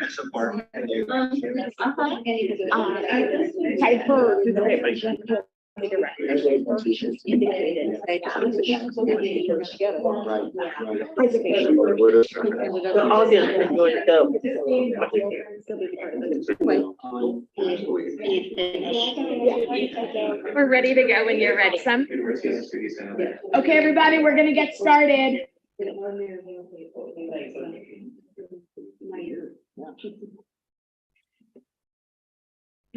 Support. I heard the We're ready to go when you're ready. Sam? Okay, everybody, we're gonna get started.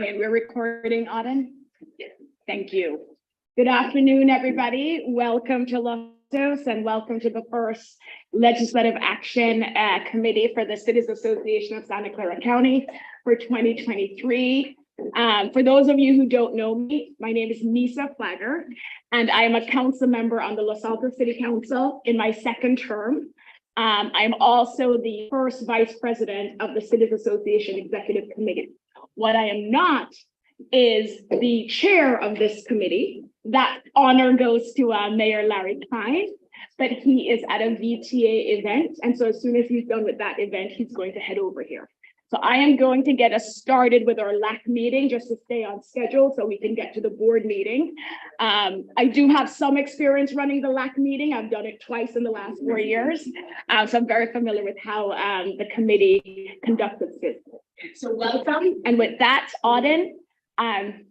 Okay, we're recording, Auden? Thank you. Good afternoon, everybody. Welcome to Los Altos and welcome to the first Legislative Action Committee for the Cities Association of Santa Clara County for 2023. For those of you who don't know me, my name is Nisa Flagger, and I am a council member on the Los Altos City Council in my second term. I'm also the first vice president of the Cities Association Executive Committee. What I am not is the chair of this committee. That honor goes to Mayor Larry Klein, but he is at a VTA event. And so as soon as he's done with that event, he's going to head over here. So I am going to get us started with our LAC meeting just to stay on schedule so we can get to the board meeting. I do have some experience running the LAC meeting. I've done it twice in the last 4 years. So I'm very familiar with how the committee conducts its business. So welcome. And with that, Auden,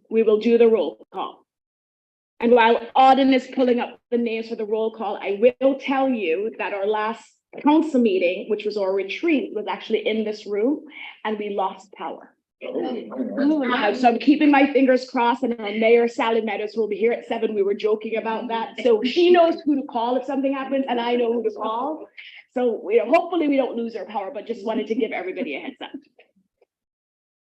we will do the roll call. And while Auden is pulling up the names for the roll call, I will tell you that our last council meeting, which was our retreat, was actually in this room and we lost power. So I'm keeping my fingers crossed, and our mayor, Sally Meadows, will be here at 7. We were joking about that. So she knows who to call if something happens, and I know who to call. So hopefully we don't lose our power, but just wanted to give everybody a heads up.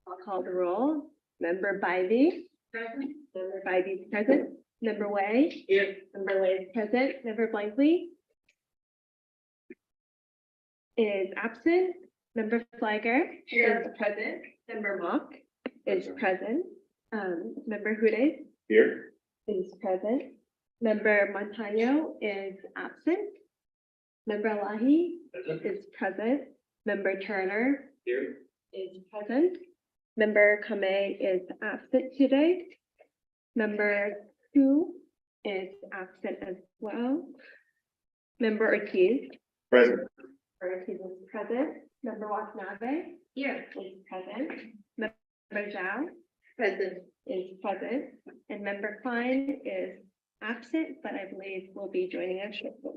I'll call the roll. Member Bivey. Present. Member Bivey is present. Member Way. Here. Member Way is present. Member Blankley is absent. Member Flagger is present. Member Mock is present. Member Hude Here. is present. Member Montano is absent. Member Alahi is present. Member Turner Here. is present. Member Kame is absent today. Member Hu is absent as well. Member Ortiz. Present. Ortiz is present. Member Watanabe. Here. Is present. Member Zhao. Present. Is present. And Member Klein is absent, but I believe will be joining us shortly.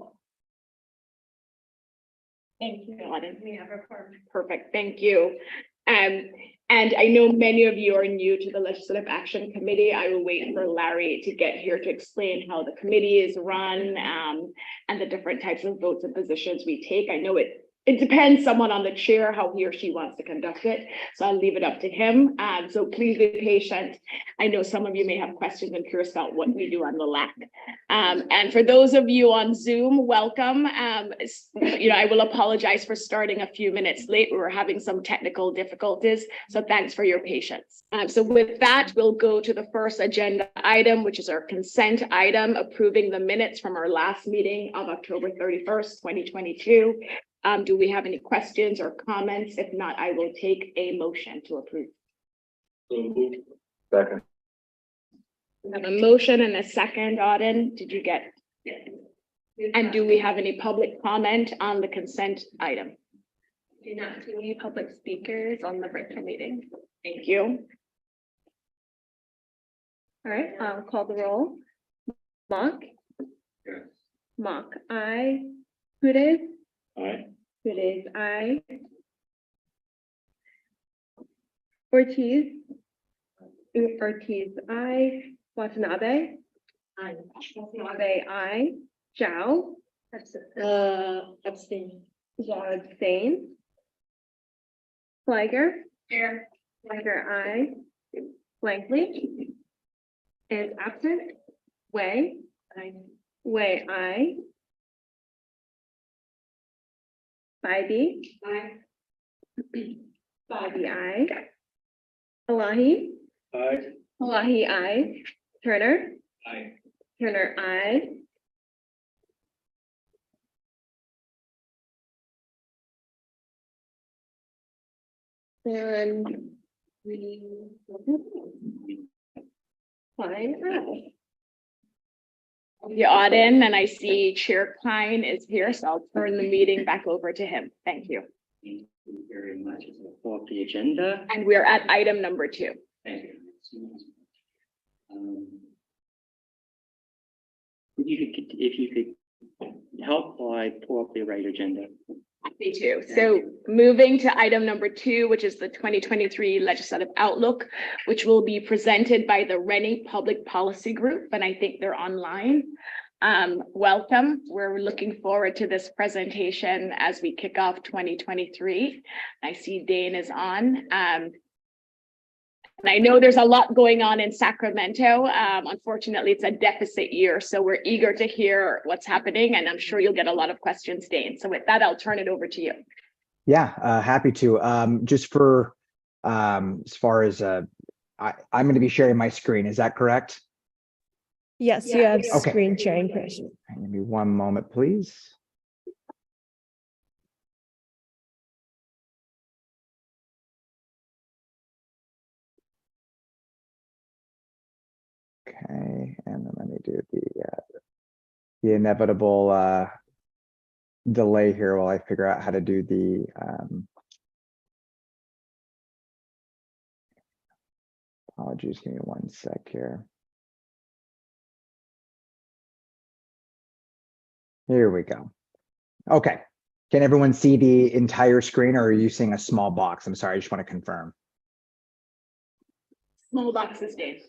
Thank you, Auden. We have a quorum. Perfect, thank you. And I know many of you are new to the Legislative Action Committee. I will wait for Larry to get here to explain how the committee is run and the different types of votes and positions we take. I know it depends somewhat on the chair, how he or she wants to conduct it. So I'll leave it up to him. So please be patient. I know some of you may have questions and curious about what we do on the LAC. And for those of you on Zoom, welcome. I will apologize for starting a few minutes late. We were having some technical difficulties, so thanks for your patience. So with that, we'll go to the first agenda item, which is our consent item, approving the minutes from our last meeting of October 31st, 2022. Do we have any questions or comments? If not, I will take a motion to approve. Second. We have a motion and a second. Auden, did you get? And do we have any public comment on the consent item? Do not see any public speakers on the virtual meeting. Thank you. All right, I'll call the roll. Mock. Yes. Mock, aye. Hude. Aye. Hude, aye. Ortiz. Ortiz, aye. Watanabe. Aye. Watanabe, aye. Zhao. Abstain. Zhao abstain. Flagger. Here. Flagger, aye. Blankley is absent. Way. Aye. Way, aye. Bivey. Aye. Bivey, aye. Alahi. Aye. Alahi, aye. Turner. Aye. Turner, aye. And we. Klein, aye. The Auden, and I see Chair Klein is here, so I'll turn the meeting back over to him. Thank you. Thank you very much. We'll pull up the agenda. And we're at item number 2. Thank you. If you could help while I pull up the right agenda. Happy to. So moving to item number 2, which is the 2023 Legislative Outlook, which will be presented by the Rennie Public Policy Group, and I think they're online. Welcome. We're looking forward to this presentation as we kick off 2023. I see Dane is on. And I know there's a lot going on in Sacramento. Unfortunately, it's a deficit year, so we're eager to hear what's happening, and I'm sure you'll get a lot of questions, Dane. So with that, I'll turn it over to you. Yeah, happy to. Just for as far as I'm going to be sharing my screen. Is that correct? Yes, Yeah, you have Okay. screen sharing permission. Give me one moment, please. Okay, and then let me do the inevitable delay here while I figure out how to do the apologies. Give me one sec here. Here we go. Okay. Can everyone see the entire screen, or are you seeing a small box? I'm sorry, I just want to confirm. Small boxes, Dane.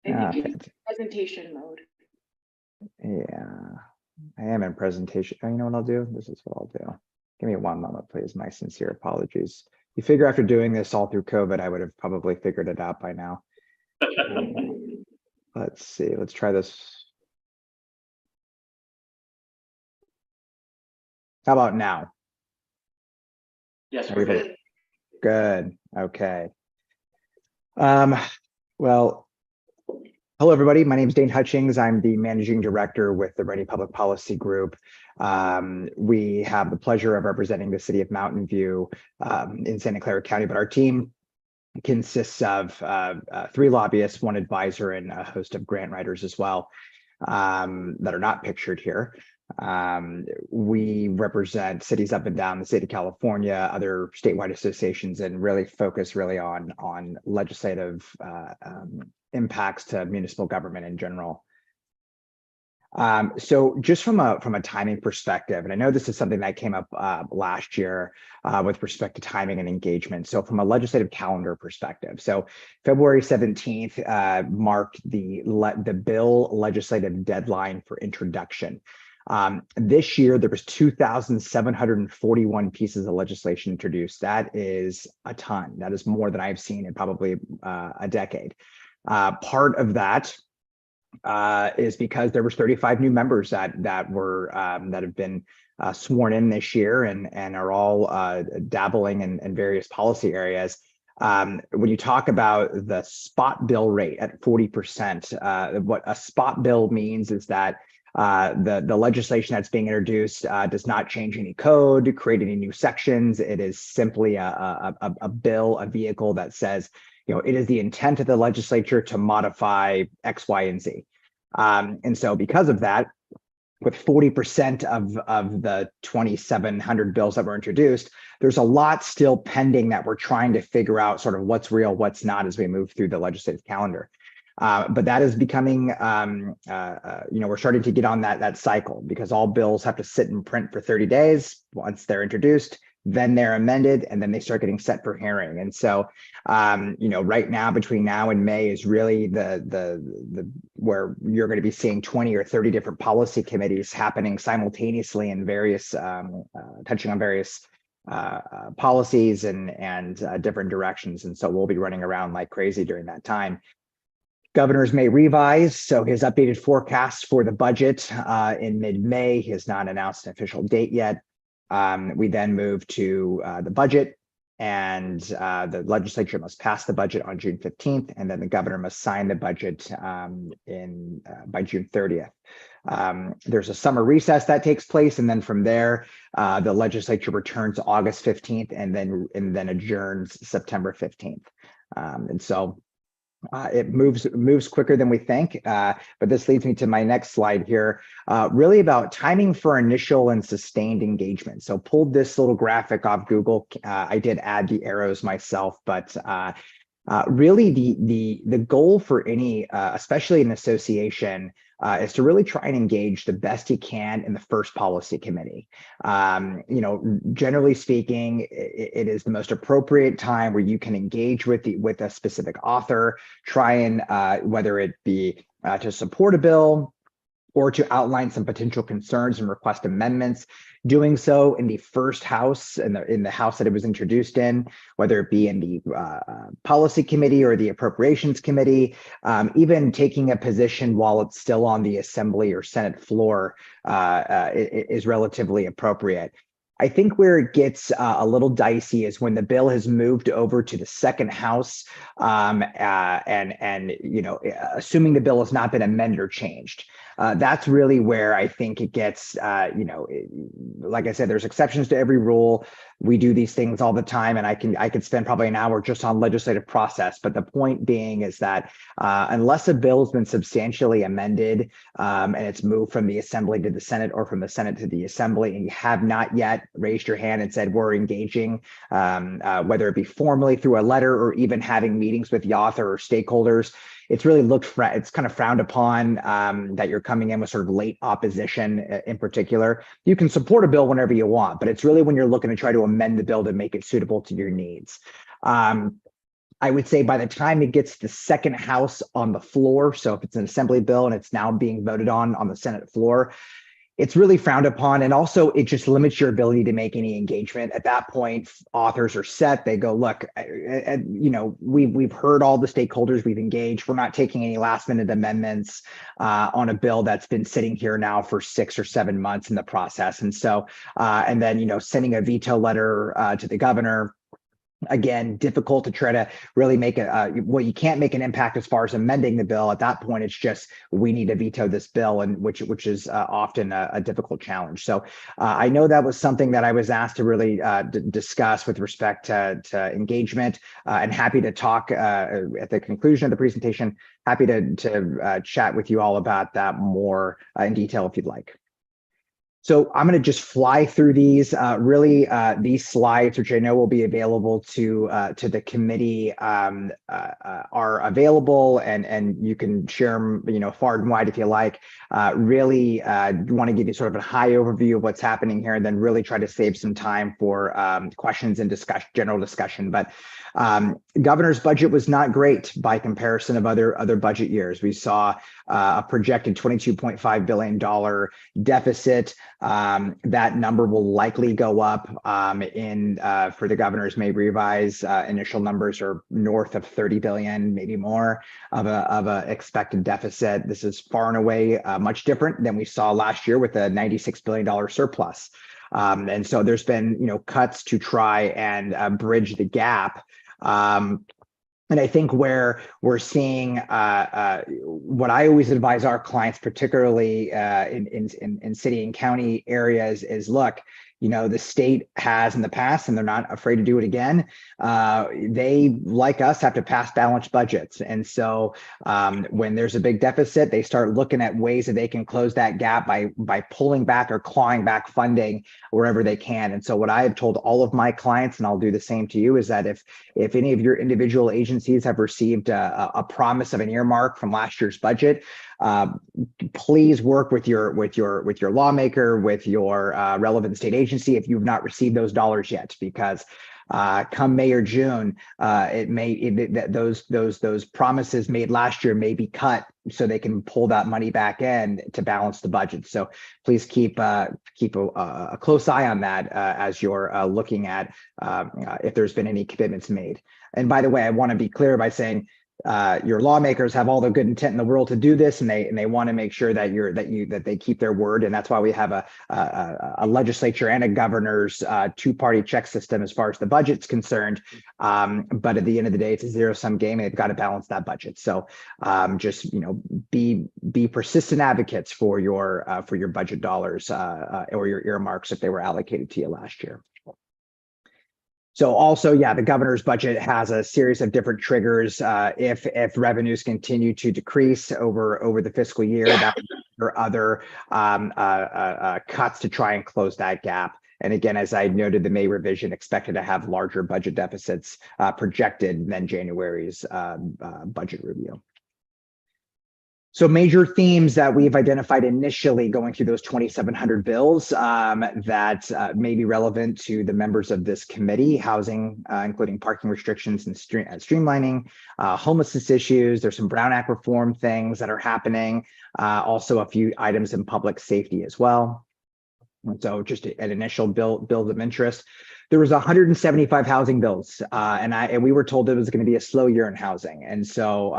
I think it's presentation mode. Yeah, I am in presentation. Oh, you know what I'll do? This is what I'll do. Give me one moment, please. My sincere apologies. You figure after doing this all through COVID, I would have probably figured it out by now. Let's see. Let's try this. How about now? Yes, we're good. Good. Okay. Well, hello, everybody. My name is Dane Hutchings. I'm the managing director with the Rennie Public Policy Group. We have the pleasure of representing the city of Mountain View in Santa Clara County, but our team consists of 3 lobbyists, 1 advisor, and a host of grant writers as well that are not pictured here. We represent cities up and down the state of California, other statewide associations, and really focus on legislative impacts to municipal government in general. So just from a timing perspective, and I know this is something that came up last year with respect to timing and engagement. So from a legislative calendar perspective, so February 17th marked the bill legislative deadline for introduction. This year, there was 2,741 pieces of legislation introduced. That is a ton. That is more than I've seen in probably a decade. Part of that is because there was 35 new members that have been sworn in this year and are all dabbling in various policy areas. When you talk about the spot bill rate at 40%, what a spot bill means is that the legislation that's being introduced does not change any code, create any new sections. It is simply a bill, a vehicle that says, it is the intent of the legislature to modify X, Y, and Z. And so because of that, with 40% of the 2,700 bills that were introduced, there's a lot still pending that we're trying to figure out sort of what's real, what's not as we move through the legislative calendar. But that is becoming, we're starting to get on that cycle because all bills have to sit in print for 30 days. Once they're introduced, then they're amended, and then they start getting set for hearing. And so, right now, between now and May is really the where you're going to be seeing 20 or 30 different policy committees happening simultaneously in various, touching on various policies and different directions. And so we'll be running around like crazy during that time. Governors may revise, so his updated forecast for the budget in mid-May. He has not announced an official date yet. We then move to the budget and the legislature must pass the budget on June 15th, and then the governor must sign the budget by June 30th. There's a summer recess that takes place, and then from there, the legislature returns August 15th, and then adjourns September 15th. And so it moves quicker than we think, but this leads me to my next slide here, really about timing for initial and sustained engagement. So pulled this little graphic off Google. I did add the arrows myself, but really the goal for any, especially an association, is to really try and engage the best you can in the first policy committee. Generally speaking, it is the most appropriate time where you can engage with a specific author, try and whether it be to support a bill or to outline some potential concerns and request amendments. Doing so in the first house, in the house that it was introduced in, whether it be in the policy committee or the appropriations committee, even taking a position while it's still on the assembly or Senate floor is relatively appropriate. I think where it gets a little dicey is when the bill has moved over to the second house, and assuming the bill has not been amended or changed. That's really where I think it gets, like I said, there's exceptions to every rule. We do these things all the time, and I could spend probably an hour just on legislative process. But the point being is that unless a bill has been substantially amended and it's moved from the assembly to the Senate or from the Senate to the assembly, and you have not yet raised your hand and said we're engaging, whether it be formally through a letter or even having meetings with the author or stakeholders, it's really it's kind of frowned upon that you're coming in with sort of late opposition in particular. You can support a bill whenever you want, but it's really when you're looking to try to amend the bill to make it suitable to your needs. I would say by the time it gets to the second house on the floor, so if it's an assembly bill and it's now being voted on the Senate floor, it's really frowned upon. And also it just limits your ability to make any engagement. At that point, authors are set. They go, look, we've heard all the stakeholders, we've engaged. We're not taking any last minute amendments on a bill that's been sitting here now for 6 or 7 months in the process. And so, and then, sending a veto letter to the governor. Again, difficult to try to really make you can't make an impact as far as amending the bill. At that point, it's just we need to veto this bill, and which is often a difficult challenge. So I know that was something that I was asked to really discuss with respect to engagement, and happy to talk at the conclusion of the presentation. Happy to chat with you all about that more in detail if you'd like. So I'm going to just fly through these. These slides, which I know will be available to the committee, are available, and you can share them, far and wide if you like. Really want to give you sort of a high overview of what's happening here, and then really try to save some time for questions and general discussion. But governor's budget was not great by comparison of other budget years. We saw a projected $22.5 billion deficit. That number will likely go up for the governor's May revise. Initial numbers are north of 30 billion, maybe more of a expected deficit. This is far and away much different than we saw last year with a $96 billion surplus. And so there's been, cuts to try and bridge the gap. And I think where we're seeing what I always advise our clients, particularly in city and county areas, is look, the state has in the past, and they're not afraid to do it again. They, like us, have to pass balanced budgets. And so when there's a big deficit, they start looking at ways that they can close that gap by pulling back or clawing back funding wherever they can. And so what I have told all of my clients, and I'll do the same to you, is that if any of your individual agencies have received a promise of an earmark from last year's budget, please work with your lawmaker, with your relevant state agency if you've not received those dollars yet, because come May or June, those promises made last year may be cut so they can pull that money back in to balance the budget. So please keep a close eye on that as you're looking at if there's been any commitments made. And by the way, I want to be clear by saying your lawmakers have all the good intent in the world to do this, and they want to make sure that they keep their word, and that's why we have a legislature and a governor's two-party check system as far as the budget's concerned. But at the end of the day, it's a zero-sum game, and they've got to balance that budget. So just be persistent advocates for your budget dollars or your earmarks if they were allocated to you last year. So also, yeah, the governor's budget has a series of different triggers. If revenues continue to decrease over the fiscal year, that or other cuts to try and close that gap. And again, as I noted, the May revision expected to have larger budget deficits projected than January's budget review. So major themes that we've identified initially going through those 2,700 bills that may be relevant to the members of this committee: housing, including parking restrictions and streamlining, homelessness issues. There's some Brown Act reform things that are happening. Also a few items in public safety as well. And so just an initial bills of interest. There was 175 housing bills, and we were told it was going to be a slow year in housing. And so,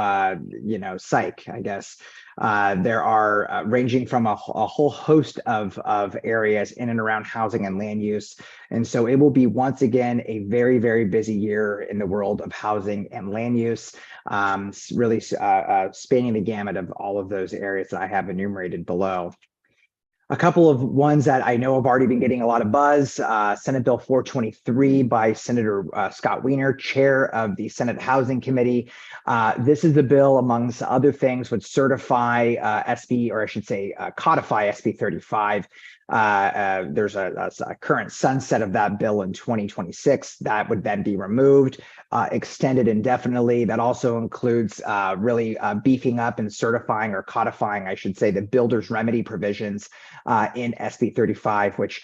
psych, I guess. There are ranging from a whole host of areas in and around housing and land use. And so it will be once again a very, very busy year in the world of housing and land use, really spanning the gamut of all of those areas that I have enumerated below. A couple of ones that I know have already been getting a lot of buzz: Senate Bill 423 by Senator Scott Wiener, chair of the Senate Housing Committee. This is the bill, amongst other things, would certify codify SB 35. There's a current sunset of that bill in 2026 that would then be removed, extended indefinitely. That also includes really beefing up and certifying, or codifying, I should say, the builder's remedy provisions in SB 35, which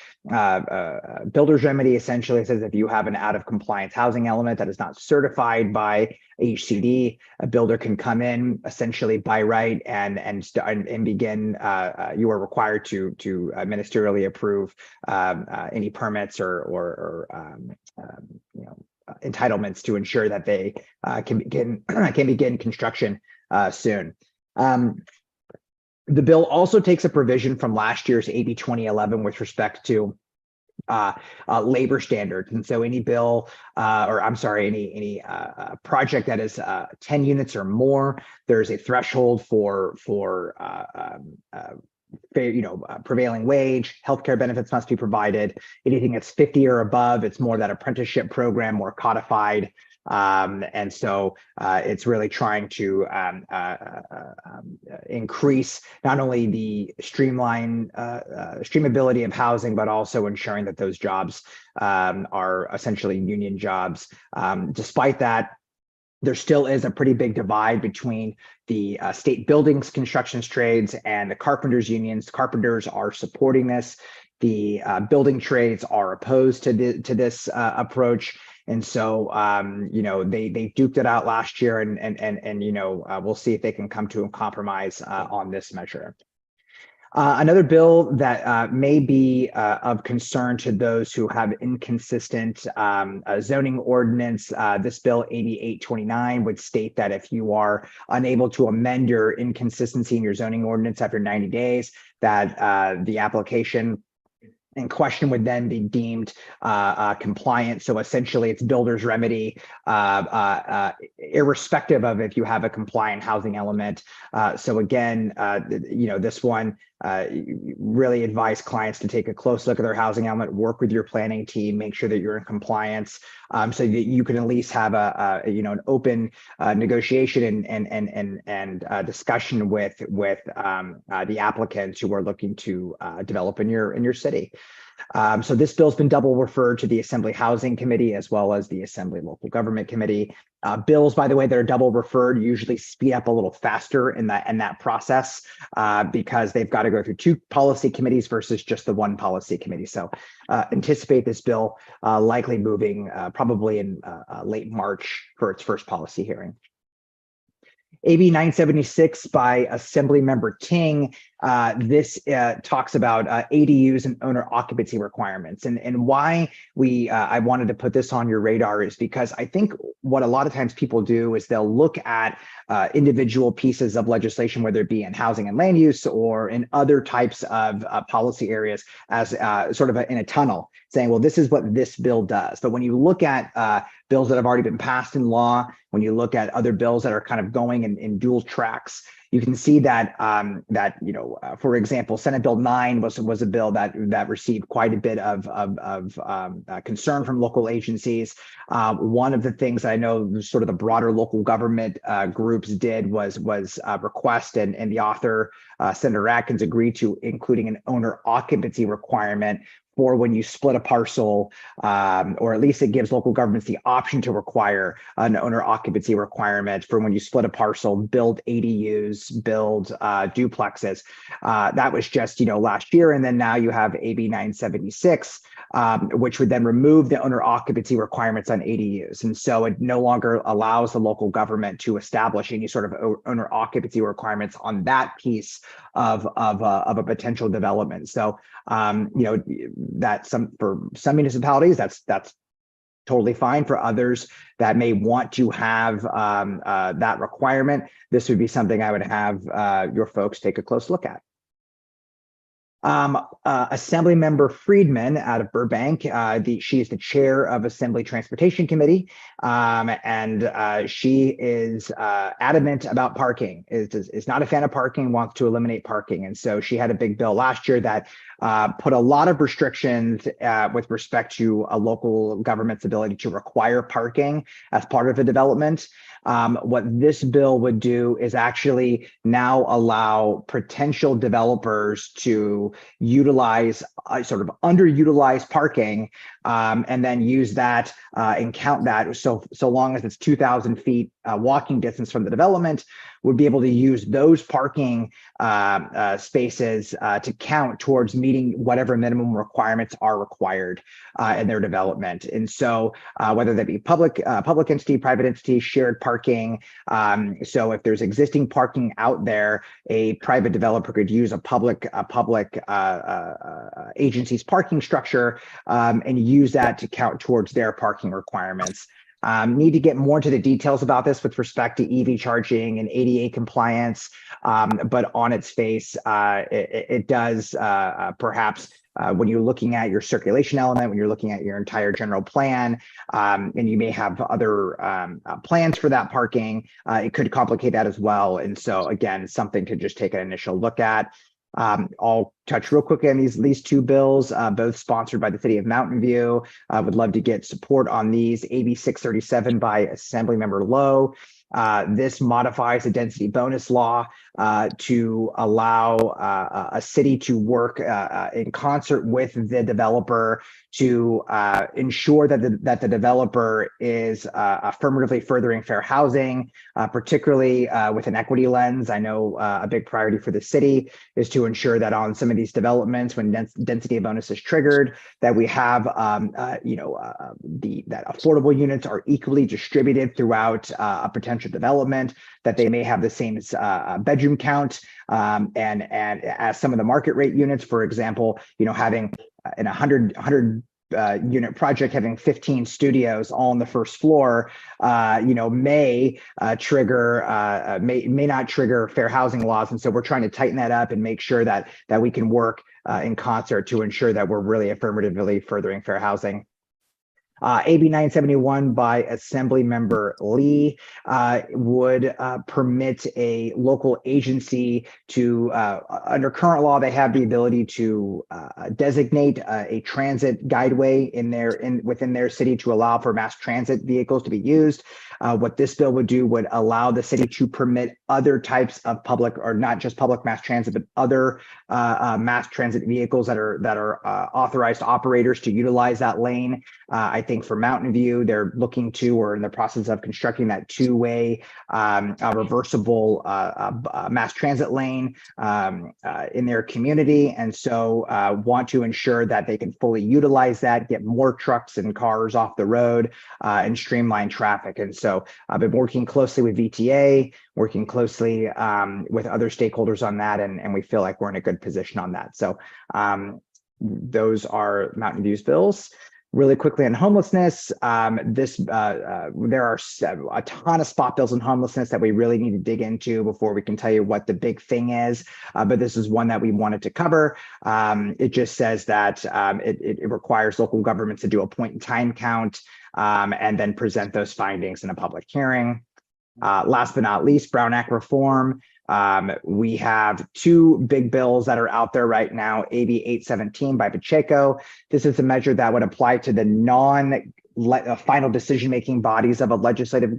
builder's remedy essentially says if you have an out of compliance housing element that is not certified by HCD, a builder can come in essentially by right and begin. You are required to ministerially approve any permits or entitlements to ensure that they can begin construction soon. The bill also takes a provision from last year's AB 2011 with respect to labor standards. And so any bill, any project that is 10 units or more, there's a threshold for prevailing wage. Healthcare benefits must be provided. Anything that's 50 or above, it's more that apprenticeship program, more codified. And so it's really trying to increase not only the streamability of housing, but also ensuring that those jobs are essentially union jobs. Despite that, there still is a pretty big divide between the state buildings constructions trades and the carpenters unions. Carpenters are supporting this. The building trades are opposed to this approach. And so, they duked it out last year, and we'll see if they can come to a compromise on this measure. Another bill that may be of concern to those who have inconsistent zoning ordinance. This bill, AB 829, would state that if you are unable to amend your inconsistency in your zoning ordinance after 90 days, that the application in question would then be deemed compliant. So essentially it's builder's remedy, irrespective of if you have a compliant housing element. So again, this one really advise clients to take a close look at their housing element, work with your planning team, make sure that you're in compliance, so that you can at least have an open negotiation and discussion with the applicants who are looking to develop in your city. So this bill's been double referred to the Assembly Housing Committee as well as the Assembly Local Government Committee. Bills, by the way, that are double referred usually speed up a little faster in that process because they've got to go through two policy committees versus just the one policy committee. So anticipate this bill likely moving probably in late March for its first policy hearing. AB 976 by Assemblymember Ting. This talks about ADUs and owner occupancy requirements. And why I wanted to put this on your radar is because I think what a lot of times people do is they'll look at individual pieces of legislation, whether it be in housing and land use or in other types of policy areas, as sort of in a tunnel, saying, well, this is what this bill does. But when you look at bills that have already been passed in law, when you look at other bills that are kind of going in dual tracks, you can see that for example, Senate Bill 9 was a bill that received quite a bit of concern from local agencies. One of the things that I know sort of the broader local government groups did was request, and the author, Senator Atkins, agreed to including an owner occupancy requirement for when you split a parcel, or at least it gives local governments the option to require an owner occupancy requirement for when you split a parcel, build ADUs, build duplexes. That was just last year, and then now you have AB 976, which would then remove the owner occupancy requirements on ADUs, and so it no longer allows the local government to establish any sort of owner occupancy requirements on that piece of a potential development. So that for some municipalities, that's totally fine. For others that may want to have that requirement, this would be something I would have your folks take a close look at. Assemblymember Friedman out of Burbank, she is the chair of Assembly Transportation Committee, and she is adamant about parking, is not a fan of parking, wants to eliminate parking. And so she had a big bill last year that put a lot of restrictions with respect to a local government's ability to require parking as part of a development. What this bill would do is actually now allow potential developers to utilize sort of underutilized parking, and then use that and count that. So long as it's 2,000 feet walking distance from the development, would be able to use those parking spaces to count towards meeting whatever minimum requirements are required in their development. And so whether that be public entity, private entity, shared parking. So if there's existing parking out there, a private developer could use a public agency's parking structure and use that to count towards their parking requirements. Need to get more into the details about this with respect to EV charging and ADA compliance, but on its face, it does perhaps when you're looking at your circulation element, when you're looking at your entire general plan, and you may have other plans for that parking, it could complicate that as well. And so again, something to just take an initial look at. I'll touch real quick on these two bills, both sponsored by the city of Mountain View. I would love to get support on these. AB 637 by Assemblymember Lowe. This modifies the density bonus law to allow a city to work in concert with the developer to ensure that the developer is affirmatively furthering fair housing, particularly with an equity lens. I know a big priority for the city is to ensure that on some of these developments, when density bonus is triggered, that we have that affordable units are equally distributed throughout a potential development, that they may have the same bedroom count, and as some of the market rate units, for example, having in 100 unit project having 15 studios all on the first floor, may trigger may not trigger fair housing laws. And so we're trying to tighten that up and make sure that we can work in concert to ensure that we're really affirmatively furthering fair housing. AB 971 by Assemblymember Lee would permit a local agency to, under current law, they have the ability to designate a transit guideway within their city to allow for mass transit vehicles to be used. What this bill would do would allow the city to permit other types of public, or not just public mass transit, but other mass transit vehicles that are authorized operators to utilize that lane. I think for Mountain View, they're looking to, or in the process of constructing that two-way reversible mass transit lane in their community. And so want to ensure that they can fully utilize that, get more trucks and cars off the road, and streamline traffic. And so So I've been working closely with VTA, working closely with other stakeholders on that, and we feel like we're in a good position on that. So those are Mountain View's bills. Really quickly on homelessness, there are a ton of spot bills on homelessness that we really need to dig into before we can tell you what the big thing is. But this is one that we wanted to cover. It just says that it requires local governments to do a point in time count and then present those findings in a public hearing. Last but not least, Brown Act reform. We have two big bills that are out there right now, AB 817 by Pacheco. This is a measure that would apply to the final decision-making bodies of a legislative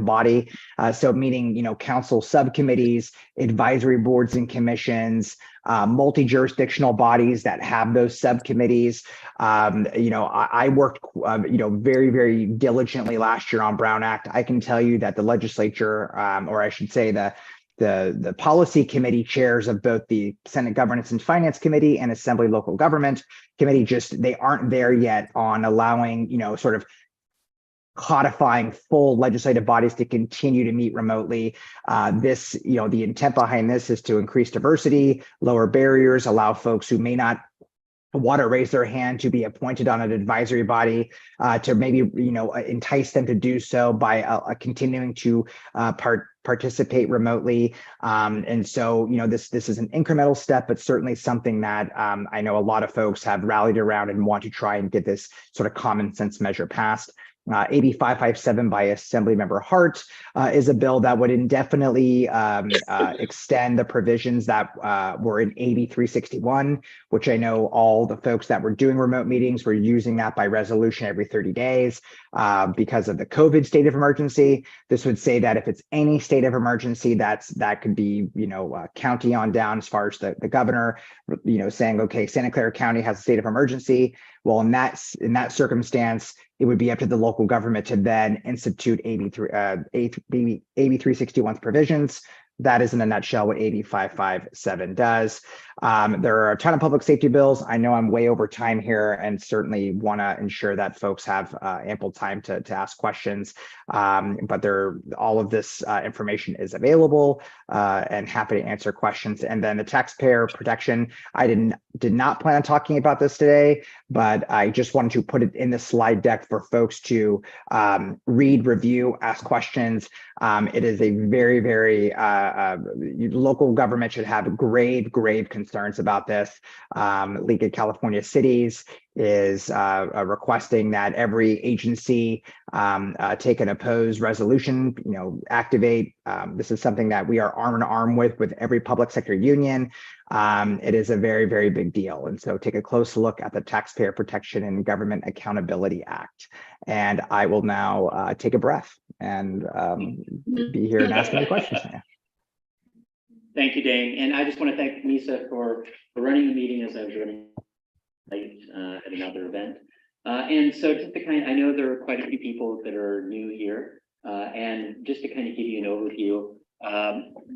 body. So meaning, council subcommittees, advisory boards and commissions, multi-jurisdictional bodies that have those subcommittees. I worked, very, very diligently last year on Brown Act. I can tell you that the legislature, or I should say the policy committee chairs of both the Senate Governance and Finance Committee and Assembly Local Government Committee, they aren't there yet on allowing, sort of codifying full legislative bodies to continue to meet remotely. The intent behind this is to increase diversity, lower barriers, allow folks who may not want to raise their hand to be appointed on an advisory body, to maybe entice them to do so by continuing to participate remotely. And so this is an incremental step, but certainly something that I know a lot of folks have rallied around and want to try and get this sort of common sense measure passed. AB 557 by Assemblymember Hart is a bill that would indefinitely extend the provisions that were in AB 361, which I know all the folks that were doing remote meetings were using that by resolution every 30 days because of the COVID state of emergency. This would say that if it's any state of emergency, that could be, county on down as far as the governor, saying, okay, Santa Clara County has a state of emergency. Well, in that circumstance, it would be up to the local government to then institute AB 361's provisions. That is in a nutshell what AB 557 does. There are a ton of public safety bills. I know I'm way over time here and certainly want to ensure that folks have ample time to ask questions. But all of this information is available and happy to answer questions. And then the taxpayer protection, I did not plan on talking about this today, but I just wanted to put it in the slide deck for folks to read, review, ask questions. It is a very, very local government should have grave concerns about this. League of California Cities is requesting that every agency take an opposed resolution, activate. This is something that we are arm in arm with every public sector union. It is a very, very big deal. And so take a close look at the Taxpayer Protection and Government Accountability Act. And I will now take a breath and be here and ask any questions now. Thank you, Dane. And I just want to thank Nisa for running the meeting as I was running late at another event. And so just to I know there are quite a few people that are new here, and just to kind of give you an overview,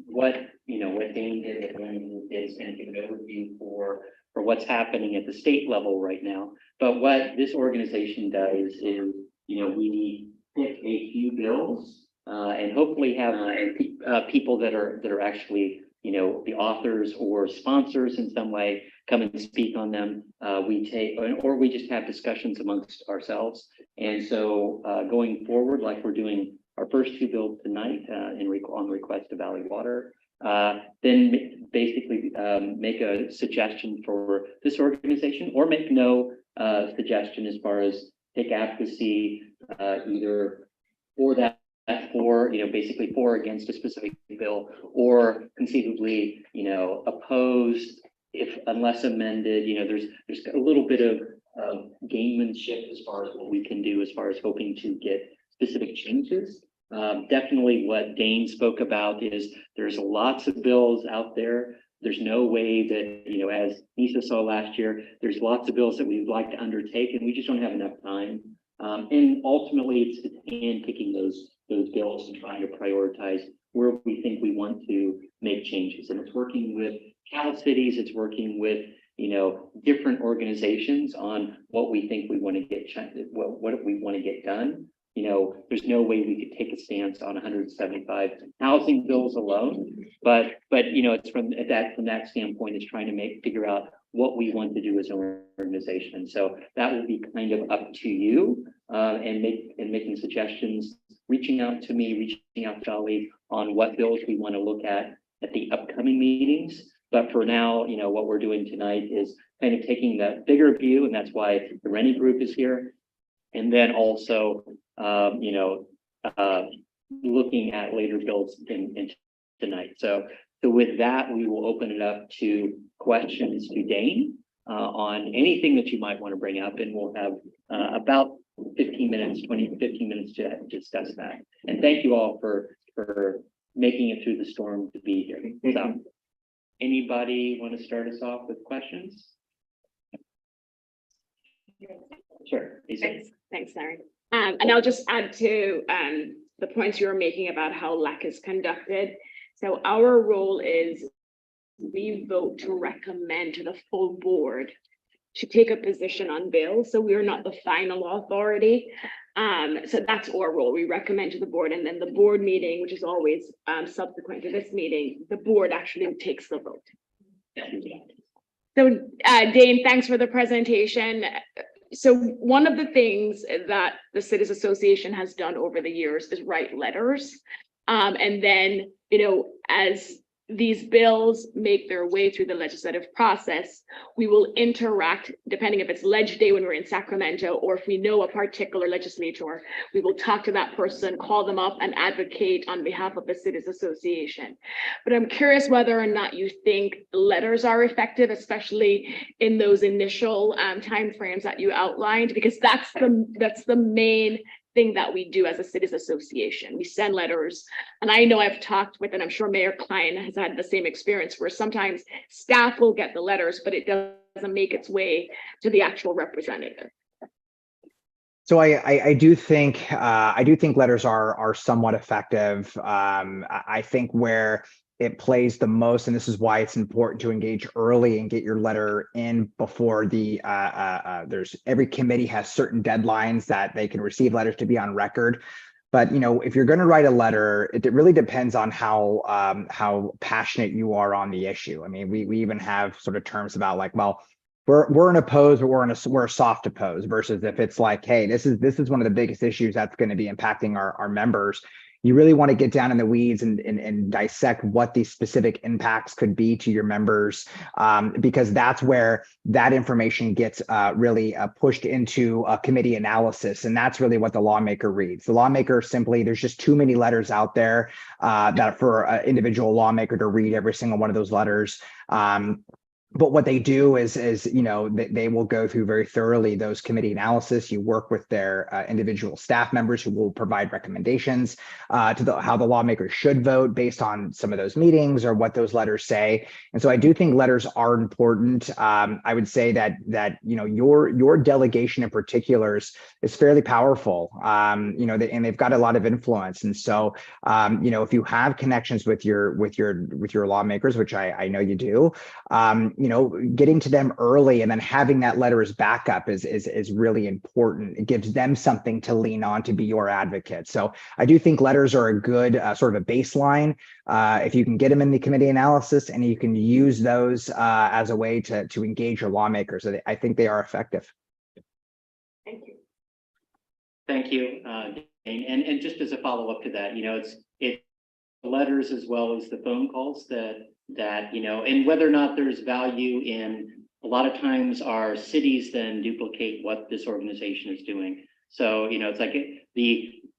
what Dane did is kind of give an overview for what's happening at the state level right now. But what this organization does is, we pick a few bills and hopefully have people that are actually, the authors or sponsors in some way come and speak on them. We just have discussions amongst ourselves. And so going forward, like we're doing our first two bills tonight on request of Valley Water, then basically make a suggestion for this organization or make no suggestion as far as take advocacy either for that, basically for or against a specific bill, or conceivably, opposed unless amended. There's a little bit of gamemanship as far as what we can do as far as hoping to get specific changes. Definitely what Dane spoke about is there's lots of bills out there. There's no way that, as Nisa saw last year, there's lots of bills that we'd like to undertake and we just don't have enough time. And ultimately it's handpicking those bills and trying to prioritize where we think we want to make changes. And it's working with Cal Cities, it's working with, different organizations on what we think we want to get, what we want to get done. there's no way we could take a stance on 175 housing bills alone. But it's from that standpoint, is trying to figure out what we want to do as an organization. So that will be kind of up to you, and making suggestions, reaching out to me, reaching out to Charlie on what bills we want to look at the upcoming meetings. But for now, what we're doing tonight is kind of taking that bigger view, and that's why the Rennie group is here. And then also, looking at later bills in tonight. So with that, we will open it up to questions to Dane on anything that you might want to bring up, and we'll have about 15 minutes to discuss that. And thank you all for making it through the storm to be here. So, anybody want to start us off with questions? Sure. Lisa. Thanks, Larry. And I'll just add to the points you were making about how LAC is conducted. So our role is we vote to recommend to the full board to take a position on bills. So we are not the final authority. So that's our role. We recommend to the board, and then the board meeting, which is always subsequent to this meeting, the board actually takes the vote. So Dane, thanks for the presentation. So one of the things that the Cities Association has done over the years is write letters. And then, as these bills make their way through the legislative process, we will interact, depending if it's Ledge Day when we're in Sacramento, or if we know a particular legislator, we will talk to that person, call them up, and advocate on behalf of the Cities Association. But I'm curious whether or not you think letters are effective, especially in those initial timeframes that you outlined, because that's the main thing that we do as a Cities Association. We send letters, and I know I've talked with, and I'm sure Mayor Klein has had the same experience, where sometimes staff will get the letters, but it doesn't make its way to the actual representative. So I do think letters are somewhat effective. I think where it plays the most, and this is why it's important to engage early and get your letter in before every committee has certain deadlines that they can receive letters to be on record. But if you're going to write a letter, it really depends on how passionate you are on the issue. I mean, we even have sort of terms about like, well, we're an opposed, but we're a soft opposed, versus if it's like, hey, this is one of the biggest issues that's going to be impacting our members. You really want to get down in the weeds and dissect what these specific impacts could be to your members, because that's where that information gets really pushed into a committee analysis. And that's really what the lawmaker reads. The lawmaker simply, there's just too many letters out there that for an individual lawmaker to read every single one of those letters. But what they do is they will go through very thoroughly those committee analysis. You work with their individual staff members who will provide recommendations to how the lawmakers should vote based on some of those meetings or what those letters say. And so I do think letters are important. I would say that your delegation in particular is fairly powerful. And they've got a lot of influence. And so if you have connections with your lawmakers, which I know you do, getting to them early and then having that letter as backup is really important. It gives them something to lean on to be your advocate. So I do think letters are a good sort of a baseline. If you can get them in the committee analysis and you can use those as a way to engage your lawmakers, I think they are effective. Thank you. Thank you, Dane. And just as a follow-up to that, it's letters as well as the phone calls that and whether or not there's value in, a lot of times our cities then duplicate what this organization is doing. So it's like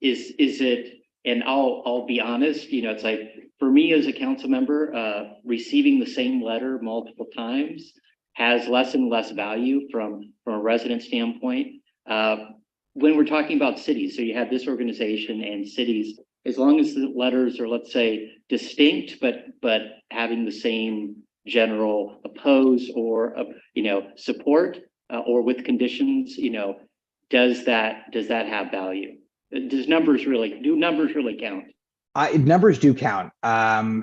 is it, and I'll be honest, it's like for me as a council member, receiving the same letter multiple times has less and less value from a resident standpoint. When we're talking about cities, so you have this organization and cities, as long as the letters are, let's say, distinct, but having the same general oppose or support or with conditions, does that have value? Do numbers really count? Numbers do count. There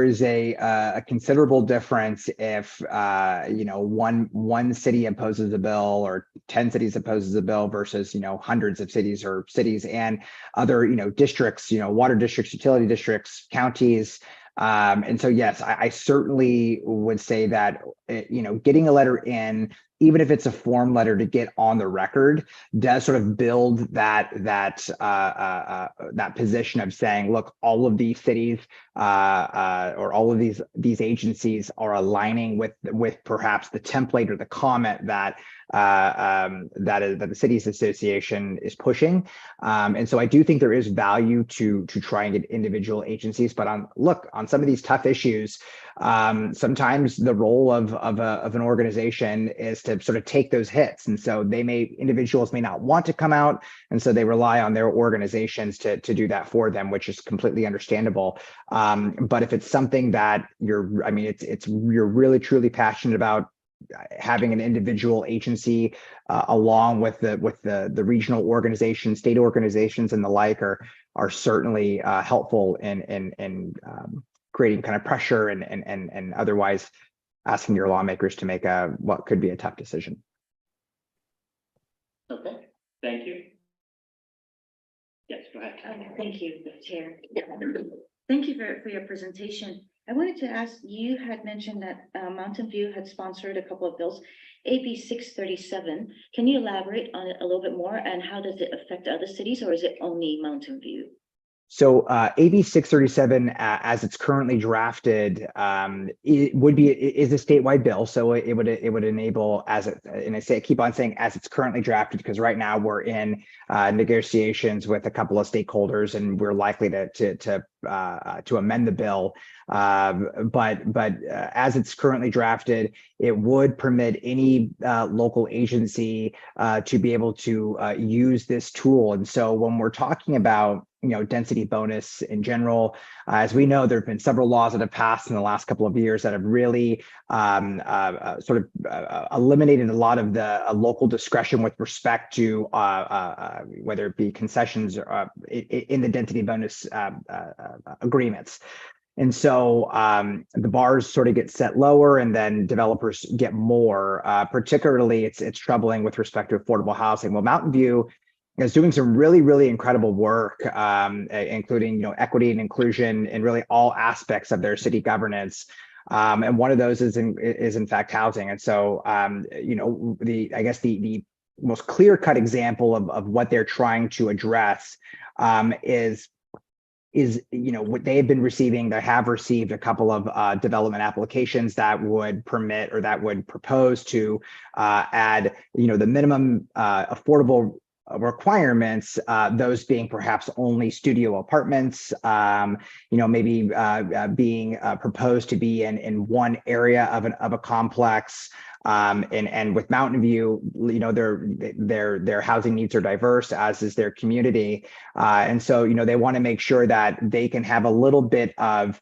is a considerable difference if one city opposes a bill or 10 cities opposes a bill versus hundreds of cities or cities and other districts, water districts, utility districts, counties. And so yes, I certainly would say that getting a letter in, even if it's a form letter to get on the record, does sort of build that position of saying, look, all of these cities or all of these agencies are aligning with perhaps the template or the comment that the cities association is pushing. And so I do think there is value to try and get individual agencies, but on some of these tough issues, sometimes the role of an organization is to sort of take those hits. And so individuals may not want to come out. And so they rely on their organizations to do that for them, which is completely understandable. But if it's something that you're really truly passionate about, having an individual agency along with the regional organizations, state organizations, and the like are certainly helpful in creating kind of pressure and otherwise asking your lawmakers to make what could be a tough decision. Okay, thank you. Yes, go ahead. Thank you, Chair. Thank you for your presentation. I wanted to ask, you had mentioned that Mountain View had sponsored a couple of bills, AB 637. Can you elaborate on it a little bit more, and how does it affect other cities, or is it only Mountain View? So AB 637, as it's currently drafted, is a statewide bill. So it would enable, and I keep on saying as it's currently drafted, because right now we're in negotiations with a couple of stakeholders, and we're likely to amend the bill. But as it's currently drafted, it would permit any local agency to be able to use this tool. And so when we're talking about density bonus in general, as we know, there have been several laws that have passed in the last couple of years that have really eliminated a lot of the local discretion with respect to whether it be concessions in the density bonus agreements. And so the bars sort of get set lower, and then developers get more. Particularly, it's troubling with respect to affordable housing. Well, Mountain View is doing some really, really incredible work, including equity and inclusion in really all aspects of their city governance. And one of those is in fact housing. And so the most clear-cut example of what they're trying to address is what they have been receiving. They have received a couple of development applications that would permit or that would propose to add the minimum affordable requirements, those being perhaps only studio apartments, maybe being proposed to be in one area of a complex. And with Mountain View, their housing needs are diverse, as is their community. And so, they want to make sure that they can have a little bit of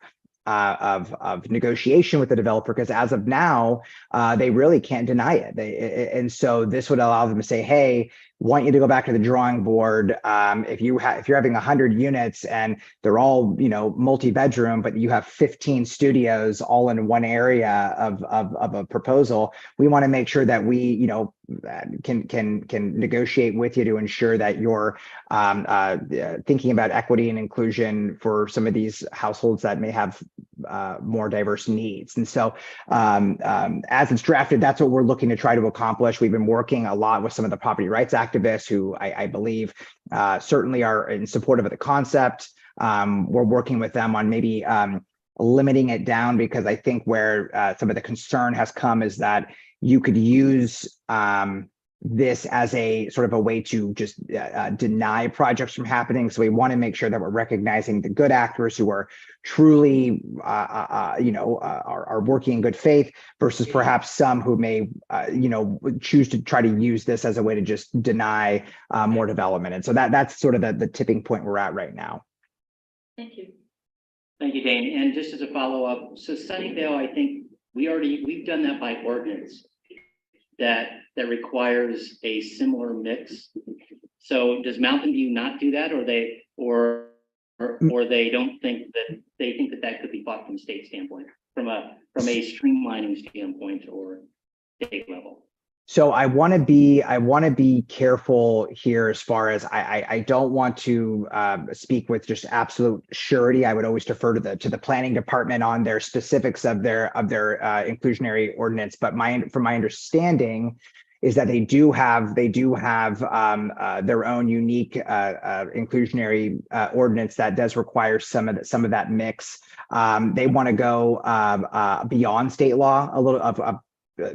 negotiation with the developer, because as of now, they really can't deny it. And so this would allow them to say, hey, want you to go back to the drawing board. If you're having 100 units and they're all multi-bedroom, but you have 15 studios all in one area of a proposal, we want to make sure that we can negotiate with you to ensure that you're thinking about equity and inclusion for some of these households that may have more diverse needs. And so as it's drafted, that's what we're looking to try to accomplish. We've been working a lot with some of the property rights activists who I believe certainly are in support of the concept. We're working with them on maybe limiting it down, because I think where some of the concern has come is that you could use this as a sort of a way to just deny projects from happening. So we want to make sure that we're recognizing the good actors who are truly, are working in good faith, versus perhaps some who may, choose to try to use this as a way to just deny more development. And so that's sort of the tipping point we're at right now. Thank you. Thank you, Dane. And just as a follow-up, so Sunnyvale, I think we've done that by ordinance that requires a similar mix. So does Mountain View not do that, or or they don't think that, they think that that could be fought from a state standpoint, from a streamlining standpoint or state level. So I want to be careful here as far as I don't want to speak with just absolute surety. I would always defer to the planning department on their specifics of their inclusionary ordinance. But from my understanding is that they do have their own unique inclusionary ordinance that does require some of that mix. They want to go beyond state law, a little of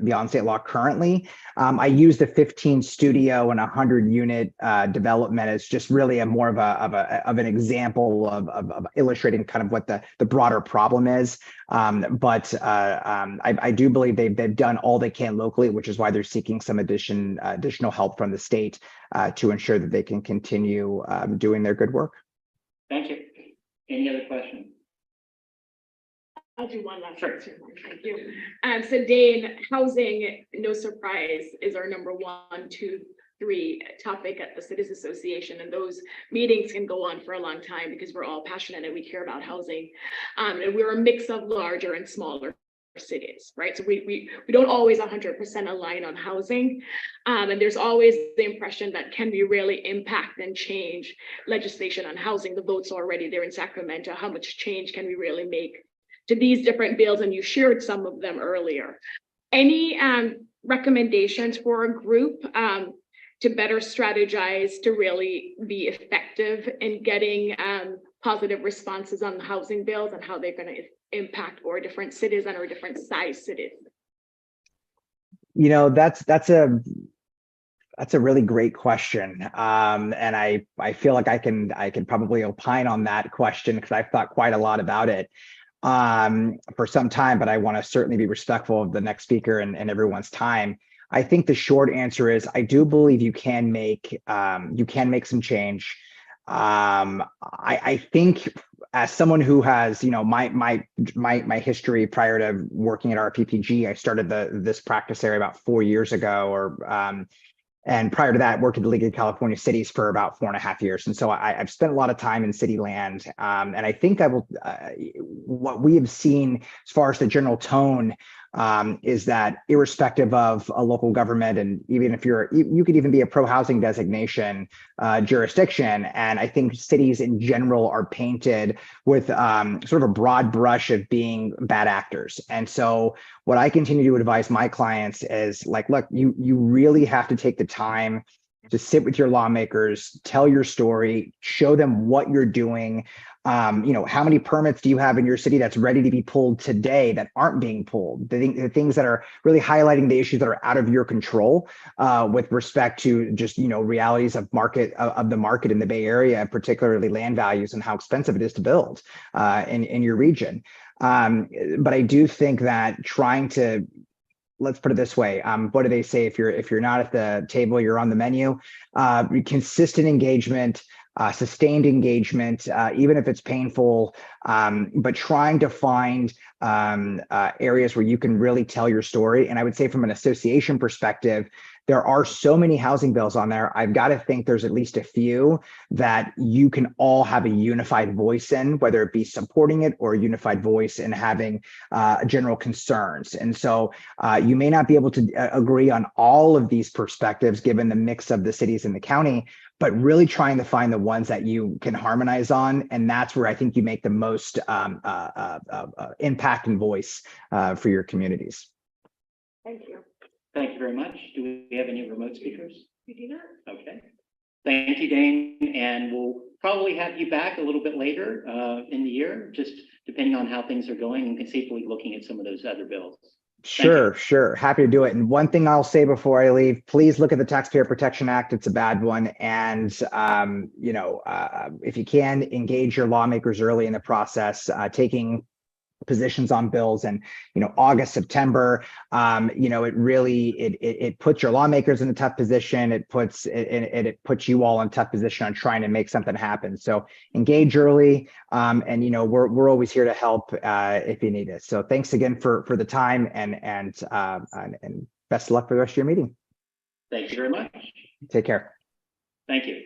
beyond state law currently. I use the 15 studio and 100 unit development as just really a more of an example of illustrating kind of what the broader problem is. But I do believe they've done all they can locally, which is why they're seeking some additional help from the state to ensure that they can continue doing their good work. Thank you. Any other questions? I'll do one last Sure. question. Thank you. So Dane, housing, no surprise, is our number 1, 2, 3 topic at the Cities Association. And those meetings can go on for a long time because we're all passionate and we care about housing. And we're a mix of larger and smaller cities, right? So we don't always 100% align on housing. And there's always the impression that can we really impact and change legislation on housing? The votes already there in Sacramento. How much change can we really make to these different bills? And you shared some of them earlier. Any recommendations for a group to better strategize to really be effective in getting positive responses on the housing bills and how they're going to impact our different cities and our different size cities? You know, that's a really great question. And I feel like I can probably opine on that question because I've thought quite a lot about it for some time, but I want to certainly be respectful of the next speaker and everyone's time. I think the short answer is I do believe you can make some change. I think as someone who has, you know, my history prior to working at RPPG, I started this practice area about 4 years ago, and prior to that, worked at the League of California Cities for about 4.5 years. And so I've spent a lot of time in city land. And I think what we have seen as far as the general tone is that irrespective of a local government, and even if you could even be a pro-housing designation jurisdiction, and I think cities in general are painted with sort of a broad brush of being bad actors. And so what I continue to advise my clients is like, look, you really have to take the time to sit with your lawmakers, tell your story, show them what you're doing. You know, how many permits do you have in your city that's ready to be pulled today that aren't being pulled? The things that are really highlighting the issues that are out of your control with respect to just, you know, realities of the market in the Bay Area, particularly land values and how expensive it is to build in your region. But I do think that trying to, let's put it this way. What do they say? If you're not at the table, you're on the menu. Consistent engagement, sustained engagement, even if it's painful, but trying to find areas where you can really tell your story. And I would say from an association perspective, there are so many housing bills on there. I've got to think there's at least a few that you can all have a unified voice in, whether it be supporting it or a unified voice in having general concerns. And so you may not be able to agree on all of these perspectives given the mix of the cities and the county, but really trying to find the ones that you can harmonize on. And that's where I think you make the most impact and voice for your communities. Thank you. Thank you very much. Do we have any remote speakers? We do not. Okay. Thank you, Dane. And we'll probably have you back a little bit later in the year, just depending on how things are going and conceivably looking at some of those other bills. Sure. Happy to do it. And one thing I'll say before I leave, please look at the Taxpayer Protection Act. It's a bad one. And, you know, if you can engage your lawmakers early in the process, taking positions on bills and, you know, August, September, you know, it really, it puts your lawmakers in a tough position. It puts you all in a tough position on trying to make something happen. So engage early. And, you know, we're always here to help if you need it. So thanks again for the time and best of luck for the rest of your meeting. Thank you very much. Take care. Thank you.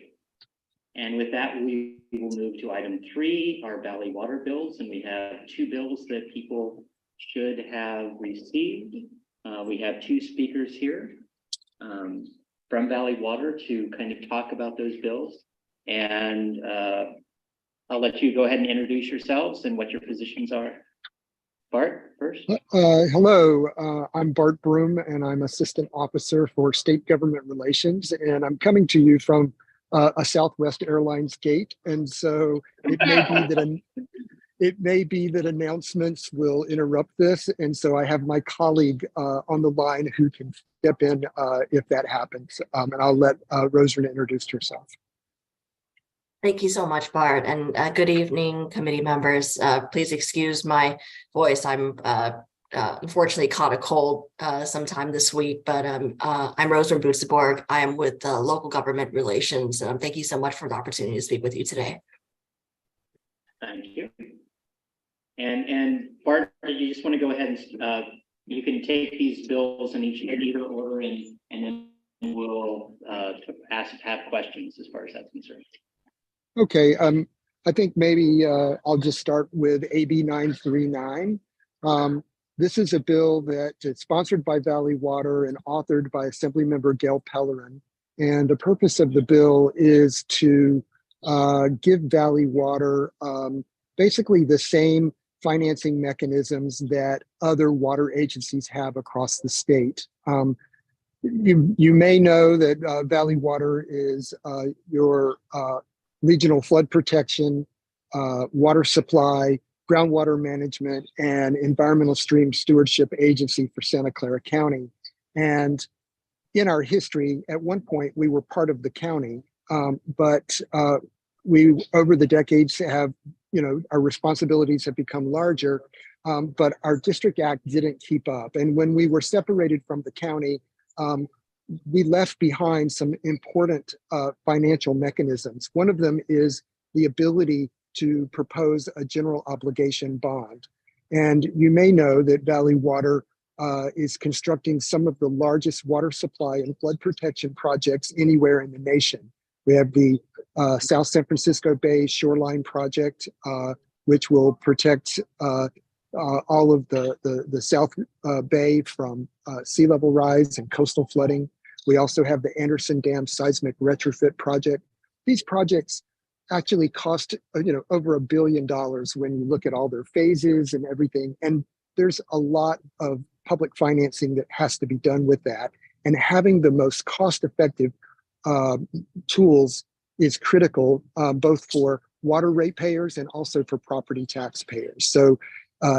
And with that, we will move to item 3, our Valley Water bills, and we have 2 bills that people should have received. We have 2 speakers here from Valley Water to kind of talk about those bills. And I'll let you go ahead and introduce yourselves and what your positions are. Bart, first. Hello, I'm Bart Broom, and I'm Assistant Officer for State Government Relations, and I'm coming to you from a Southwest Airlines gate, and so it may be that announcements will interrupt this, and so I have my colleague on the line who can step in if that happens, and I'll let Rosalind introduce herself. Thank you so much, Bart, and good evening, committee members. Please excuse my voice. I'm unfortunately caught a cold sometime this week, but I'm Rosalind Butzeborg. I am with Local Government Relations. Thank you so much for the opportunity to speak with you today. Thank you. And Bart, you just want to go ahead and you can take these bills in either order, and then we'll have questions as far as that's concerned. Okay, I think maybe I'll just start with AB 939. This is a bill that is sponsored by Valley Water and authored by Assemblymember Gail Pellerin. And the purpose of the bill is to give Valley Water basically the same financing mechanisms that other water agencies have across the state. You may know that Valley Water is your regional flood protection, water supply, groundwater management, and environmental stream stewardship agency for Santa Clara County. And in our history, at one point, we were part of the county, but we, over the decades, have, our responsibilities have become larger, but our district act didn't keep up. And when we were separated from the county, we left behind some important financial mechanisms. One of them is the ability to propose a general obligation bond. And you may know that Valley Water is constructing some of the largest water supply and flood protection projects anywhere in the nation. We have the South San Francisco Bay Shoreline Project, which will protect all of the South Bay from sea level rise and coastal flooding. We also have the Anderson Dam Seismic Retrofit Project. These projects actually cost over $1 billion when you look at all their phases and everything. And there's a lot of public financing that has to be done with that. And having the most cost-effective tools is critical, both for water ratepayers and also for property taxpayers. So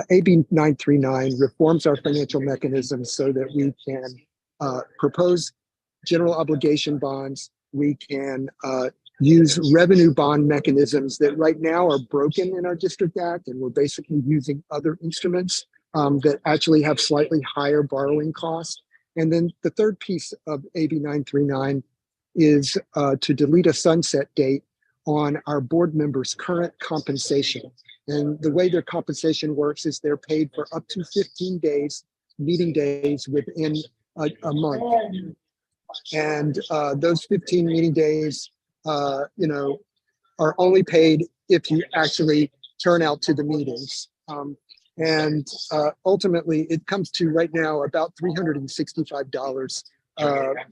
AB 939 reforms our financial mechanisms so that we can propose general obligation bonds. We can use revenue bond mechanisms that right now are broken in our district act, and we're basically using other instruments that actually have slightly higher borrowing costs. And then the third piece of AB 939 is to delete a sunset date on our board members' current compensation. And the way their compensation works is they're paid for up to 15 days, meeting days within a month. And those 15 meeting days, are only paid if you actually turn out to the meetings. And ultimately, it comes to right now about $365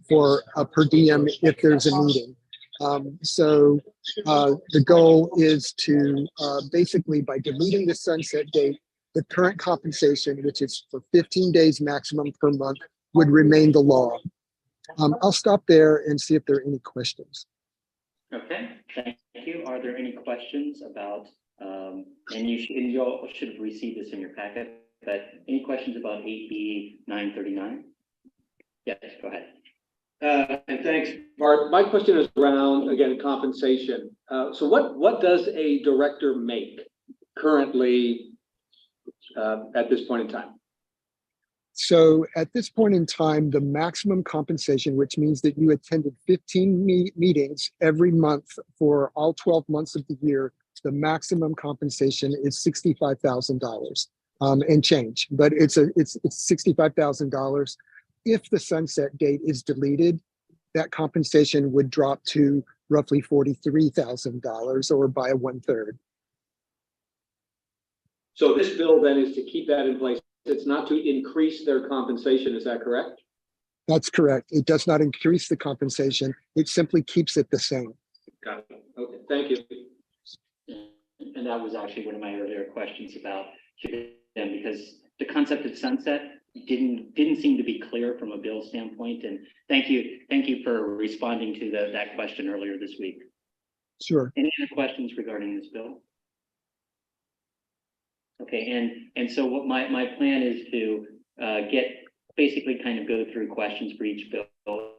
for a per diem if there's a meeting. So the goal is to basically, by deleting the sunset date, the current compensation, which is for 15 days maximum per month, would remain the law. I'll stop there and see if there are any questions. Okay, thank you. Are there any questions about, and you all should have received this in your packet, but any questions about AB 939? Yes, go ahead. And thanks, Bart. My question is around, again, compensation. So what does a director make currently at this point in time? So at this point in time, the maximum compensation, which means that you attended 15 meetings every month for all 12 months of the year, the maximum compensation is $65,000 and change, but it's $65,000. If the sunset date is deleted, that compensation would drop to roughly $43,000 or by a 1/3. So this bill then is to keep that in place. It's not to increase their compensation, is that correct? That's correct. It does not increase the compensation. It simply keeps it the same. Got it. Okay, thank you. And that was actually one of my earlier questions about them, because the concept of sunset didn't seem to be clear from a bill standpoint. And thank you for responding to that question earlier this week. Sure. Any other questions regarding this bill? Okay, and so what my plan is to basically kind of go through questions for each bill,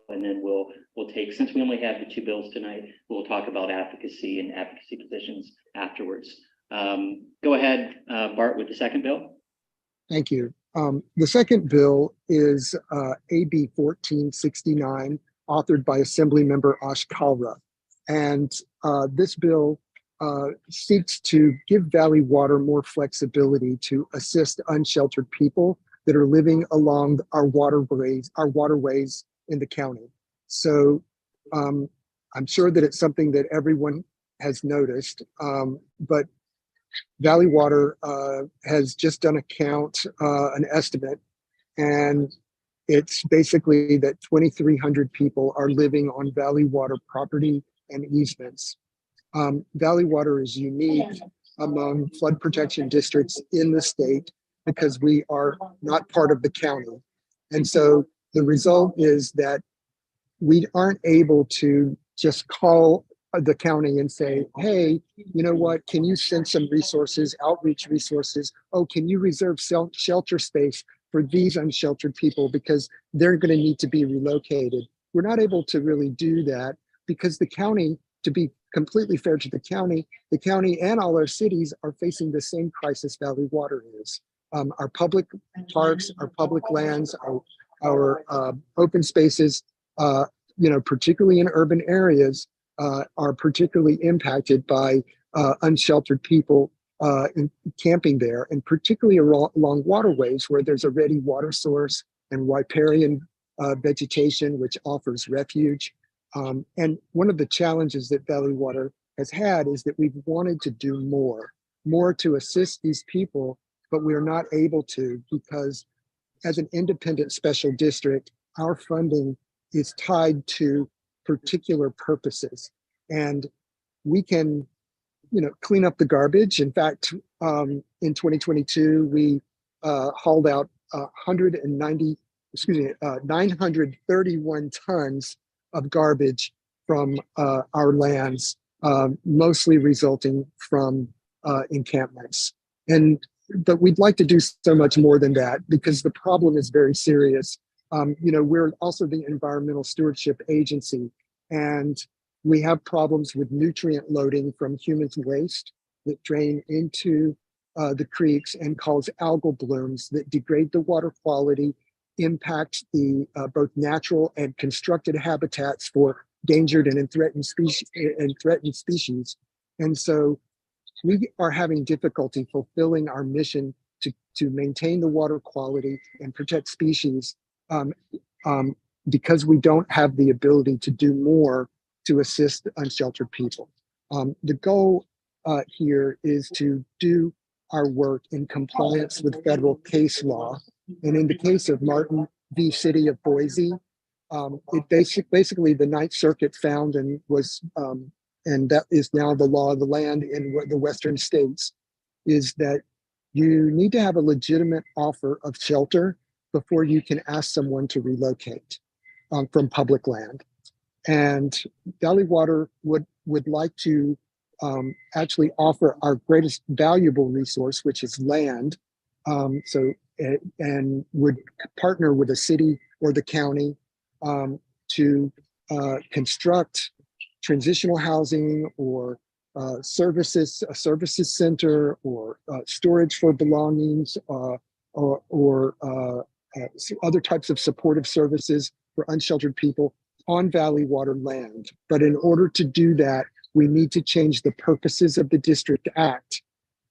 and then we'll take, since we only have the two bills tonight, we'll talk about advocacy and advocacy positions afterwards. Go ahead, Bart, with the second bill. Thank you. The second bill is AB 1469, authored by Assemblymember Ash Kalra. And this bill seeks to give Valley Water more flexibility to assist unsheltered people that are living along our waterways in the county. So I'm sure that it's something that everyone has noticed, but Valley Water has just done an estimate, and it's basically that 2,300 people are living on Valley Water property and easements. Valley Water is unique among flood protection districts in the state because we are not part of the county. And so the result is that we aren't able to just call the county and say, hey, you know what, can you send some resources, outreach resources? Oh, can you reserve shelter space for these unsheltered people because they're going to need to be relocated? We're not able to really do that because the county, to be completely fair to the county and all our cities are facing the same crisis Valley Water is. Our public parks, our public lands, our open spaces, particularly in urban areas, are particularly impacted by unsheltered people camping there, and particularly along waterways where there's a ready water source and riparian vegetation, which offers refuge. And one of the challenges that Valley Water has had is that we've wanted to do more to assist these people, but we are not able to because as an independent special district, our funding is tied to particular purposes. And we can, clean up the garbage. In fact, in 2022, we hauled out 931 tons of garbage from our lands, mostly resulting from encampments. But we'd like to do so much more than that because the problem is very serious. We're also the Environmental Stewardship Agency, and we have problems with nutrient loading from human waste that drain into the creeks and cause algal blooms that degrade the water quality, impact the both natural and constructed habitats for endangered and threatened species. And so we are having difficulty fulfilling our mission to maintain the water quality and protect species because we don't have the ability to do more to assist unsheltered people. The goal here is to do our work in compliance with federal case law. And in the case of Martin v. City of Boise, it basically the Ninth Circuit found and was and that is now the law of the land in the Western states, is that you need to have a legitimate offer of shelter before you can ask someone to relocate from public land. And Valley Water would like to actually offer our greatest valuable resource, which is land. And would partner with the city or the county to construct transitional housing or a services center or storage for belongings or other types of supportive services for unsheltered people on Valley Water land. But in order to do that, we need to change the purposes of the District Act,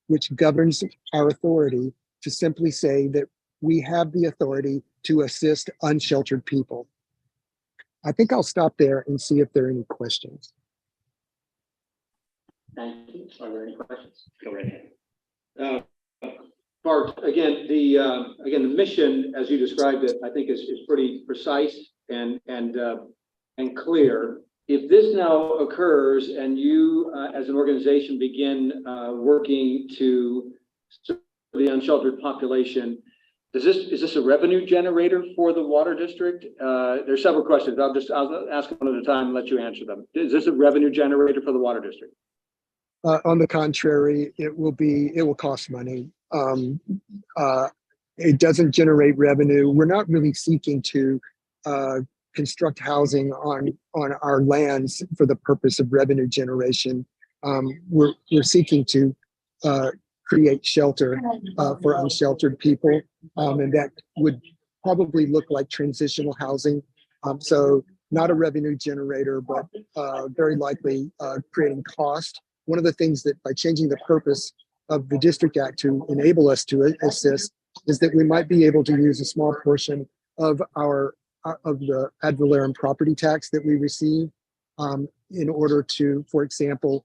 which governs our authority, to simply say that we have the authority to assist unsheltered people. I think I'll stop there and see if there are any questions. Thank you. Are there any questions? Go right ahead. Bart, again, the mission, as you described it, I think is pretty precise and clear. If this now occurs and you, as an organization, begin working to serve the unsheltered population, is this a revenue generator for the water district? There's several questions. I'll ask one at a time and let you answer them. Is this a revenue generator for the water district? On the contrary, it will cost money. It doesn't generate revenue. We're not really seeking to construct housing on our lands for the purpose of revenue generation. We're seeking to create shelter for unsheltered people, and that would probably look like transitional housing. So not a revenue generator, but very likely creating cost. One of the things that by changing the purpose of the District Act to enable us to assist is that we might be able to use a small portion of the ad valorem property tax that we receive in order to, for example,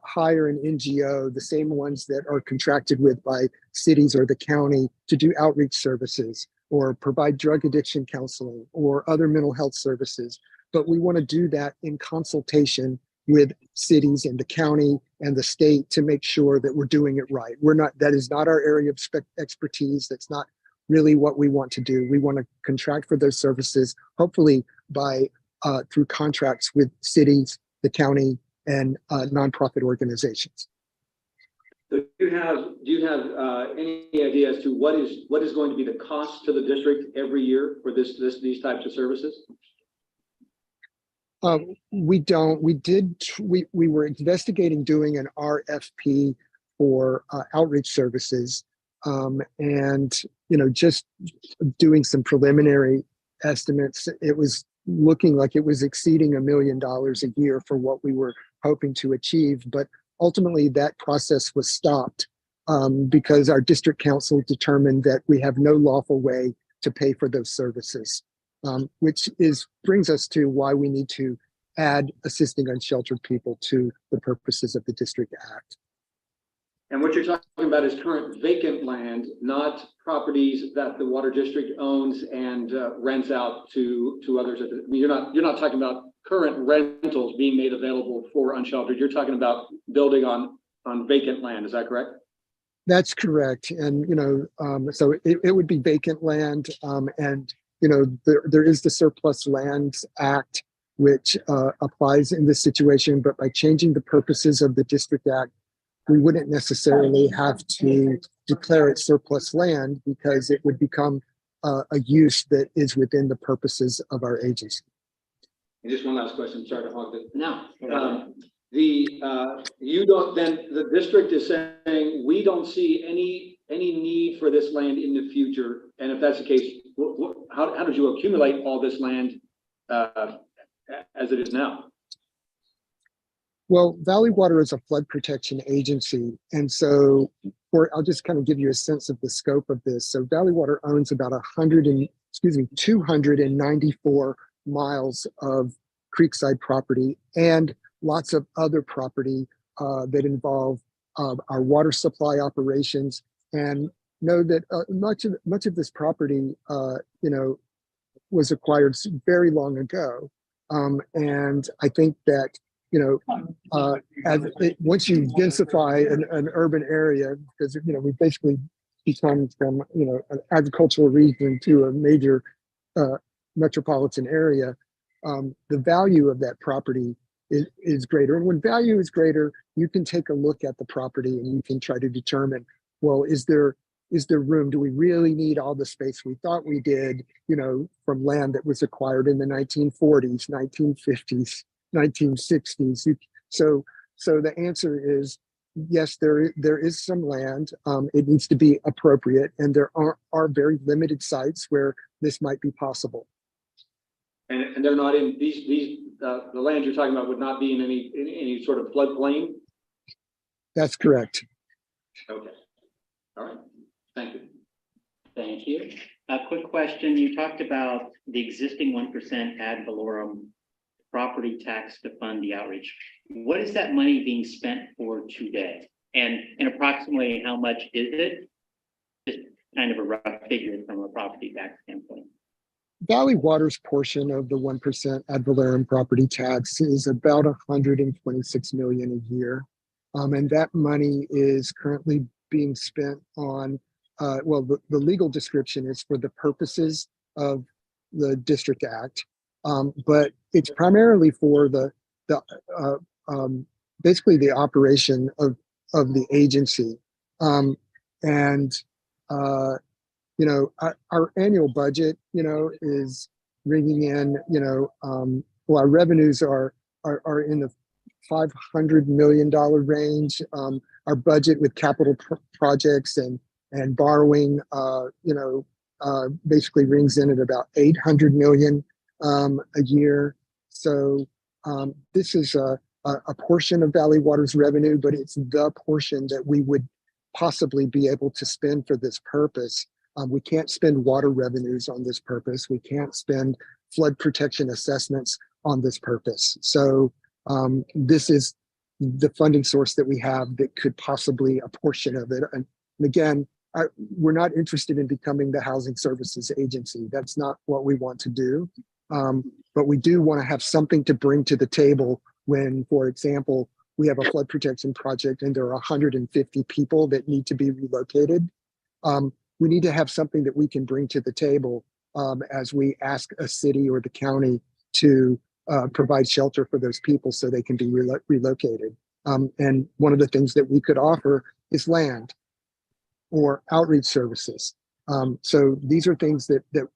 hire an NGO, the same ones that are contracted with by cities or the county, to do outreach services or provide drug addiction counseling or other mental health services. But we want to do that in consultation with cities and the county and the state to make sure that we're doing it right. That is not our area of expertise. That's not really what we want to do. We want to contract for those services, hopefully through contracts with cities, the county, and nonprofit organizations. So do you have any idea as to what is going to be the cost to the district every year for these types of services? We don't. We were investigating doing an RFP for outreach services, and just doing some preliminary estimates. It was looking like it was exceeding $1 million a year for what we were hoping to achieve, but ultimately that process was stopped because our district council determined that we have no lawful way to pay for those services. Which brings us to why we need to add assisting unsheltered people to the purposes of the District Act. And what you're talking about is current vacant land, not properties that the water district owns and rents out to others. You're not talking about current rentals being made available for unsheltered. You're talking about building on vacant land. Is that correct? That's correct. And so it would be vacant land, and there is the Surplus Lands Act, which applies in this situation, but by changing the purposes of the District Act, we wouldn't necessarily have to declare it surplus land because it would become a use that is within the purposes of our agency. And just one last question. Sorry to hog it. No. The district is saying we don't see any need for this land in the future. And if that's the case, how did you accumulate all this land as it is now? Well, Valley Water is a flood protection agency. And so I'll just kind of give you a sense of the scope of this. So Valley Water owns about 294 miles of creekside property and lots of other property that involve our water supply operations. And know that much of this property, was acquired very long ago. And I think that once you densify an urban area, because we basically become from an agricultural region to a major metropolitan area, the value of that property is greater. And when value is greater, you can take a look at the property and you can try to determine, well, is there room? Do we really need all the space we thought we did, from land that was acquired in the 1940s, 1950s, 1960s? So the answer is yes, there is some land. It needs to be appropriate, and there are very limited sites where this might be possible. And they're not in the land you're talking about would not be in any sort of floodplain? That's correct. Okay. All right. Thank you. Thank you. A quick question. You talked about the existing 1% ad valorem property tax to fund the outreach. What is that money being spent for today? And approximately how much is it? Just kind of a rough figure from a property tax standpoint. Valley Water's portion of the 1% ad valorem property tax is about 126 million a year. And that money is currently being spent on, well, the legal description is for the purposes of the District Act. But it's primarily for basically the operation of the agency. You know, our annual budget, you know, is bringing in, you know, well, our revenues are in the $500 million range. Our budget with capital projects and borrowing, you know, basically rings in at about 800 million a year. So this is a portion of Valley Water's revenue, but it's the portion that we would possibly be able to spend for this purpose. We can't spend water revenues on this purpose. We can't spend flood protection assessments on this purpose. So this is the funding source that we have that could possibly a portion of it. And again, we're not interested in becoming the housing services agency. That's not what we want to do. But we do want to have something to bring to the table when, for example, we have a flood protection project and there are 150 people that need to be relocated. We need to have something that we can bring to the table as we ask a city or the county to provide shelter for those people so they can be relocated. And one of the things that we could offer is land or outreach services. So these are things that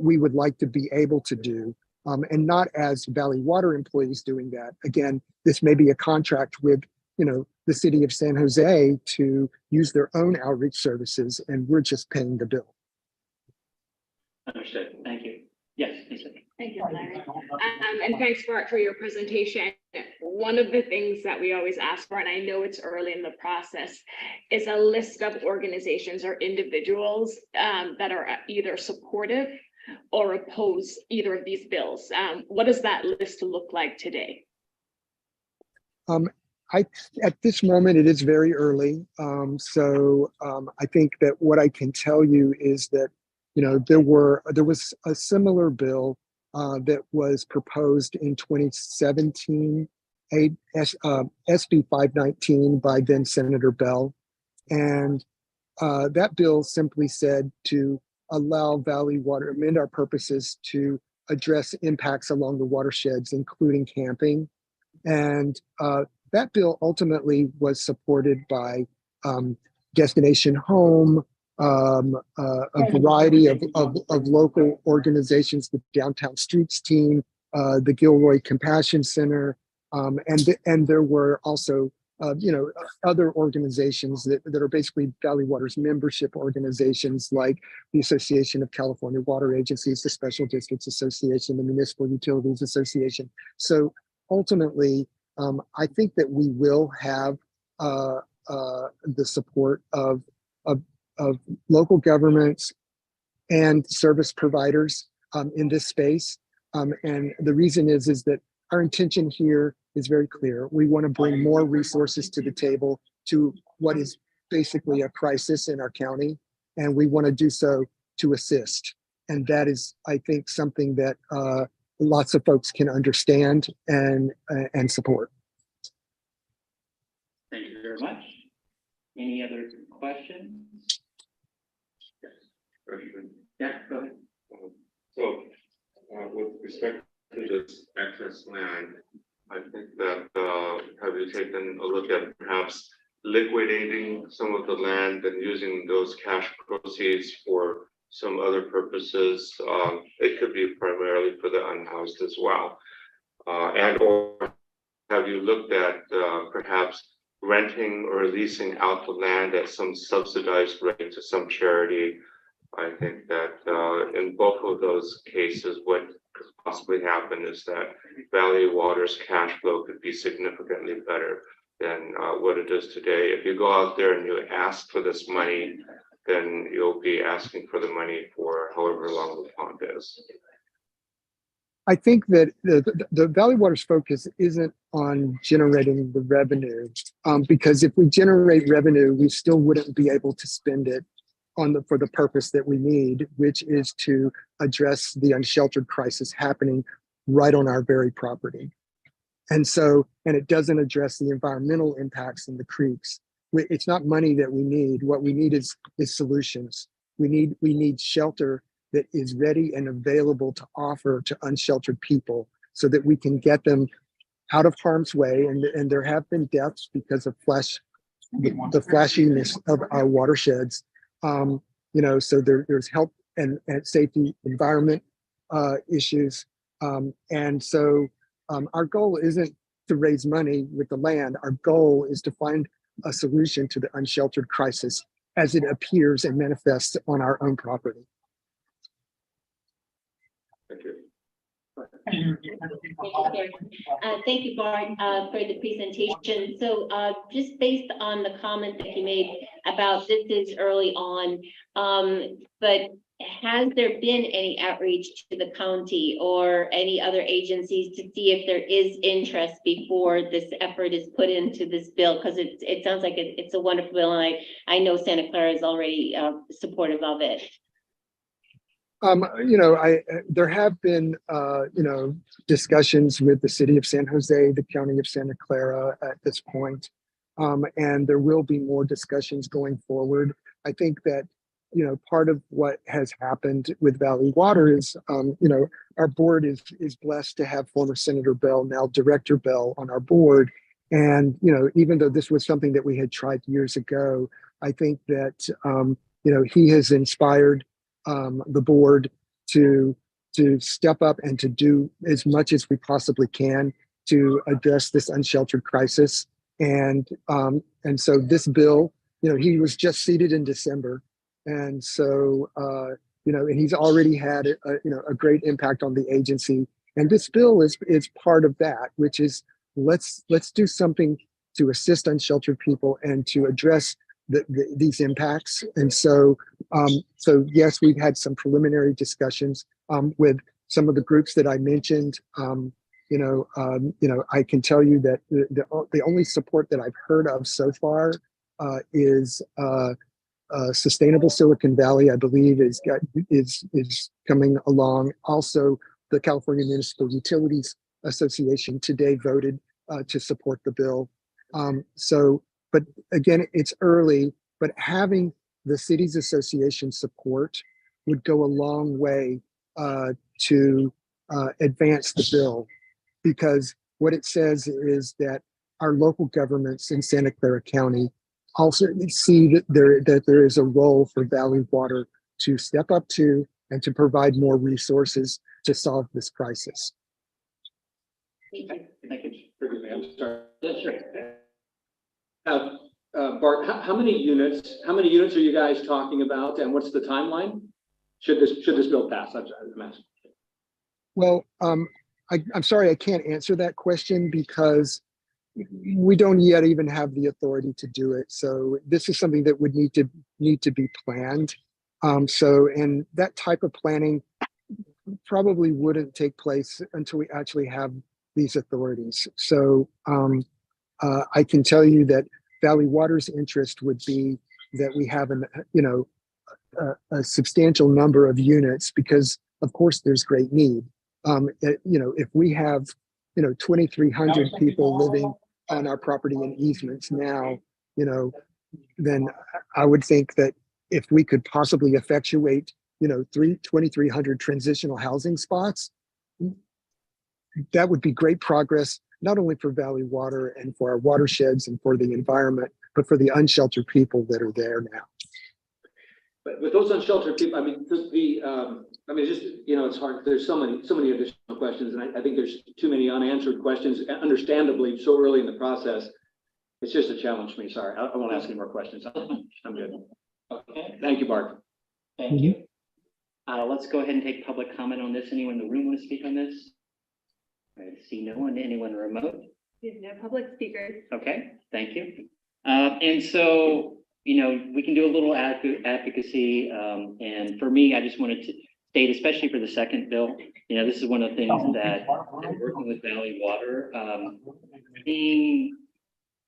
we would like to be able to do, and not as Valley Water employees doing that. Again, this may be a contract with, you know, the city of San Jose to use their own outreach services, and we're just paying the bill. Understood. Thank you. Yes, Lisa. Thank you, Larry. And thanks for your presentation. One of the things that we always ask for, and I know it's early in the process, is a list of organizations or individuals that are either supportive or oppose either of these bills. What does that list look like today? At this moment, it is very early. So I think that what I can tell you is that, you know, there was a similar bill that was proposed in 2017, SB 519 by then Senator Bell. And that bill simply said to allow Valley Water, amend our purposes to address impacts along the watersheds, including camping. And that bill ultimately was supported by Destination Home, a variety of local organizations, the Downtown Streets team, the Gilroy Compassion Center, and there were also you know, other organizations that are basically Valley Water's membership organizations, like the Association of California Water Agencies, the Special Districts Association, the Municipal Utilities Association. So ultimately, I think that we will have the support of local governments and service providers in this space. And the reason is that our intention here is very clear. We want to bring more resources to the table to what is basically a crisis in our county, and we want to do so to assist. And that is, I think, something that lots of folks can understand and support. Thank you very much. Any other questions? Yeah, go ahead. So, with respect to this excess land, I think that have you taken a look at perhaps liquidating some of the land and using those cash proceeds for some other purposes? It could be primarily for the unhoused as well. And or have you looked at perhaps renting or leasing out the land at some subsidized rate to some charity? I think that in both of those cases, what could possibly happen is that Valley Water's cash flow could be significantly better than what it is today. If you go out there and you ask for this money, then you'll be asking for the money for however long the pond is. I think that the Valley Water's focus isn't on generating the revenue, because if we generate revenue, we still wouldn't be able to spend it for the purpose that we need, which is to address the unsheltered crisis happening right on our very property. And it doesn't address the environmental impacts in the creeks. It's not money that we need. What we need is solutions. We need shelter that is ready and available to offer to unsheltered people so that we can get them out of harm's way. And there have been deaths because of the flashiness of our watersheds. So there's health and safety, environment issues. Our goal isn't to raise money with the land. Our goal is to find a solution to the unsheltered crisis as it appears and manifests on our own property. Thank you. Thank you, Bart, for the presentation. So just based on the comment that you made about this is early on, but has there been any outreach to the county or any other agencies to see if there is interest before this effort is put into this bill? Because it sounds like it's a wonderful bill, and I know Santa Clara is already supportive of it. There have been, discussions with the city of San Jose, the county of Santa Clara at this point. And there will be more discussions going forward. I think that, part of what has happened with Valley Water is, our board is blessed to have former Senator Bell, now Director Bell, on our board. And, even though this was something that we had tried years ago, I think that, he has inspired the board to step up and to do as much as we possibly can to address this unsheltered crisis. And so this bill, he was just seated in December. And so, and he's already had a great impact on the agency. And this bill is part of that, which is let's do something to assist unsheltered people and to address these impacts. And so yes, we've had some preliminary discussions with some of the groups that I mentioned. I can tell you that the only support that I've heard of so far is Sustainable Silicon Valley, I believe, is coming along. Also, the California Municipal Utilities Association today voted to support the bill. But again, it's early, but having the cities association support would go a long way to advance the bill, because what it says is that our local governments in Santa Clara County also see that there is a role for Valley Water to step up to and to provide more resources to solve this crisis. Thank you. Forgive me, I'm sorry. That's right. Bart, how many units are you guys talking about, and what's the timeline? Should this bill pass? I'm asking. Well, I'm sorry, I can't answer that question because we don't yet even have the authority to do it. So this is something that would need to be planned. And that type of planning probably wouldn't take place until we actually have these authorities. So I can tell you that Valley Water's interest would be that we have a substantial number of units, because of course there's great need. If we have 2,300 people living on our property in easements now, then I would think that if we could possibly effectuate 2,300 transitional housing spots, that would be great progress, not only for Valley Water and for our watersheds and for the environment, but for the unsheltered people that are there now. But with those unsheltered people, it's hard. There's so many additional questions, and I think there's too many unanswered questions, understandably, so early in the process. It's just a challenge for me. Sorry, I won't ask any more questions. I'm good. Okay. Thank you, Bart. Thank you. Let's go ahead and take public comment on this. Anyone in the room want to speak on this? I see no one. Anyone remote? We have no public speakers. Okay, thank you. And so, we can do a little advocacy. And for me, I just wanted to state, especially for the second bill, you know, this is one of the things that working with Valley Water, seeing,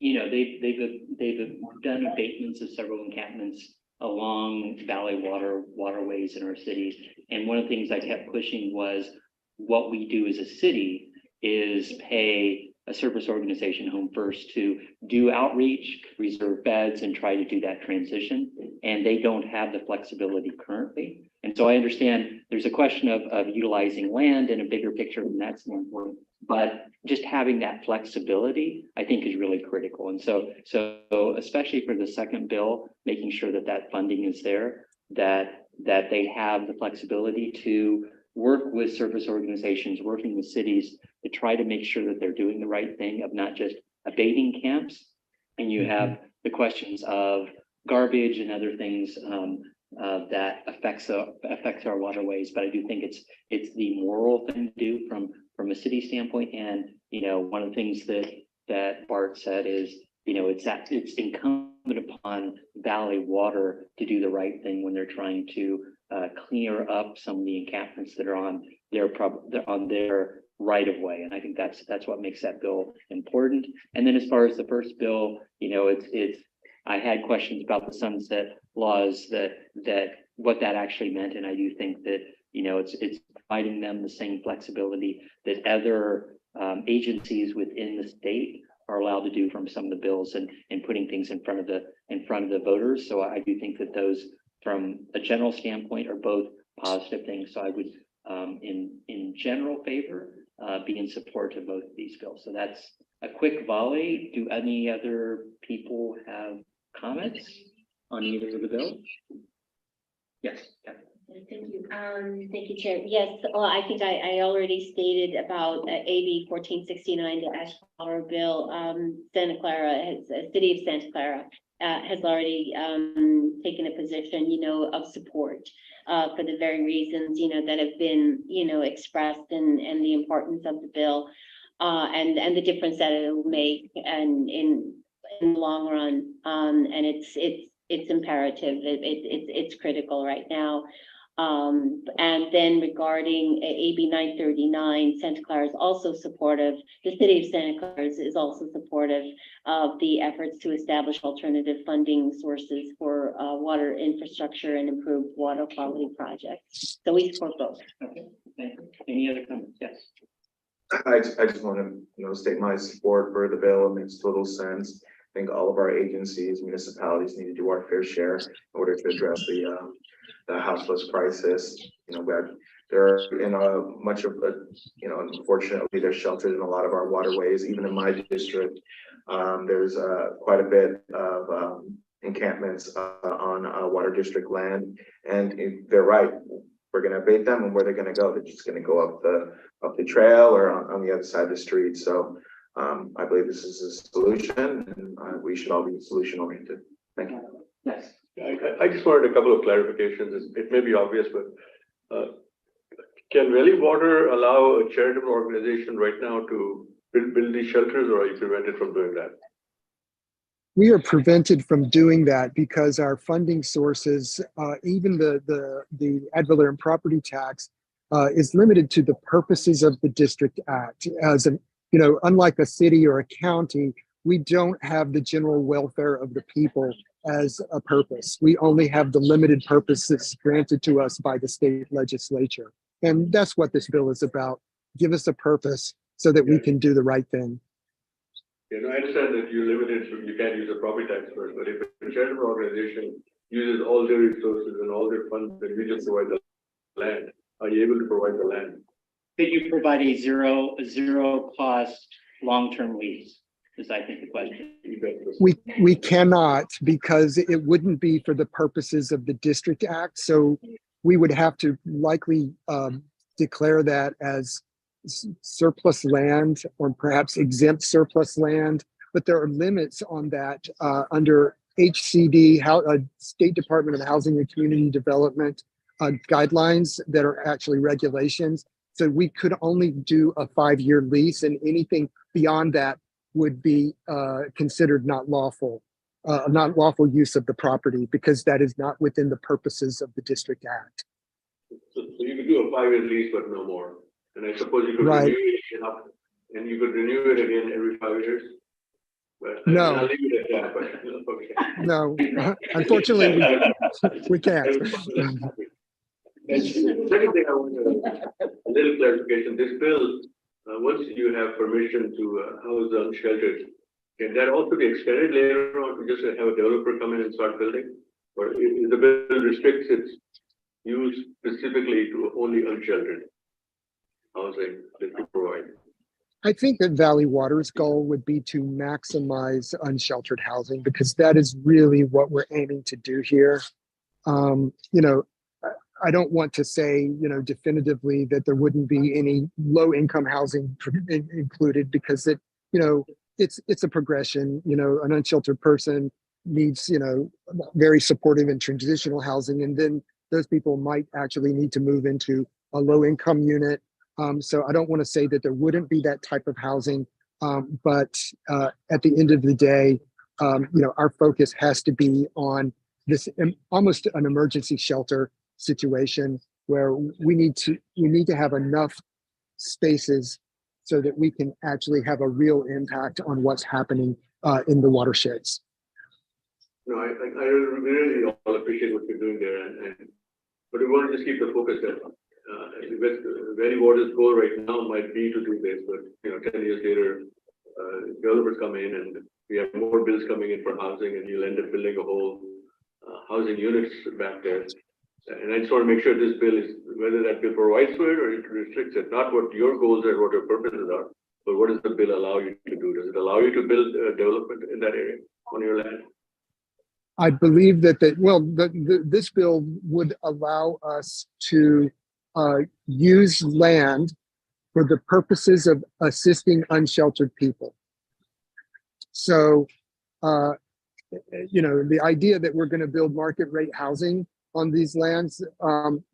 you know, they've done abatements of several encampments along Valley waterways in our cities. And one of the things I kept pushing was what we do as a city is pay a service organization, Home First, to do outreach, reserve beds, and try to do that transition. And they don't have the flexibility currently. And so I understand there's a question of utilizing land in a bigger picture from that standpoint, but just having that flexibility, I think, is really critical. And so especially for the second bill, making sure that that funding is there, that they have the flexibility to work with service organizations, working with cities to try to make sure that they're doing the right thing of not just abating camps. And you have the questions of garbage and other things that affects our waterways. But I do think it's the moral thing to do from a city standpoint. And, you know, one of the things that Bart said is, you know, it's incumbent upon Valley Water to do the right thing when they're trying to clear up some of the encampments that are on their right of way. And I think that's what makes that bill important. And then as far as the first bill, you know, I had questions about the sunset laws that what that actually meant. And I do think that, you know, it's providing them the same flexibility that other agencies within the state are allowed to do from some of the bills and putting things in front of the voters. So I do think that those, from a general standpoint, are both positive things. So I would, in general favor, be in support of both of these bills. So that's a quick volley. Do any other people have comments on either of the bills? Yes. Kathy. Thank you. Thank you, Chair. Yes, well, I think I already stated about AB 1469, the Ash Water Bill. Santa Clara, City of Santa Clara has already taken a position, you know, of support for the very reasons, you know, that have been, you know, expressed, and the importance of the bill and the difference that it will make and in the long run. And it's imperative. It's critical right now. And then regarding AB 939, Santa Clara is also supportive. The city of Santa Clara is also supportive of the efforts to establish alternative funding sources for water infrastructure and improved water quality projects. So we support both. Okay, thank you. Any other comments? Yes. I just want to, you know, state my support for the bill. It makes total sense. I think all of our agencies, municipalities need to do our fair share in order to address the houseless crisis. You know, they're in much of a, you know, unfortunately, they're sheltered in a lot of our waterways. Even in my district, there's quite a bit of encampments on water district land, and they're right. We're going to abate them, and where they're going to go, they're just going to go up the trail or on the other side of the street. So I believe this is a solution, and we should all be solution oriented. Thank you. Yes. I just wanted a couple of clarifications. It may be obvious, but can Valley Water allow a charitable organization right now to build these shelters, or are you prevented from doing that? We are prevented from doing that because our funding sources, even the ad valorem property tax, is limited to the purposes of the District Act. As a, you know, unlike a city or a county, we don't have the general welfare of the people as a purpose. We only have the limited purposes granted to us by the state legislature. And that's what this bill is about. Give us a purpose so that we can do the right thing. You know, I understand that you can't use a property tax first, but if a charitable organization uses all their resources and all their funds, then we just provide the land. Are you able to provide the land? Did you provide a zero cost long-term lease? Is I think the question. We cannot, because it wouldn't be for the purposes of the District Act. So we would have to likely declare that as surplus land, or perhaps exempt surplus land. But there are limits on that under HCD, State Department of Housing and Community Development guidelines that are actually regulations. So we could only do a 5-year lease, and anything beyond that would be considered not lawful use of the property, because that is not within the purposes of the District Act. So you could do a 5-year lease, but no more. And I suppose you could Right. renew it enough, and you could renew it again every 5 years. But No. I'll leave it at that, but, okay. No, unfortunately, we can't. And second thing, I want a little clarification. This bill, once you have permission to house the unsheltered, can that also be extended later on to just have a developer come in and start building? Or is the bill restricts its use specifically to only unsheltered housing that you provide? I think that Valley Water's goal would be to maximize unsheltered housing because that is really what we're aiming to do here. You know, I don't want to say, you know, definitively that there wouldn't be any low income housing included because it, you know, it's a progression. You know, an unsheltered person needs, you know, very supportive and transitional housing, and then those people might actually need to move into a low income unit. So I don't want to say that there wouldn't be that type of housing, but at the end of the day, you know, our focus has to be on this almost an emergency shelter situation where we need to have enough spaces so that we can actually have a real impact on what's happening in the watersheds. No, I really all appreciate what you're doing there, but we want to just keep the focus there. Valley Water's goal right now might be to do this, but you know, 10 years later, developers come in and we have more bills coming in for housing, and you'll end up building a whole housing units back there. And I just want to make sure this bill is, whether that bill provides for it or it restricts it, not what your goals are, what your purposes are, but what does the bill allow you to do? Does it allow you to build development in that area on your land? I believe that this bill would allow us to use land for the purposes of assisting unsheltered people. So, you know, the idea that we're going to build market rate housing on these lands,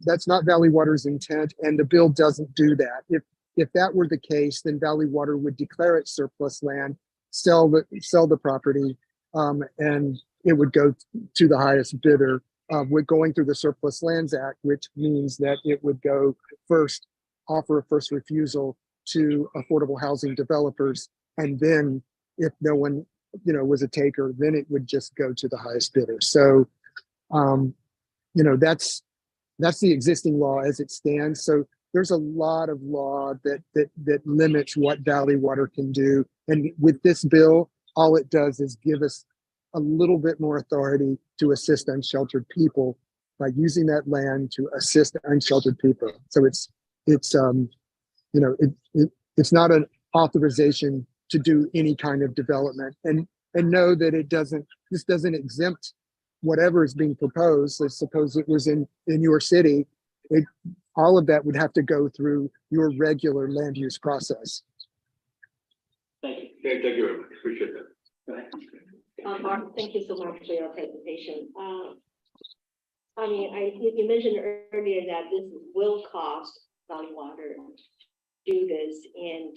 that's not Valley Water's intent, and the bill doesn't do that. If that were the case, then Valley Water would declare it surplus land, sell the property, and it would go to the highest bidder. We're going through the Surplus Lands Act, which means that it would go first, offer a first refusal to affordable housing developers, and then if no one, you know, was a taker, then it would just go to the highest bidder. So, you know, that's the existing law as it stands. So there's a lot of law that limits what Valley Water can do, and with this bill, all it does is give us a little bit more authority to assist unsheltered people by using that land to assist unsheltered people. So it's you know, it's not an authorization to do any kind of development, and know that this doesn't exempt whatever is being proposed. So suppose it was in your city, all of that would have to go through your regular land use process. Thank you. Okay, thank you very much. Appreciate that. Go ahead. Mark, thank you so much for your presentation. I mean, you mentioned earlier that this will cost Valley Water to do this, and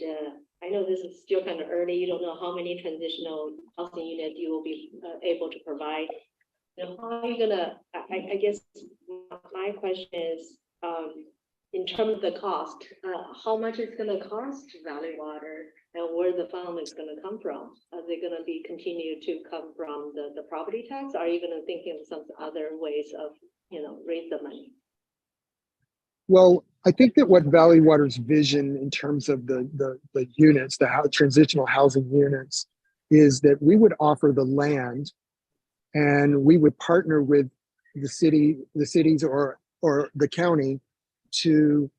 I know this is still kind of early. You don't know how many transitional housing units you will be able to provide. You know, how are you gonna? I guess my question is, in terms of the cost, how much it's gonna cost Valley Water, and where the fund is gonna come from? Are they gonna be continue to come from the property tax? Are you gonna think of some other ways of, you know, raise the money? Well, I think that what Valley Water's vision in terms of the units, transitional housing units, is that we would offer the land, and we would partner with the cities or the county to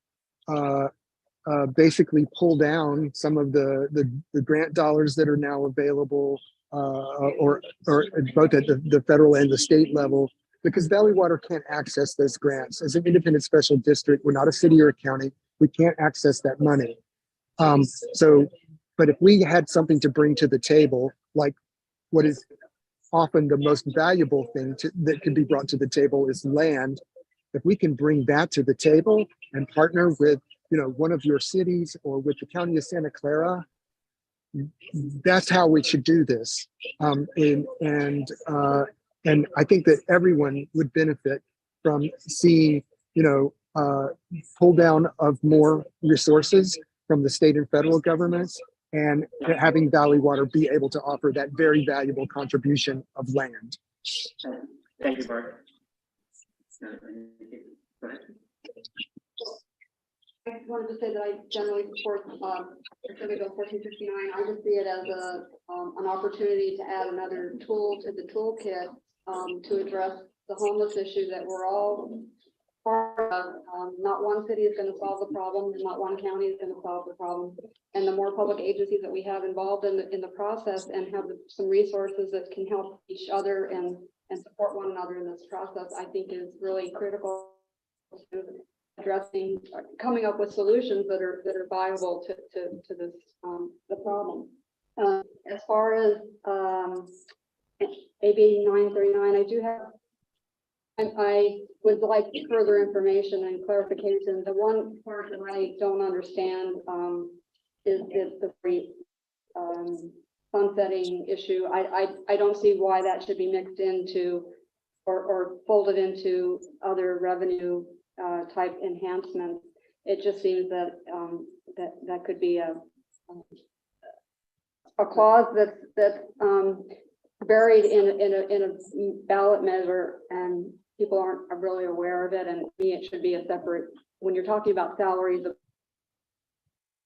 basically pull down some of the grant dollars that are now available, or both at the federal and the state level, because Valley Water can't access those grants. As an independent special district, we're not a city or a county. We can't access that money. But if we had something to bring to the table, like what is often the most valuable thing that can be brought to the table is land. If we can bring that to the table and partner with, you know, one of your cities or with the county of Santa Clara, that's how we should do this. And I think that everyone would benefit from seeing, you know, pull down of more resources from the state and federal governments, and having Valley Water be able to offer that very valuable contribution of land. Thank you, Bart. I wanted to say that I generally support Senate Bill 1459. I just see it as an opportunity to add another tool to the toolkit to address the homeless issue that we're all part of. Not one city is going to solve the problem, and not one county is going to solve the problem. And the more public agencies that we have involved in the process and have some resources that can help each other and support one another in this process, I think is really critical to addressing, coming up with solutions that are viable to this the problem. As far as AB 939, I do have. I would like further information and clarification. The one part that I don't understand is the free sunsetting issue. I don't see why that should be mixed into or folded into other revenue type enhancements. It just seems that that could be a clause that's buried in a ballot measure, and people aren't really aware of it. And to me, it should be a separate, when you're talking about salaries of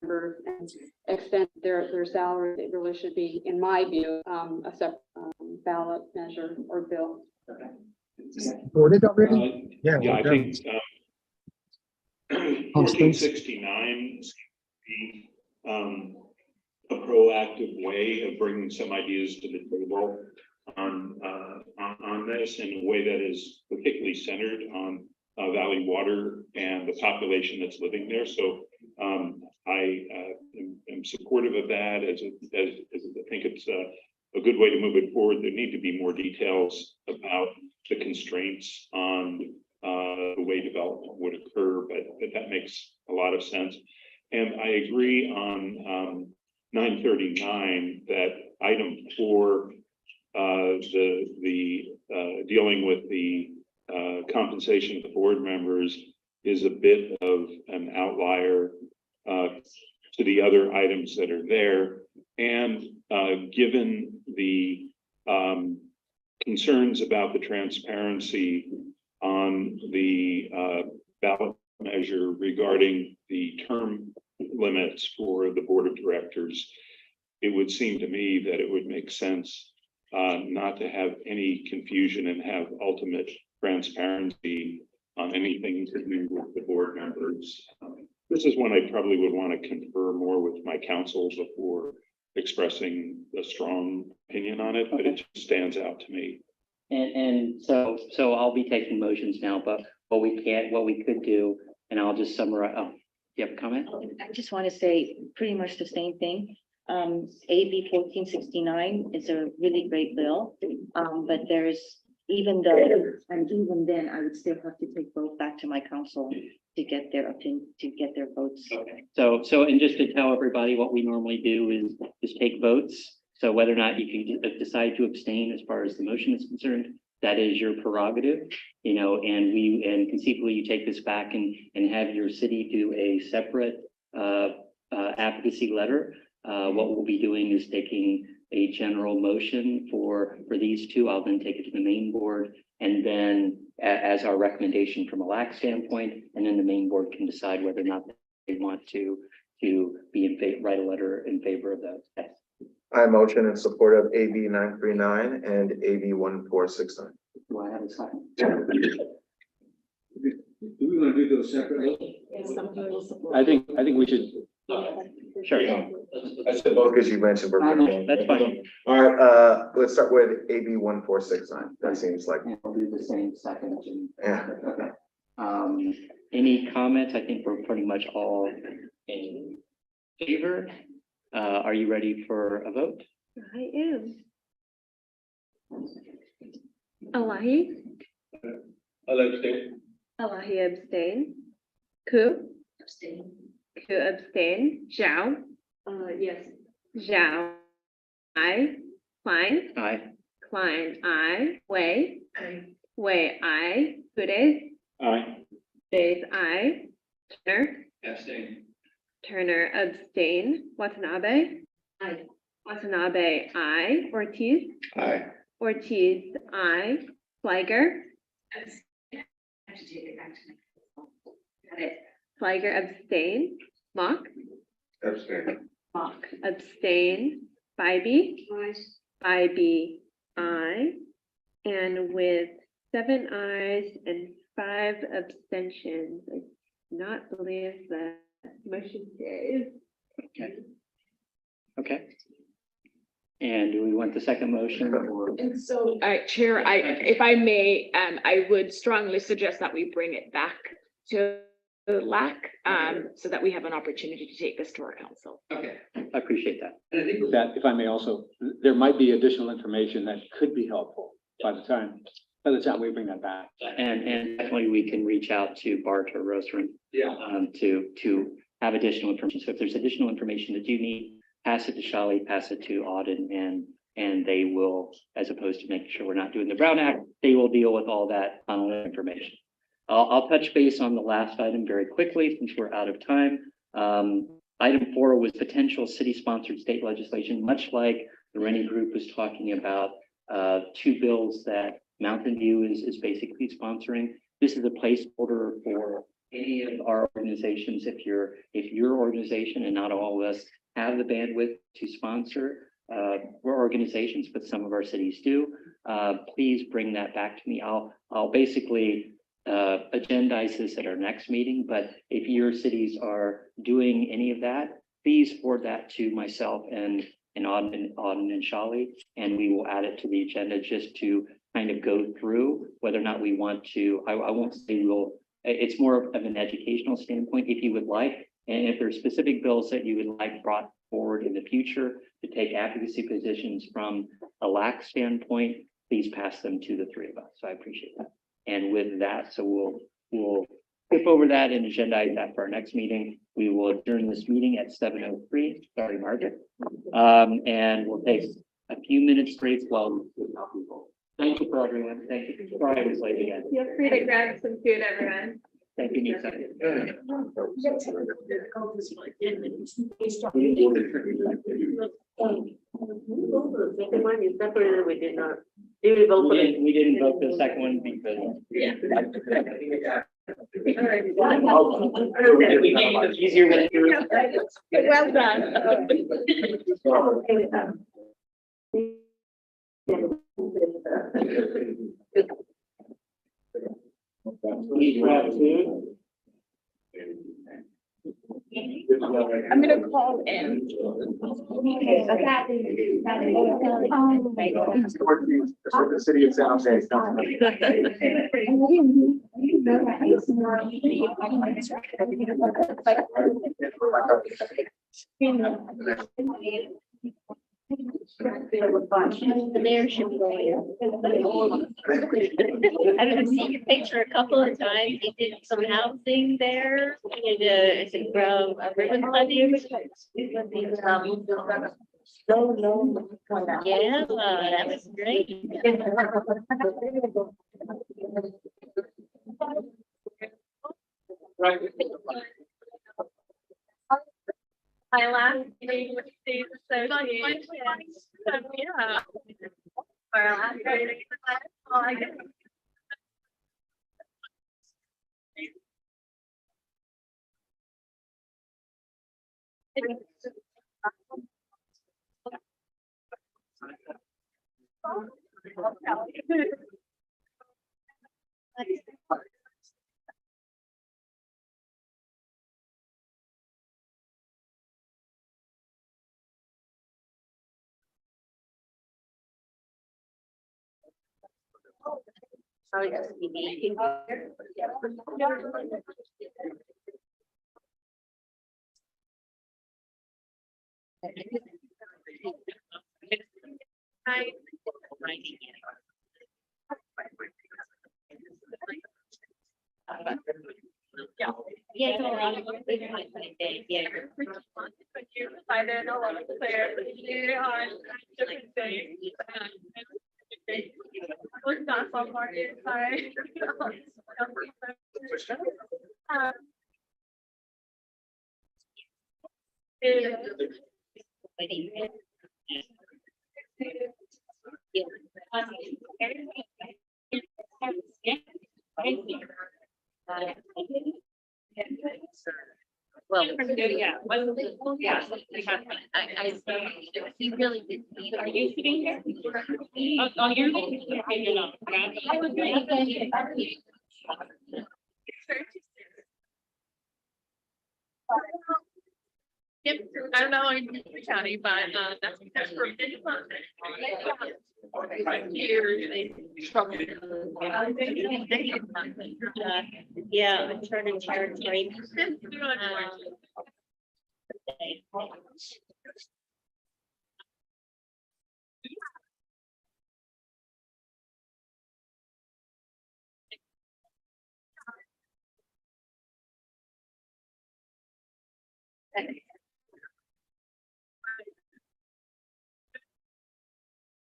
members and extend their salaries, it really should be, in my view, a separate ballot measure or bill. Supported already? Yeah, I think 1469 be a proactive way of bringing some ideas to the table on this in a way that is particularly centered on Valley Water and the population that's living there. So I am supportive of that as I think it's a good way to move it forward. There need to be more details about the constraints on the way development would occur, but that makes a lot of sense. And I agree on 939 that item 4, the dealing with the compensation of the board members is a bit of an outlier to the other items that are there. And given the concerns about the transparency on the ballot measure regarding the term limits for the board of directors, it would seem to me that it would make sense not to have any confusion and have ultimate transparency on anything to do with the board members. This is one I probably would want to confer more with my counsel before expressing a strong opinion on it, but it just stands out to me. And so I'll be taking motions now, but what we could do, and I'll just summarize. Oh, you have a comment? I just want to say pretty much the same thing. AB 1469 is a really great bill, but there's even then I would still have to take both back to my council to get their opinion, to get their votes. Okay. So and just to tell everybody, what we normally do is just take votes. So whether or not you can decide to abstain as far as the motion is concerned, that is your prerogative, and conceivably you take this back and have your city do a separate advocacy letter. What we'll be doing is taking a general motion for these two. I'll then take it to the main board, and then as our recommendation from a LAC standpoint, and then the main board can decide whether or not they want to be in favor, write a letter in favor of those. Yes. I motion in support of AB 939 and AB 1469. Do I have a second? Do we want to do those separately? I think we should. Sure. I said both because you mentioned. That's fine. All right, let's start with AB 1469. That seems like. And we'll do the same second. Yeah. Okay. Any comments? I think we're pretty much all in favor. Are you ready for a vote? I am. Elahi? I'll abstain. Elahi abstain. Ku? Abstain. Ku abstain. Zhao? Yes. Zhao. I. Klein? Aye. Klein, I. Wei? Wei, I. Fude? Aye. Days, aye. Turner, Abstain. Turner, abstain. Watanabe. Aye. Watanabe, aye. Ortiz. Aye. Ortiz, aye. Fliger. Fliger, abstain. Mock. Abstain. Mock, abstain. Bybee. Bybee, aye. And with 7 ayes and 5 abstentions, I do not believe that motion carries. Okay. And do we want the second motion or? And so, Chair, if I may, I would strongly suggest that we bring it back to the LAC, so that we have an opportunity to take this to our council. Okay, I appreciate that. And I think with that, if I may also, there might be additional information that could be helpful by the time we bring that back. And definitely we can reach out to Bart or Rosalind. Yeah. To have additional information. So if there's additional information that you need, pass it to Shali, pass it to Auden, and they will, as opposed to making sure we're not doing the Brown Act, they will deal with all that information. I'll touch base on the last item very quickly since we're out of time. Item 4 was potential city-sponsored state legislation, much like the Rennie Group was talking about 2 bills that Mountain View is basically sponsoring. This is a placeholder for any of our organizations. If your organization, and not all of us have the bandwidth to sponsor we're organizations, but some of our cities do, please bring that back to me. I'll basically agendize this at our next meeting, but if your cities are doing any of that, please forward that to myself and Auden and Shali, and we will add it to the agenda just to kind of go through whether or not we want to. I won't say we'll, it's more of an educational standpoint if you would like, and if there's specific bills that you would like brought forward in the future to take advocacy positions from a LAC standpoint, please pass them to the 3 of us. So I appreciate that. And with that, so we'll skip over that and agendize that for our next meeting. We will adjourn this meeting at 7:03. Sorry, Margaret. And we'll take a few minutes break while we tell people. Thank you for everyone. Thank you. Sorry I was late again. Feel free to grab some food, everyone. Thank you, Nisa. We didn't vote for the second one because. Yeah. Easier than. Well done. I'm gonna call in. The city of San Jose. The mayor should be going. I've seen your picture a couple of times. He did some housing there. He did, I think, ribbon cutting. Yeah, that was great. My last meeting with the association. Yeah. Our last meeting. Oh, I guess. Oh, yes. Hi. Yeah, no, yeah. But you decided a lot of players on different days. Was not so market, sorry. Well, yeah, yeah, he really did. Are you sitting here? Oh, you're. Okay, you're not. Yep, I don't know in the county, but that's for. Yeah, uncharted territory.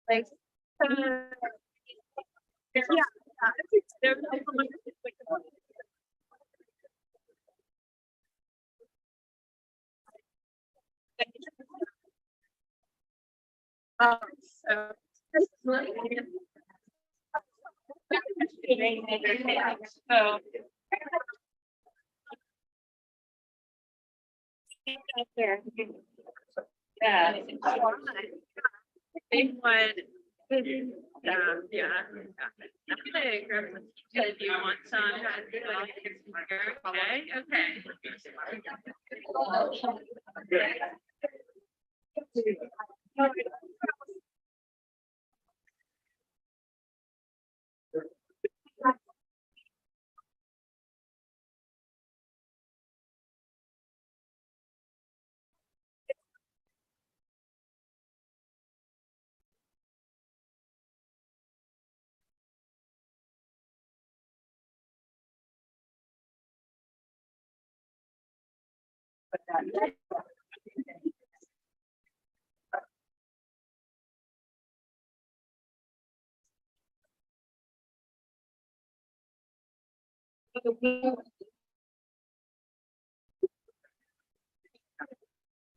Thanks. So. Yeah. Big one. Yeah. If you want some. Okay, okay.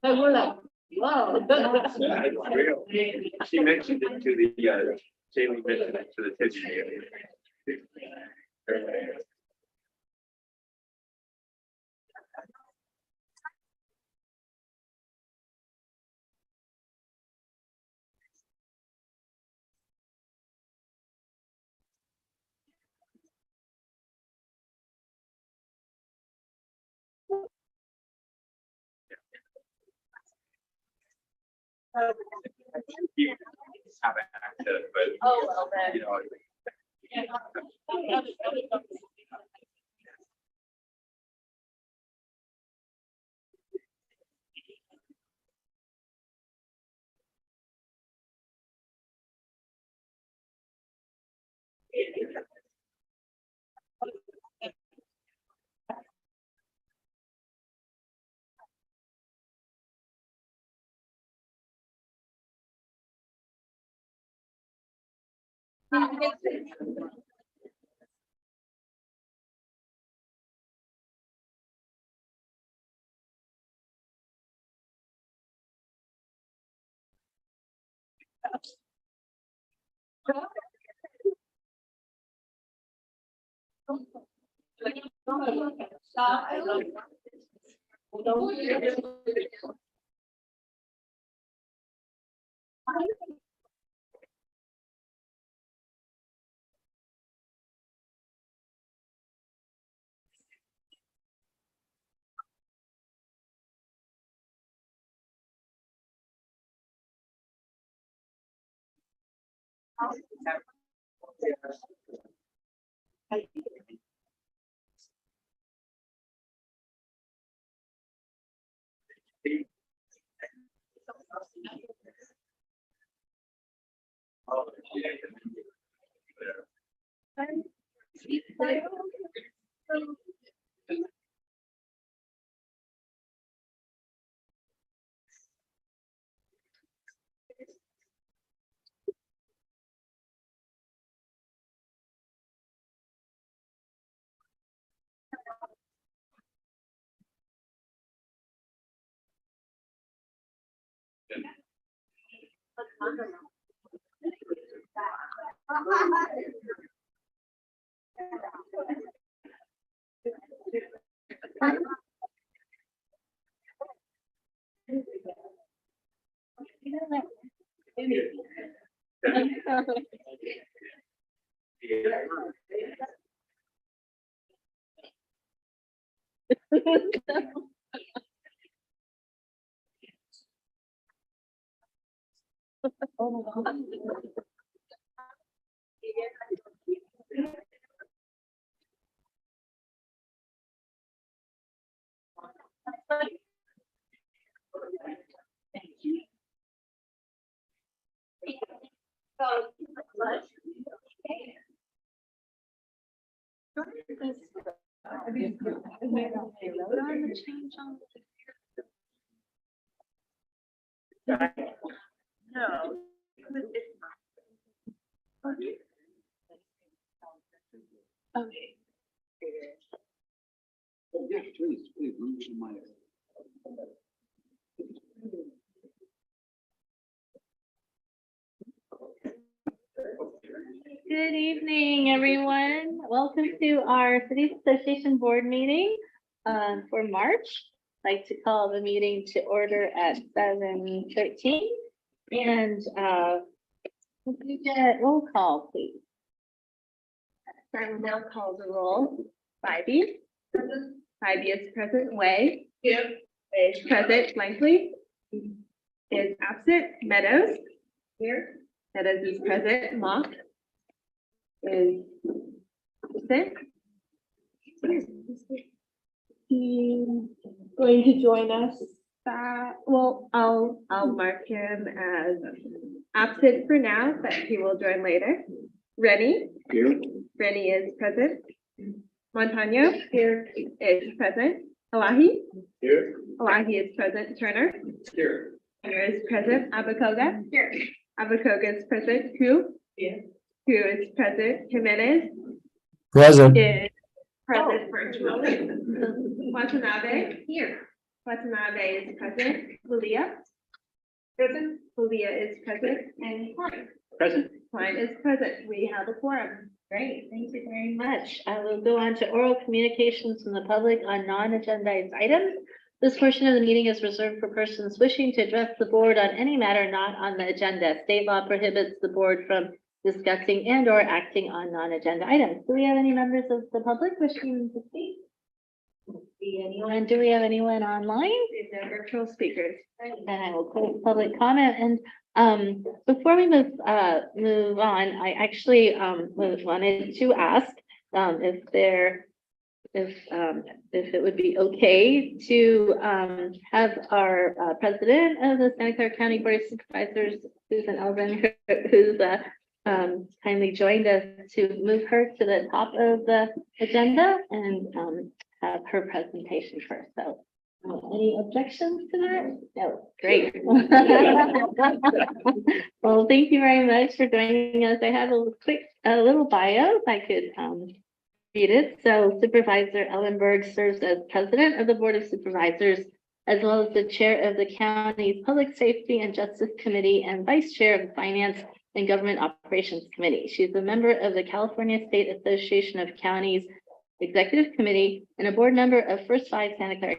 So we're like, whoa. She mentioned it to the, Jamie mentioned it to the kitchen. Have access, but, you know. Good evening, everyone. Welcome to our Cities Association Board meeting for March. I'd like to call the meeting to order at 7:13. And if you get roll call, please. I will now call the roll. Bybee. Bybee is present. Way. Here. Is present. Langley. Is absent. Meadows. Here. Meadows is present. Mock. Is absent. He's going to join us. Well, I'll mark him as absent for now, but he will join later. Rennie. Here. Rennie is present. Montano. Here. Is present. Elahi. Here. Elahi is present. Turner. Here. Turner is present. Abakoga. Here. Abakoga is present. Who? Here. Who is present. Jimenez. Present. Is present virtually. Watanabe. Here. Watanabe is present. Lilia. Present. Lilia is present. And Klein. Present. Klein is present. We have a quorum. Great, thank you very much. I will go on to oral communications from the public on non-agendized items. This portion of the meeting is reserved for persons wishing to address the board on any matter not on the agenda. State law prohibits the board from discussing and or acting on non-agenda items. Do we have any members of the public wishing to speak? See anyone? Do we have anyone online? These are virtual speakers. And I will close public comment. And before we move on, I actually wanted to ask if it would be okay to have our president of the Santa Clara County Board of Supervisors, Susan Elvin, who's kindly joined us, to move her to the top of the agenda and have her presentation first. So any objections to that? No, great. Well, thank you very much for joining us. I have a little bio, if I could read it. So Supervisor Ellenberg serves as president of the Board of Supervisors, as well as the chair of the county's Public Safety and Justice Committee and vice chair of the Finance and Government Operations Committee. She's a member of the California State Association of Counties Executive Committee and a board member of First Five Santa Clara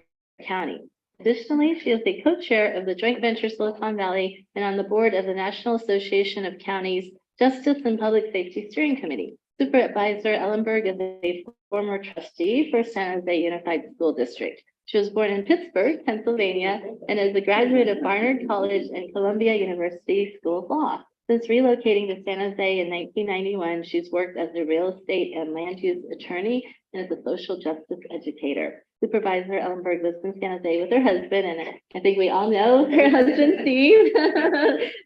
County. Additionally, she is the co-chair of the Joint Venture Silicon Valley and on the board of the National Association of Counties Justice and Public Safety Steering Committee. Supervisor Ellenberg is a former trustee for San Jose Unified School District. She was born in Pittsburgh, Pennsylvania, and is a graduate of Barnard College and Columbia University School of Law. Since relocating to San Jose in 1991, she's worked as a real estate and land use attorney and as a social justice educator. Supervisor Ellenberg lives in San Jose with her husband, and I think we all know her husband, Steve,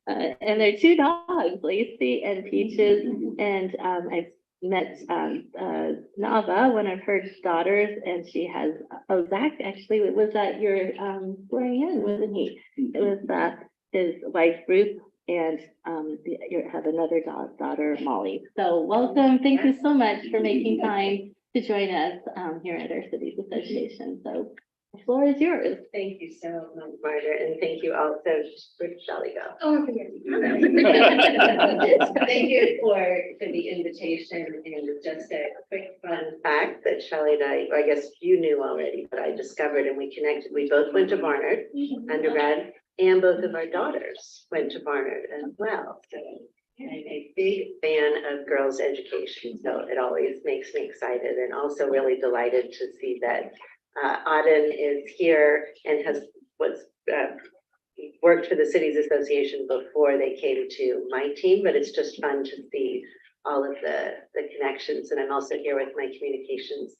and their two dogs, Lacey and Peaches. And I've met Nava, one of her daughters, and she has, Zach actually was at your swearing in, wasn't he? It was his wife, Ruth, and you have another daughter, Molly. So welcome. Thank you so much for making time to join us here at our Cities Association. So The floor is yours. Thank you so much, Margaret, and thank you also, where did Shelley go? Oh, Thank you for the invitation, and just a quick fun fact that Shelley and I guess you knew already, but I discovered and we connected. We both went to Barnard undergrad, and both of our daughters went to Barnard as well. So I'm a big fan of girls' education, so it always makes me excited, and also really delighted to see that Auden is here and worked for the Cities Association before they came to my team, but it's just fun to see all of the connections. And I'm also here with my communications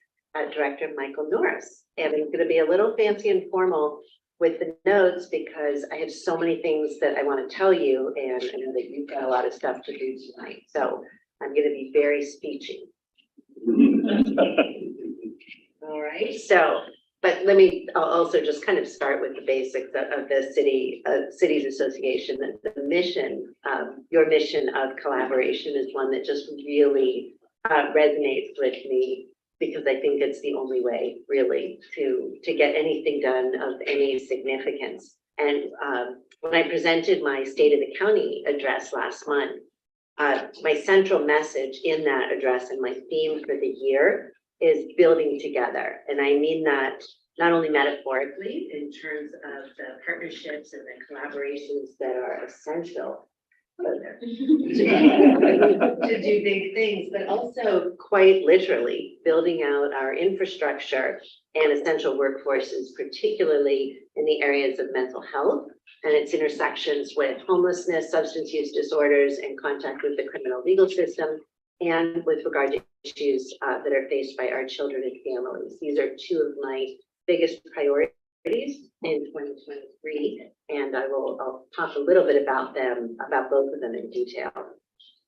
director, Michael Norris. And I'm going to be a little fancy and formal with the notes because I have so many things that I want to tell you, and I know that you've got a lot of stuff to do tonight. So I'm going to be very speechy. All right, so, but I'll also just kind of start with the basics of the Cities Association. The mission, your mission of collaboration is one that just really resonates with me, because I think it's the only way really to get anything done of any significance. And when I presented my State of the County address last month, my central message in that address and my theme for the year is building together. And I mean that not only metaphorically in terms of the partnerships and the collaborations that are essential to do big things, but also quite literally building out our infrastructure and essential workforces, particularly in the areas of mental health and its intersections with homelessness, substance use disorders, and contact with the criminal legal system, and with regard to issues that are faced by our children and families. These are two of my biggest priorities in 2023, and I'll talk a little bit about both of them in detail.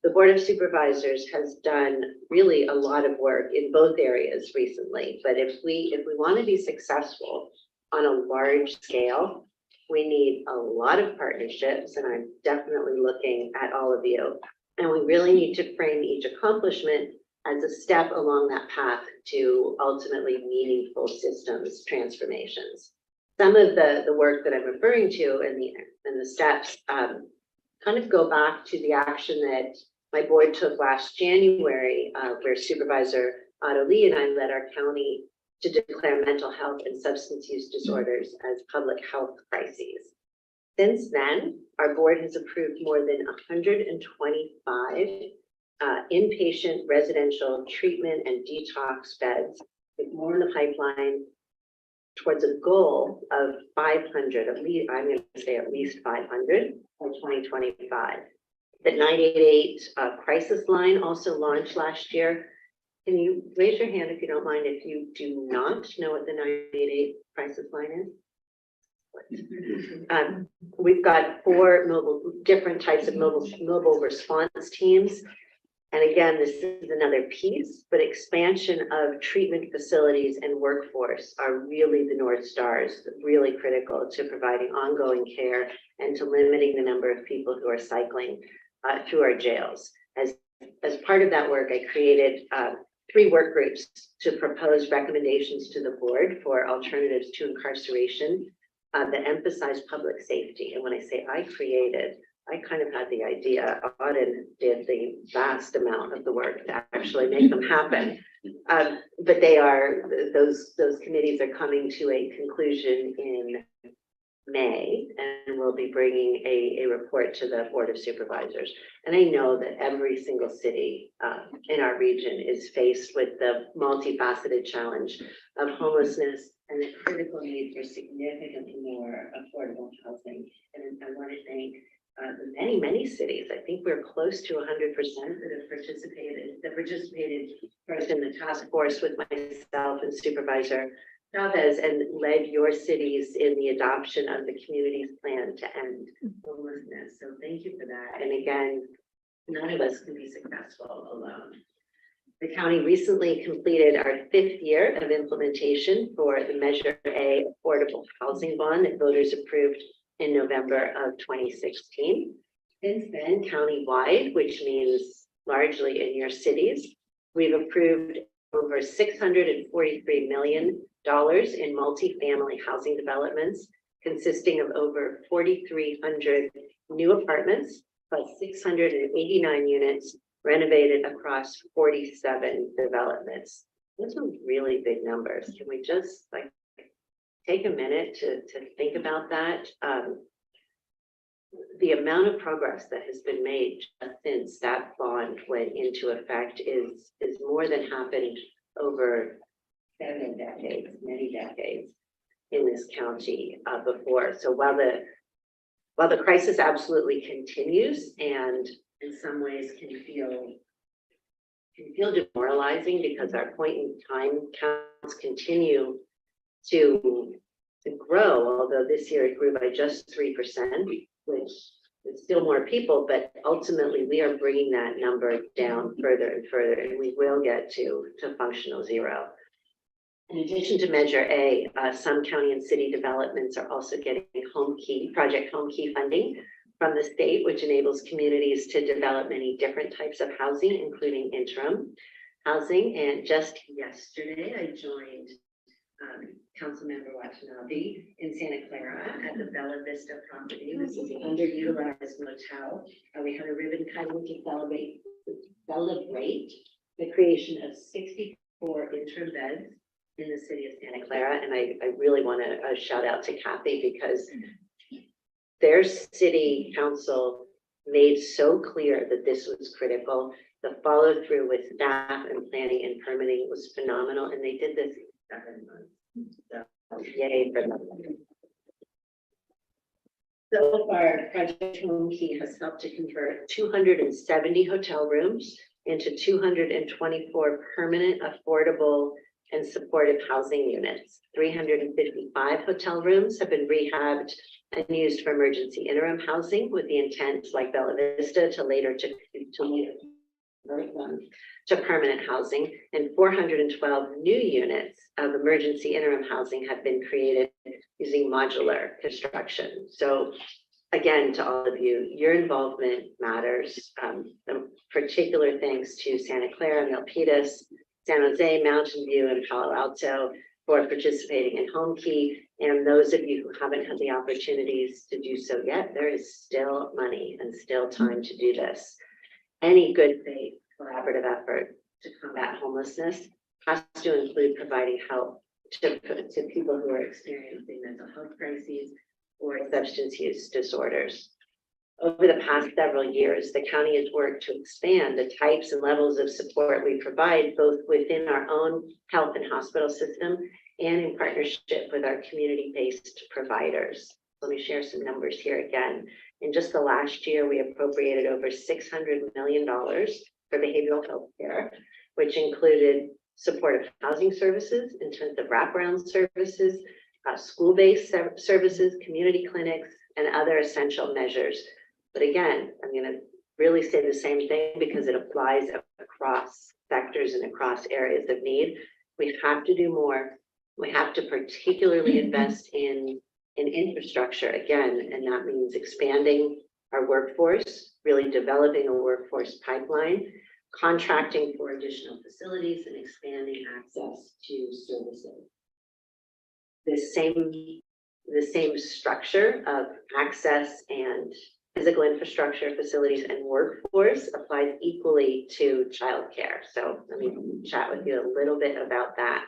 The Board of Supervisors has done really a lot of work in both areas recently, but if we want to be successful on a large scale, we need a lot of partnerships, and I'm definitely looking at all of you. And we really need to frame each accomplishment as a step along that path to ultimately meaningful systems transformations. Some of the work that I'm referring to and the steps kind of go back to the action that my board took last January, where Supervisor Otto Lee and I led our county to declare mental health and substance use disorders as public health crises. Since then, our board has approved more than 125 inpatient residential treatment and detox beds, with more in the pipeline, towards a goal of 500, at least, I'm going to say at least 500 by 2025. The 988 crisis line also launched last year. Can you raise your hand if you don't mind if you do not know what the 988 crisis line is? We've got 4 different types of mobile response teams. And again, this is another piece, but expansion of treatment facilities and workforce are really the North Stars, really critical to providing ongoing care and to limiting the number of people who are cycling through our jails. As part of that work, I created 3 work groups to propose recommendations to the board for alternatives to incarceration that emphasize public safety. And when I say I created, I kind of had the idea. Auden did the vast amount of the work to actually make them happen. But those committees are coming to a conclusion in May, and we'll be bringing a report to the Board of Supervisors. And I know that every single city in our region is faced with the multifaceted challenge of homelessness and the critical need for significantly more affordable housing. And I want to thank many cities. I think we're close to 100% that participated first in the task force with myself and Supervisor Chavez, and led your cities in the adoption of the community's plan to end homelessness. So thank you for that. And again, none of us can be successful alone. The county recently completed our 5th year of implementation for the Measure A affordable housing bond that voters approved in November of 2016. Since then, countywide, which means largely in your cities, we've approved over $643 million in multifamily housing developments consisting of over 4,300 new apartments plus 689 units renovated across 47 developments. Those are really big numbers. Can we just like take a minute to think about that? The amount of progress that has been made just since that bond went into effect is more than happened over 7 decades, many decades in this county before. So while the crisis absolutely continues and in some ways can feel demoralizing because our point in time counts continue to grow, although this year it grew by just 3%, which is still more people, but ultimately we are bringing that number down further and further, and we will get to functional zero. In addition to Measure A, some county and city developments are also getting Project Home Key funding from the state, which enables communities to develop many different types of housing, including interim housing. And just yesterday, I joined Councilmember Watanabe in Santa Clara at the Bella Vista property. This is an underutilized motel. We had a ribbon cutting to celebrate the creation of 64 interim beds in the city of Santa Clara. And I really want to shout out to Kathy because their city council made so clear that this was critical. The follow through with staff and planning and permitting was phenomenal. And they did this in 7 months. So yay for them. So far, Project Home Key has helped to convert 270 hotel rooms into 224 permanent, affordable, and supportive housing units. 355 hotel rooms have been rehabbed and used for emergency interim housing with the intent, like Bella Vista, to later convert them to permanent housing, and 412 new units of emergency interim housing have been created using modular construction. So again, to all of you, your involvement matters. Particular thanks to Santa Clara, Milpitas, San Jose, Mountain View, and Palo Alto for participating in Home Key. And those of you who haven't had the opportunities to do so yet, there is still money and still time to do this. Any good faith collaborative effort to combat homelessness has to include providing help to people who are experiencing mental health crises or substance use disorders. Over the past several years, the county has worked to expand the types and levels of support we provide, both within our own health and hospital system and in partnership with our community-based providers. Let me share some numbers here again. In just the last year, we appropriated over $600 million for behavioral health care, which included supportive housing services in terms of wraparound services, school-based services, community clinics, and other essential measures. But again, I'm going to really say the same thing because it applies across sectors and across areas of need. We have to do more. We have to particularly invest in infrastructure again, and that means expanding our workforce, really developing a workforce pipeline, contracting for additional facilities, and expanding access to services. The same structure of access and physical infrastructure, facilities, and workforce applies equally to childcare. So let me chat with you a little bit about that.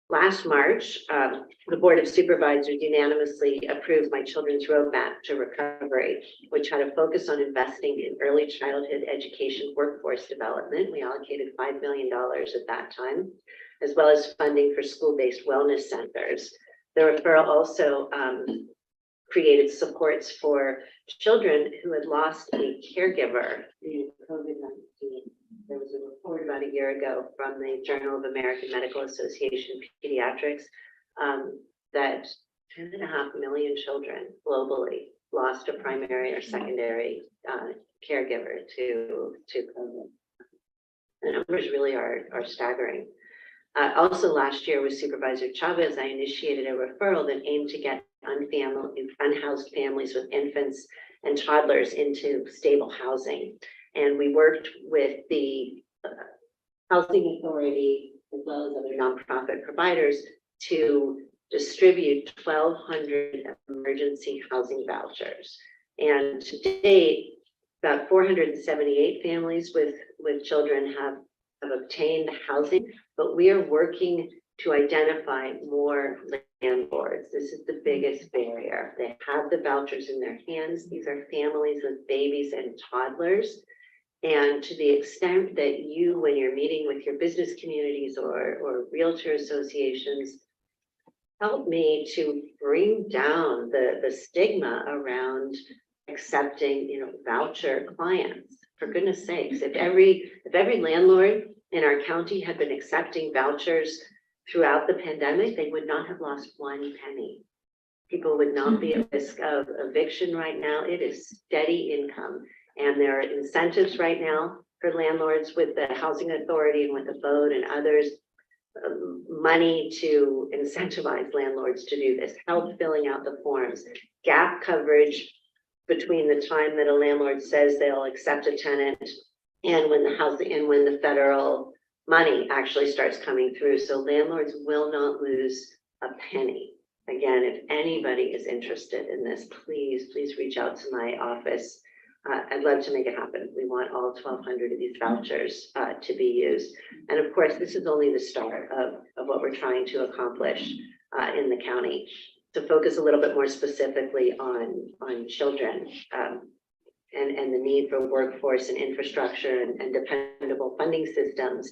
Last March, the Board of Supervisors unanimously approved my Children's Roadmap to Recovery, which had a focus on investing in early childhood education workforce development. We allocated $5 million at that time, as well as funding for school-based wellness centers. The referral also created supports for children who had lost a caregiver due to COVID-19. There was a report about a year ago from the Journal of American Medical Association Pediatrics that 10.5 million children globally lost a primary or secondary caregiver to COVID. The numbers really are staggering. Also last year with Supervisor Chavez, I initiated a referral that aimed to get unhoused families with infants and toddlers into stable housing. And we worked with the Housing Authority as well as other nonprofit providers to distribute 1,200 emergency housing vouchers. And to date, about 478 families with children have obtained housing, but we are working to identify more landlords. This is the biggest barrier. They have the vouchers in their hands. These are families with babies and toddlers. And to the extent that you, when you're meeting with your business communities or realtor associations, help me to bring down the stigma around accepting, voucher clients. For goodness sakes, if every landlord in our county had been accepting vouchers throughout the pandemic, they would not have lost one penny. People would not be at risk of eviction right now. It is steady income. And there are incentives right now for landlords with the Housing Authority and with the BODE and others, money to incentivize landlords to do this, help filling out the forms, gap coverage between the time that a landlord says they'll accept a tenant and when the federal money actually starts coming through. So landlords will not lose a penny. Again, if anybody is interested in this, please reach out to my office. I'd love to make it happen. We want all 1,200 of these vouchers to be used. And of course, this is only the start of what we're trying to accomplish in the county. To focus a little bit more specifically on children and the need for workforce and infrastructure and dependable funding systems.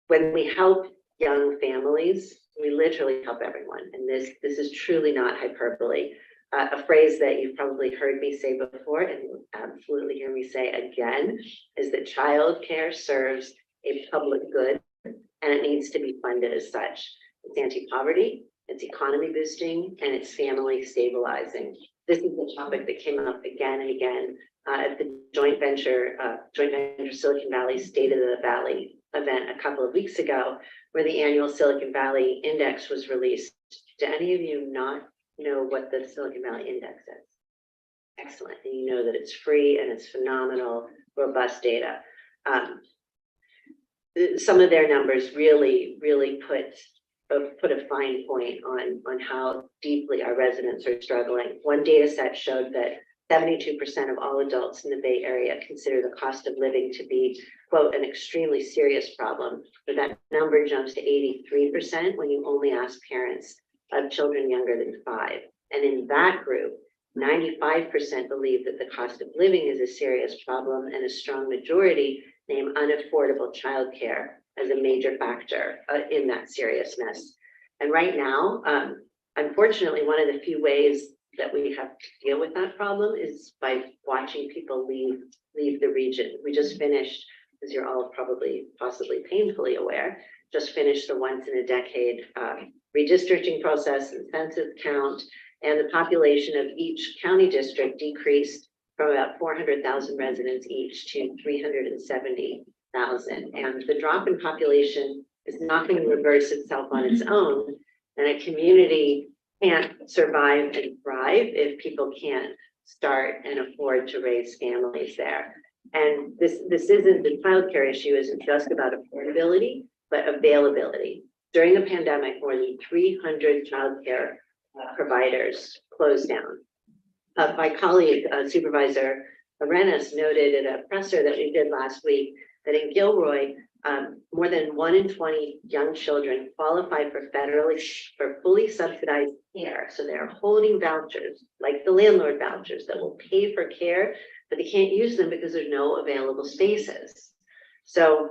When we help young families, we literally help everyone. And this is truly not hyperbole. A phrase that you've probably heard me say before and will absolutely hear me say again is that childcare serves a public good and it needs to be funded as such. It's anti-poverty, it's economy boosting, and it's family stabilizing. This is the topic that came up again and again at the joint venture Silicon Valley State of the Valley event a couple of weeks ago, where the annual Silicon Valley Index was released. Do any of you not know what the Silicon Valley Index is? Excellent. And you know that it's free and it's phenomenal, robust data. Some of their numbers really put a fine point on how deeply our residents are struggling. One data set showed that 72% of all adults in the Bay Area consider the cost of living to be, quote, an extremely serious problem. But that number jumps to 83% when you only ask parents of children younger than 5. And in that group, 95% believe that the cost of living is a serious problem, and a strong majority name unaffordable childcare as a major factor in that seriousness. And right now, unfortunately, one of the few ways that we have to deal with that problem is by watching people leave the region. We just finished, as you're all possibly painfully aware, just finished the once in a decade redistricting process and census count, and the population of each county district decreased from about 400,000 residents each to 370,000. And the drop in population is not going to reverse itself on its own. And a community can't survive and thrive if people can't start and afford to raise families there. And this isn't, the childcare issue isn't just about affordability, but availability. During the pandemic, more than 300 childcare providers closed down. My colleague, Supervisor Arenas, noted at a presser that we did last week that in Gilroy, more than 1 in 20 young children qualify for fully subsidized care. So they're holding vouchers, like the landlord vouchers, that will pay for care, but they can't use them because there's no available spaces. So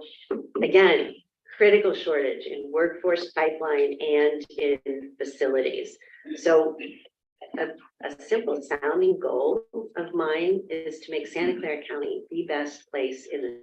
again, critical shortage in workforce pipeline and in facilities. So a simple sounding goal of mine is to make Santa Clara County the best place in the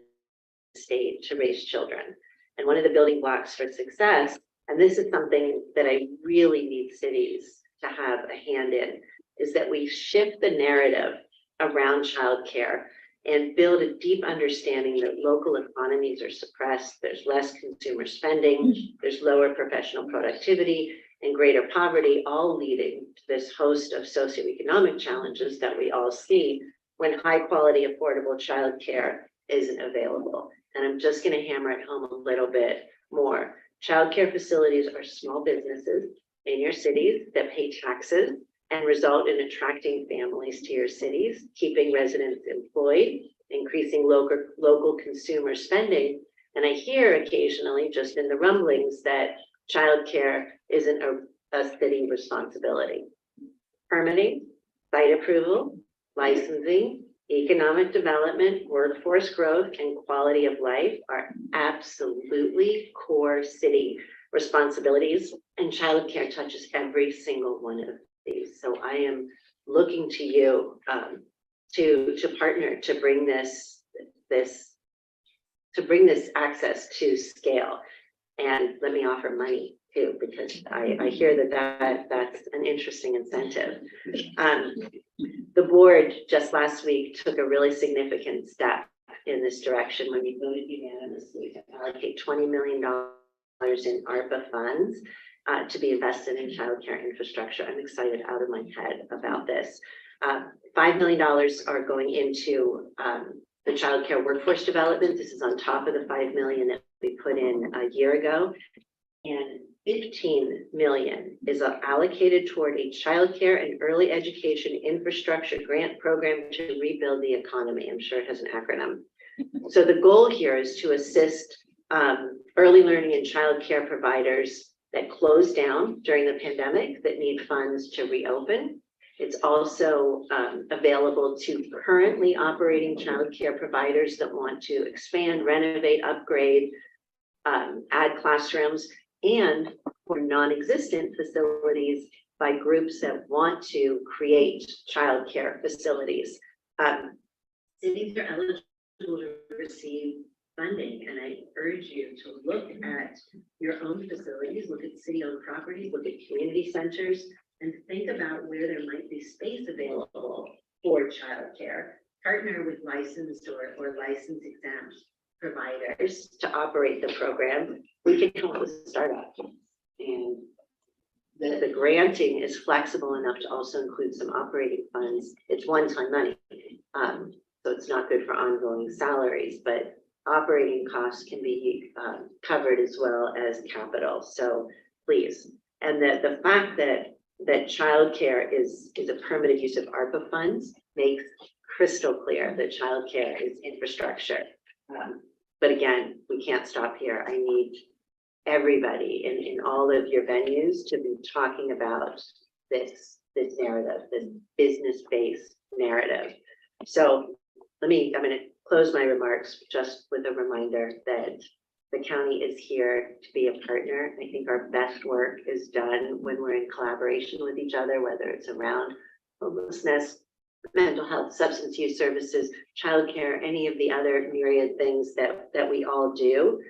state to raise children. And one of the building blocks for success, and this is something that I really need cities to have a hand in, is that we shift the narrative around childcare and build a deep understanding that local economies are suppressed, there's less consumer spending, there's lower professional productivity and greater poverty, all leading to this host of socioeconomic challenges that we all see when high quality, affordable childcare isn't available. And I'm just going to hammer it home a little bit more. Childcare facilities are small businesses in your cities that pay taxes and result in attracting families to your cities, keeping residents employed, increasing local consumer spending. And I hear occasionally, just in the rumblings, that childcare isn't a city responsibility. Permitting, site approval, licensing, economic development, workforce growth, and quality of life are absolutely core city responsibilities, and childcare touches every single one of these. So I am looking to you to partner to bring this access to scale. And let me offer money too, because I hear that's an interesting incentive. The board just last week took a really significant step in this direction when we voted unanimously to allocate $20 million in ARPA funds to be invested in childcare infrastructure. I'm excited out of my head about this. $5 million are going into the childcare workforce development. This is on top of the $5 million that we put in a year ago. And 15 million is allocated toward a childcare and early education infrastructure grant program to rebuild the economy. I'm sure it has an acronym. So the goal here is to assist early learning and childcare providers that closed down during the pandemic that need funds to reopen. It's also available to currently operating childcare providers that want to expand, renovate, upgrade, add classrooms, and for non-existent facilities by groups that want to create childcare facilities. Cities are eligible to receive funding, and I urge you to look at your own facilities, look at city-owned properties, look at community centers, and think about where there might be space available for childcare. Partner with licensed or license exempt providers to operate the program. We can come up with a startup, and the granting is flexible enough to also include some operating funds. It's one-time money, so it's not good for ongoing salaries, but operating costs can be covered as well as capital. So please, and the fact that childcare is a permitted use of ARPA funds makes crystal clear that childcare is infrastructure. But again, we can't stop here. I need everybody in all of your venues to be talking about this narrative, this business-based narrative. So I'm going to close my remarks just with a reminder that the county is here to be a partner. I think our best work is done when we're in collaboration with each other, whether it's around homelessness, mental health, substance use services, childcare, any of the other myriad things that we all do.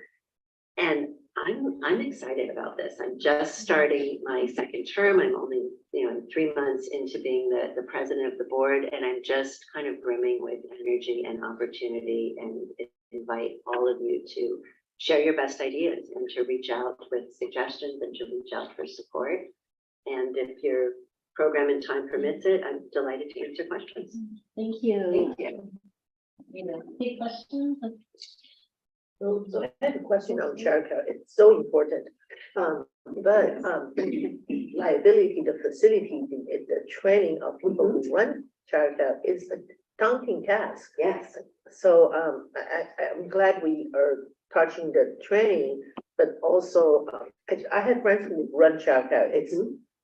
And I'm excited about this. I'm just starting my second term. I'm only, I'm 3 months into being the president of the board, and I'm just kind of brimming with energy and opportunity, and invite all of you to share your best ideas and to reach out with suggestions and to reach out for support. And if your program and time permits it, I'm delighted to answer questions. Thank you. Thank you. Any questions? So I have a question on childcare. It's so important. But liability, the facility, the training of people who run childcare is a daunting task. Yes. So I'm glad we are touching the training, but also I have friends who run childcare.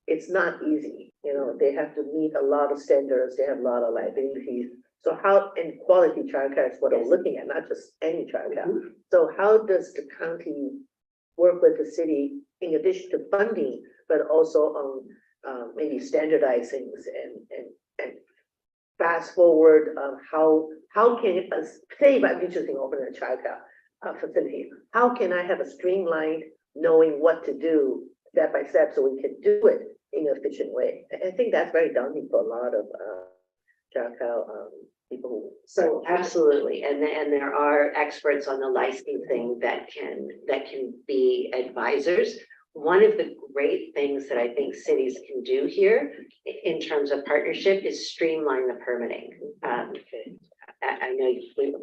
It's not easy. They have to meet a lot of standards. They have a lot of liabilities. So how, and quality childcare is what I'm looking at, not just any childcare. So how does the county work with the city in addition to funding, but also on maybe standardize things and fast forward how can it, say if I'm interested in opening a childcare facility, how can I have a streamlined knowing what to do step by step so we can do it in an efficient way? I think that's very daunting for a lot of childcare people. So absolutely, and there are experts on the licensing that can be advisors. One of the great things that I think cities can do here in terms of partnership is streamline the permitting. I know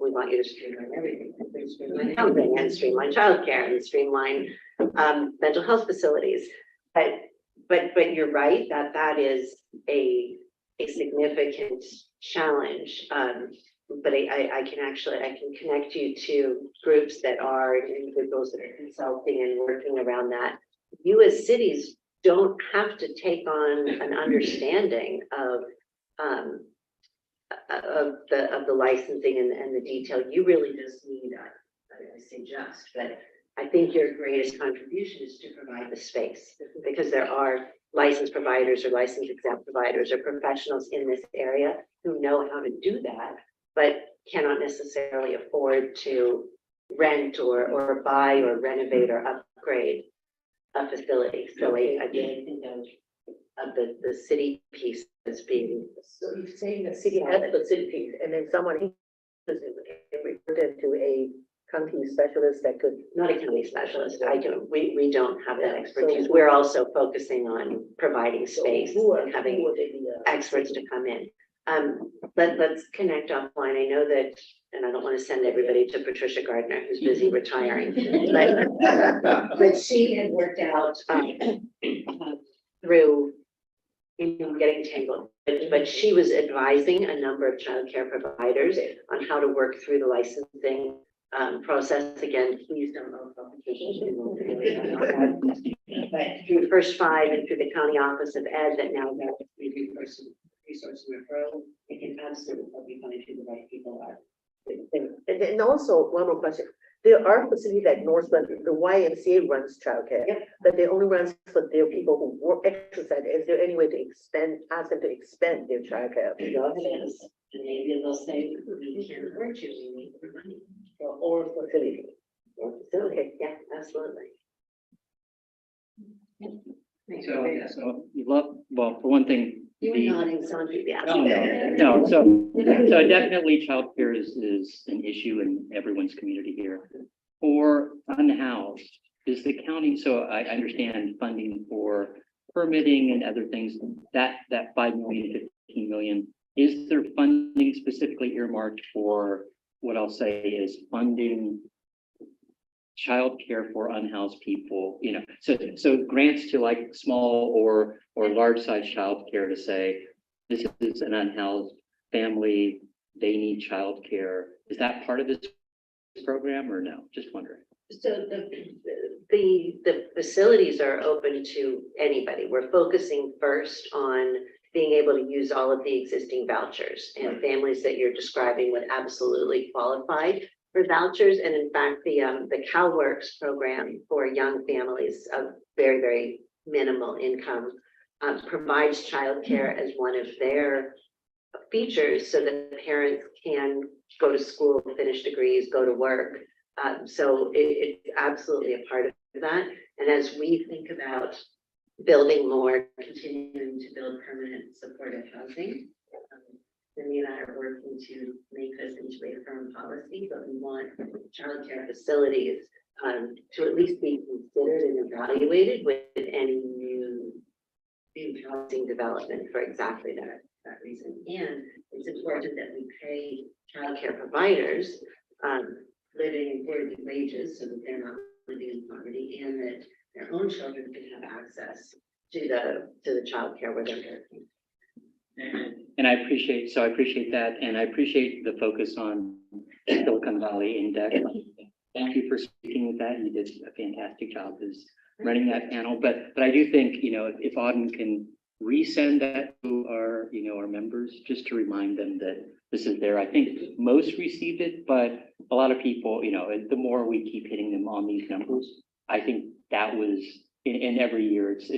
we want you to streamline everything, streamline housing and streamline childcare and streamline mental health facilities. But you're right that that is a significant challenge. But I can connect you to groups that are individuals that are consulting and working around that. You as cities don't have to take on an understanding of the licensing and the detail. You really just need, I say just, but I think your greatest contribution is to provide the space, because there are licensed providers or licensed exempt providers or professionals in this area who know how to do that, but cannot necessarily afford to rent or buy or renovate or upgrade a facility. So again, think of the city piece as being. So you're saying the city has facilities and then someone reported to a county specialist that could. Not a county specialist. We don't have that expertise. We're also focusing on providing space and having experts to come in. Let's connect offline. I know that, and I don't want to send everybody to Patricia Gardner, who's busy retiring, but she had worked out through getting tangled. But she was advising a number of childcare providers on how to work through the licensing process. Again, please don't know but through First Five and through the county office of ed that now have resource and referral, it can absolutely help you find who the right people are. And also one more question. There are facilities like Northland, the YMCA runs childcare, but they only runs for their people who work exercise. Is there any way to ask them to expand their childcare? No, it is. And maybe they'll say, we can't afford you, we need more money. Or facility. Or facility, yeah, absolutely. So you love, well, for one thing. You were nodding, so yeah. No, so definitely childcare is an issue in everyone's community here. For unhoused, is the county, so I understand funding for permitting and other things, that 5 million to 15 million, is there funding specifically earmarked for what I'll say is funding childcare for unhoused people, you know, so grants to like small or large size childcare to say, this is an unhoused family, they need childcare. Is that part of this program or no? Just wondering. So the facilities are open to anybody. We're focusing first on being able to use all of the existing vouchers, and families that you're describing would absolutely qualify for vouchers. And in fact, the CalWorks program for young families of very, very minimal income provides childcare as one of their features so that parents can go to school, finish degrees, go to work. So it's absolutely a part of that. And as we think about building more, continuing to build permanent supportive housing, Cindy and I are working to make this into a firm policy, but we want childcare facilities to at least be considered and evaluated with any new housing development for exactly that reason. And it's important that we pay childcare providers living worthy wages so that they're not living in poverty, and that their own children can have access to the childcare where they're working. And I appreciate that. And I appreciate the focus on Silicon Valley Index. Thank you for speaking with that. You did a fantastic job as running that panel. But I do think, you know, if Auden can resend that to our, you know, our members, just to remind them that this is there. I think most received it, but a lot of people, you know, the more we keep hitting them on these numbers, I think that was in every year, it's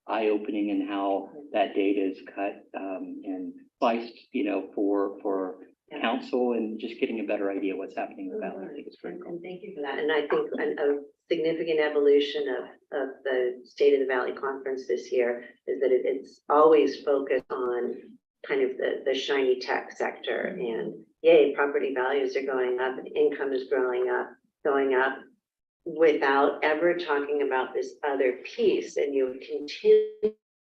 eye-opening in how that data is cut and sliced, you know, for council and just getting a better idea what's happening in the valley. I think it's critical. And thank you for that. And I think a significant evolution of the State of the Valley Conference this year is that it's always focused on kind of the shiny tech sector, and yay, property values are going up and income is going up without ever talking about this other piece. And you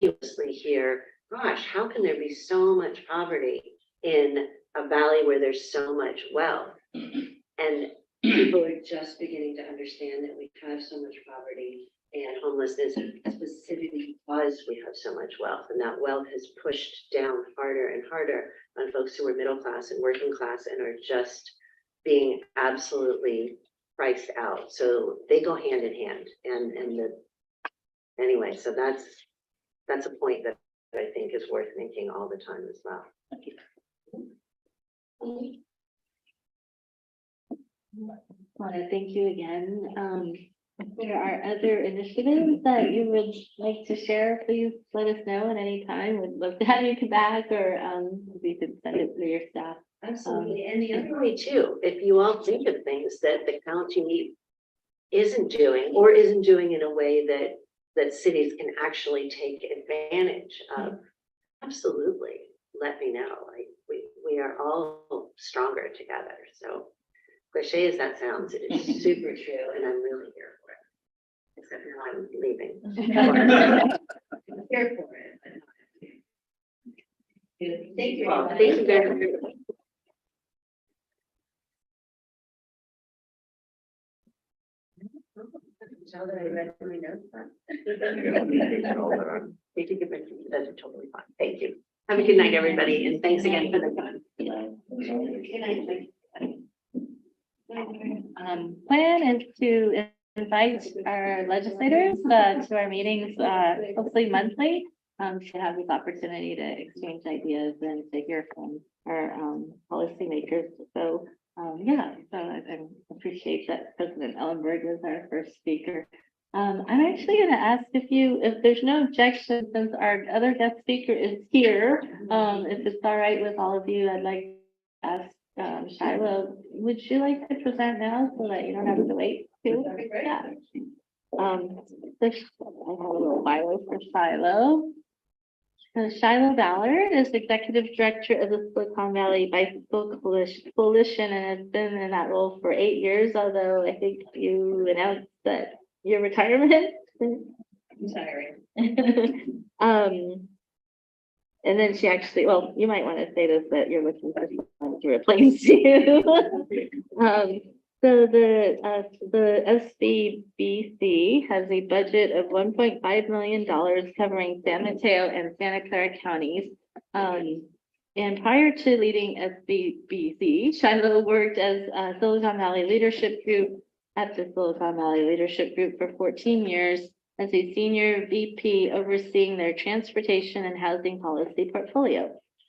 continuously hear, gosh, how can there be so much poverty in a valley where there's so much wealth. And people are just beginning to understand that we have so much poverty and homelessness specifically because we have so much wealth. And that wealth has pushed down harder and harder on folks who are middle class and working class and are just being absolutely priced out. So they go hand in hand. Anyway, so that's a point that I think is worth making all the time as well. Thank you. Want to thank you again. If there are other initiatives that you would like to share, please let us know at any time. We'd love to have you come back, or we could send it through your staff. Absolutely. And the other way too, if you all think of things that the county isn't doing or isn't doing in a way that cities can actually take advantage of, absolutely let me know. Like we are all stronger together. So cliche as that sounds, it is super true, and I'm really here for it. Except now I'm leaving. I'm here for it. Thank you. Thank you very much. Now that I read my notes. Thank you. That's totally fine. Thank you. Have a good night, everybody, and thanks again for the time. Good night. Plan is to invite our legislators to our meetings, hopefully monthly, to have this opportunity to exchange ideas and to hear from our policymakers. So yeah, so I appreciate that President Ellenberg was our first speaker. I'm actually going to ask if there's no objection, since our other guest speaker is here, if it's all right with all of you, I'd like to ask Shiloh, would you like to present now so that you don't have to wait too? Yeah. So I have a little bio for Shiloh. So Shiloh Ballard is Executive Director of the Silicon Valley Bicycle Coalition and has been in that role for 8 years, although I think you announced that your retirement. I'm sorry. And then she actually, well, you might want to say this, that you're looking for someone to replace you. So the SVBC has a budget of $1.5 million covering San Mateo and Santa Clara counties. And prior to leading SVBC, Shiloh worked as a Silicon Valley Leadership Group at the Silicon Valley Leadership Group for 14 years as a senior VP overseeing their transportation and housing policy portfolio.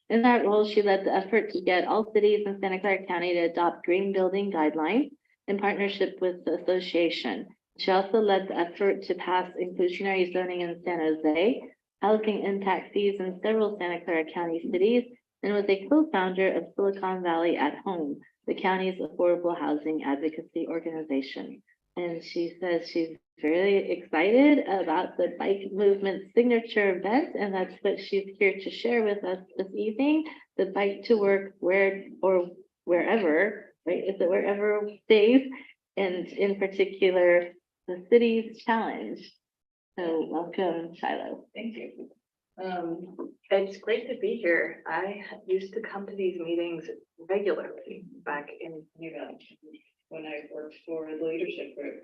In that role, she led the effort to get all cities in Santa Clara County to adopt green building guidelines in partnership with the association. She also led the effort to pass inclusionary zoning in San Jose, housing impact fees in several Santa Clara County cities, and was a co-founder of Silicon Valley at Home, the county's affordable housing advocacy organization. And she says she's very excited about the bike movement signature event, and that's what she's here to share with us this evening. The Bike to Work wherever, right? Is it wherever days, and in particular, the city's challenge. So welcome, Shiloh. Thank you. It's great to be here. I used to come to these meetings regularly back in when I worked for the leadership group.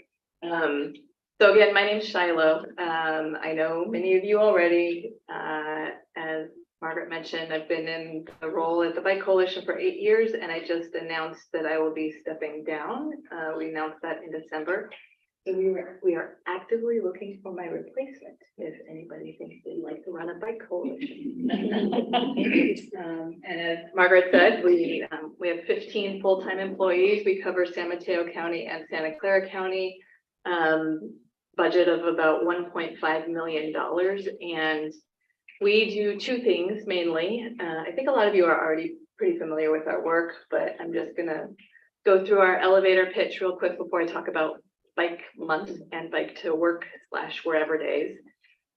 So again, my name's Shiloh. I know many of you already. As Margaret mentioned, I've been in the role at the Bike Coalition for 8 years, and I just announced that I will be stepping down. We announced that in December. So we are actively looking for my replacement if anybody thinks they'd like to run a bike coalition. And as Margaret said, we have 15 full-time employees. We cover San Mateo County and Santa Clara County. Budget of about $1.5 million. And we do two things mainly. I think a lot of you are already pretty familiar with our work, but I'm just gonna go through our elevator pitch real quick before I talk about Bike Month and Bike to Work / wherever days.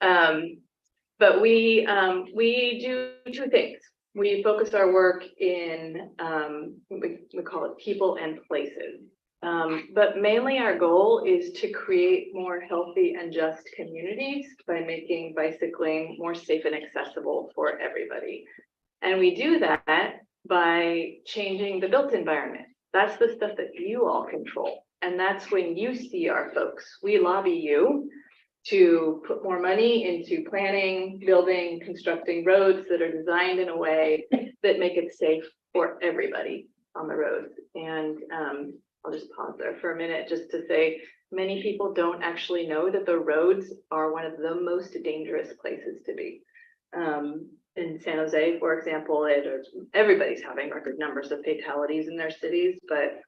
But we do two things. We focus our work in, we call it people and places. But mainly our goal is to create more healthy and just communities by making bicycling more safe and accessible for everybody. And we do that by changing the built environment. That's the stuff that you all control. And that's when you see our folks. We lobby you to put more money into planning, building, constructing roads that are designed in a way that make it safe for everybody on the roads. And I'll just pause there for a minute just to say, many people don't actually know that the roads are one of the most dangerous places to be. In San Jose, for example, everybody's having record numbers of fatalities in their cities, but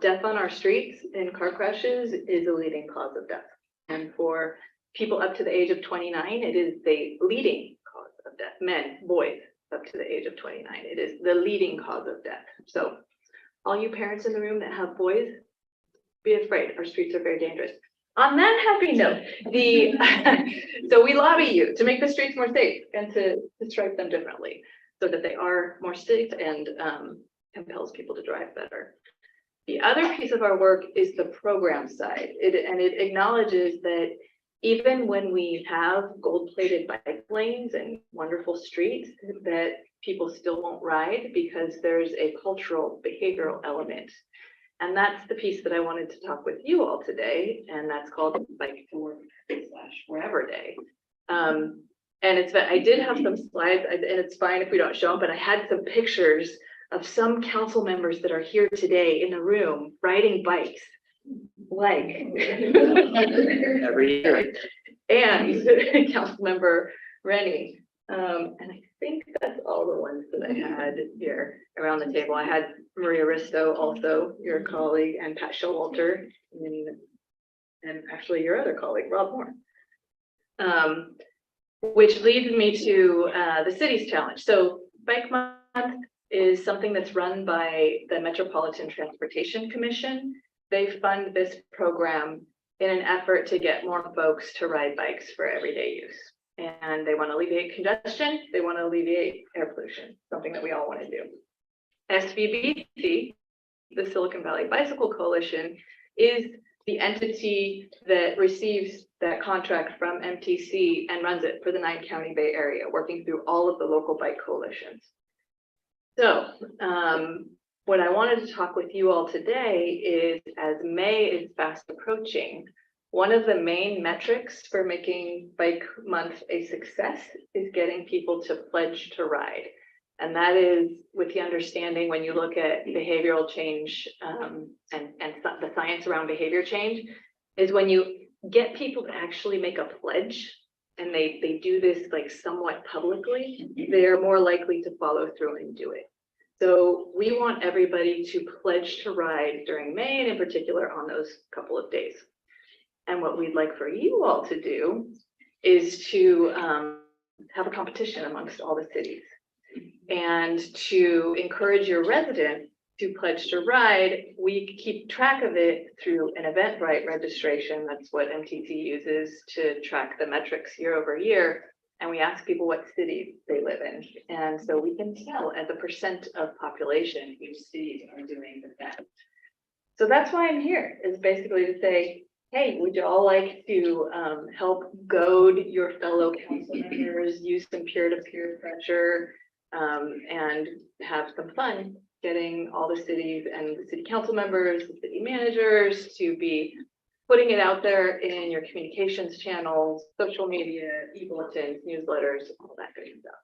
death on our streets in car crashes is a leading cause of death. And for people up to the age of 29, it is the leading cause of death. Men, boys up to the age of 29, it is the leading cause of death. So all you parents in the room that have boys, be afraid, our streets are very dangerous. On that happy note, so we lobby you to make the streets more safe and to stripe them differently so that they are more safe and compels people to drive better. The other piece of our work is the program side. It acknowledges that even when we have gold-plated bike lanes and wonderful streets, that people still won't ride because there's a cultural behavioral element. And that's the piece that I wanted to talk with you all today, and that's called Bike to Work / Wherever Day. And I did have some slides, and it's fine if we don't show them, but I had some pictures of some council members that are here today in the room riding bikes, like every year. And council member Rennie. And I think that's all the ones that I had here around the table. I had Maria Risto, also your colleague, and Pat Showalter, and actually your other colleague, Rob Moore. Which leads me to the city's challenge. So Bike Month is something that's run by the Metropolitan Transportation Commission. They fund this program in an effort to get more folks to ride bikes for everyday use. And they want to alleviate congestion, they want to alleviate air pollution, something that we all want to do. SVBC, the Silicon Valley Bicycle Coalition, is the entity that receives that contract from MTC and runs it for the 9-county Bay Area, working through all of the local bike coalitions. So what I wanted to talk with you all today is, as May is fast approaching, one of the main metrics for making Bike Month a success is getting people to pledge to ride. And that is with the understanding, when you look at behavioral change and the science around behavior change, is when you get people to actually make a pledge and they do this like somewhat publicly, they are more likely to follow through and do it. So we want everybody to pledge to ride during May, and in particular on those couple of days. And what we'd like for you all to do is to have a competition amongst all the cities and to encourage your residents to pledge to ride. We keep track of it through an Eventbrite registration. That's what MTC uses to track the metrics year over year. And we ask people what cities they live in. And so we can tell as a percent of population which cities are doing the best. So that's why I'm here, is basically to say, hey, would you all like to help goad your fellow council members, use some peer-to-peer pressure, and have some fun getting all the cities and the city council members, the city managers to be putting it out there in your communications channels, social media, e-bulletins, newsletters, all that good stuff.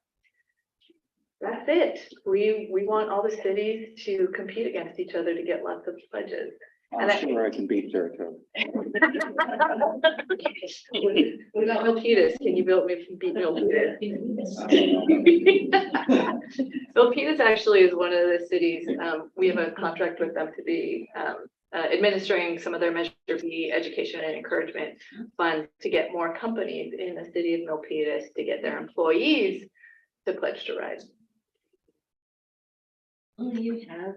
That's it. We want all the cities to compete against each other to get lots of pledges. I'm sure I can beat Jericho. What about Milpitas? Can you beat Milpitas? Milpitas actually is one of the cities. We have a contract with them to be administering some of their Measure B education and encouragement funds to get more companies in the city of Milpitas to get their employees to pledge to ride. Do you have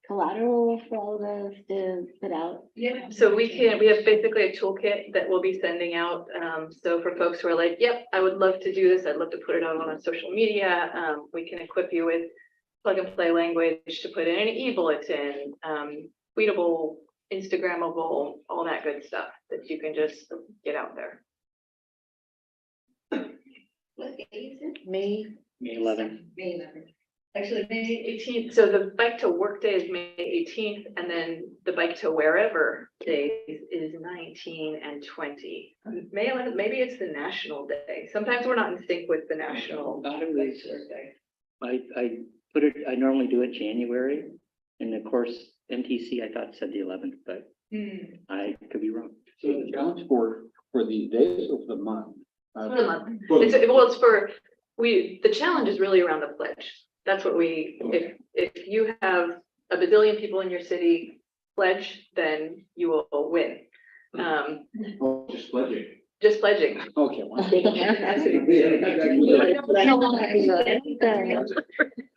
collateral for all those to put out? Yeah, so we have basically a toolkit that we'll be sending out. So for folks who are like, yep, I would love to do this, I'd love to put it out on social media, we can equip you with plug and play language to put in an e-bulletin, tweetable, Instagrammable, all that good stuff that you can just get out there. What day is it? May 11th. May 11th. Actually, May 18th, so the bike to work day is May 18th, and then the bike to wherever day is 19 and 20. May 11th, maybe it's the national day. Sometimes we're not in sync with the national Thought it bike was- to work day. I normally do it January, and of course, MTC, I thought said the 11th, but I could be wrong. So the challenge for the days of the month. For the month. It's for, the challenge is really around the pledge. That's what if you have a bazillion people in your city pledge, then you will win. Just pledging. Just pledging. Okay.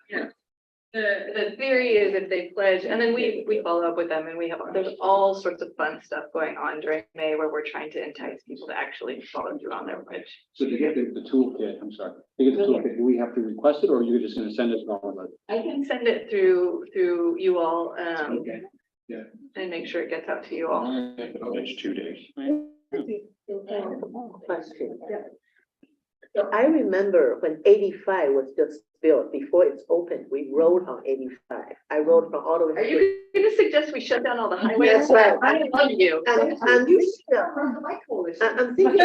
Yeah. The theory is if they pledge, and then we follow up with them, and there's all sorts of fun stuff going on during May where we're trying to entice people to actually follow through on their pledge. So to get the toolkit, I'm sorry, to get the toolkit, do we have to request it or you're just gonna send us an online? I can send it through you all, Okay. Yeah. and make sure it gets out to you all. Next 2 days. Question. So I remember when 85 was just built, before it's opened, we rode on 85. I rode from all the way. Are you gonna suggest we shut down all the highways? That's right. I love you. I'm thinking.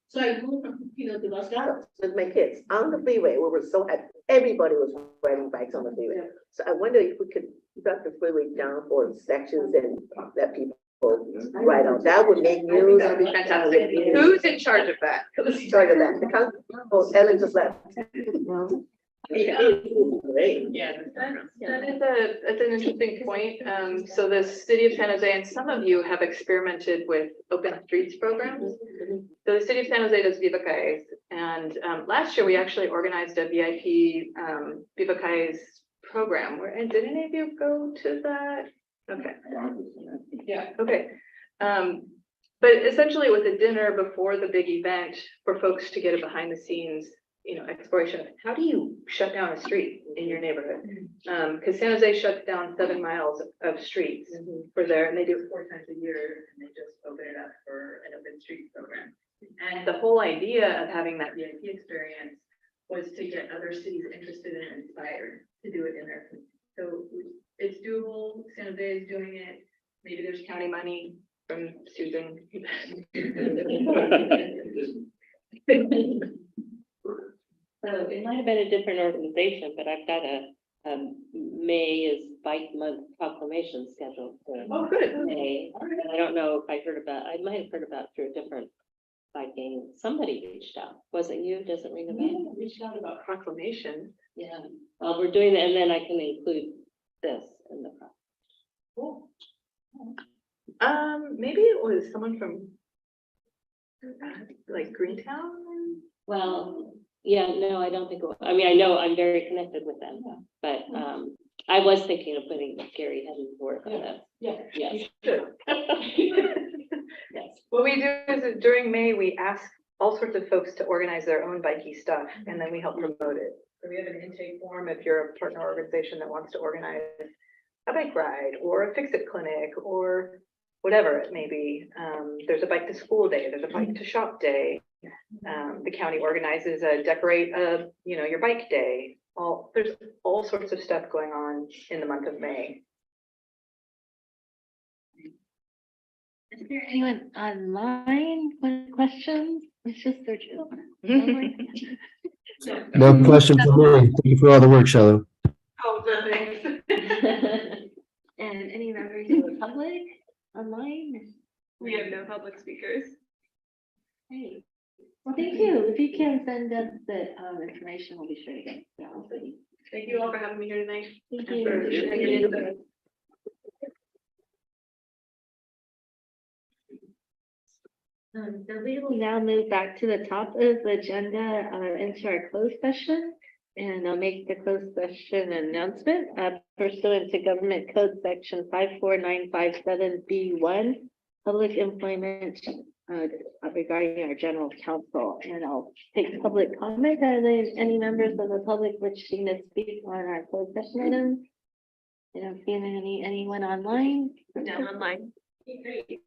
So I moved from Cupertino to Los Gatos. With my kids on the freeway, we were so happy. Everybody was riding bikes on the freeway. So I wonder if we could cut the freeway down for sections and let people ride on. That would make news. That would be fantastic. Who's in charge of that? Sorry about that. The council, oh, Ellen just left. Yeah, that's an interesting point. So the city of San Jose and some of you have experimented with open streets programs. So the city of San Jose does Viva Calles, and last year we actually organized a VIP Viva Calles program. And did any of you go to that? Okay. Yeah, okay. But essentially it was a dinner before the big event for folks to get a behind the scenes, exploration of how do you shut down a street in your neighborhood? Because San Jose shuts down 7 miles of streets for and they do it 4 times a year, and they just open it up for an open streets program. And the whole idea of having that VIP experience was to get other cities interested and inspired to do it in their community. So it's doable. San Jose is doing it. Maybe there's county money from Susan. So it might have been a different organization, but I've got May is Bike Month proclamation scheduled for good. May. I don't know if I might have heard about through a different biking. Somebody reached out. Was it you? Doesn't ring a bell? Reached out about proclamation. Yeah. We're doing that, and then I can include this in the. Cool. Maybe it was someone from like Greentown. Well, yeah, no, I don't think, I mean, I know I'm very connected with them, but I was thinking of putting Gary Hedden to work on that. Yeah. Yes. Yes. What we do is during May, we ask all sorts of folks to organize their own bikey stuff, and then we help promote it. So we have an intake form if you're a partner organization that wants to organize a bike ride or a fix-it clinic or whatever it may be. There's a bike to school day, there's a bike to shop day. The county organizes a decorate your bike day. There's all sorts of stuff going on in the month of May. Is there anyone online with questions? It's just search No questions for me. Thank you for all the work, Shallow. Oh, thanks. And any members of the public online? We have no public speakers. Hey, well, thank you. If you can send us the information, we'll be sure to get it. Thank you all for having me here tonight. Thank And for checking into this. So we will now move back to the top of the agenda into our closed session. And I'll make the closed session announcement pursuant to Government Code Section 54957B1, public employment regarding our general counsel. And I'll take public comment. Are there any members of the public wishing to speak on our closed session items? I don't see anyone online. Down online. Great.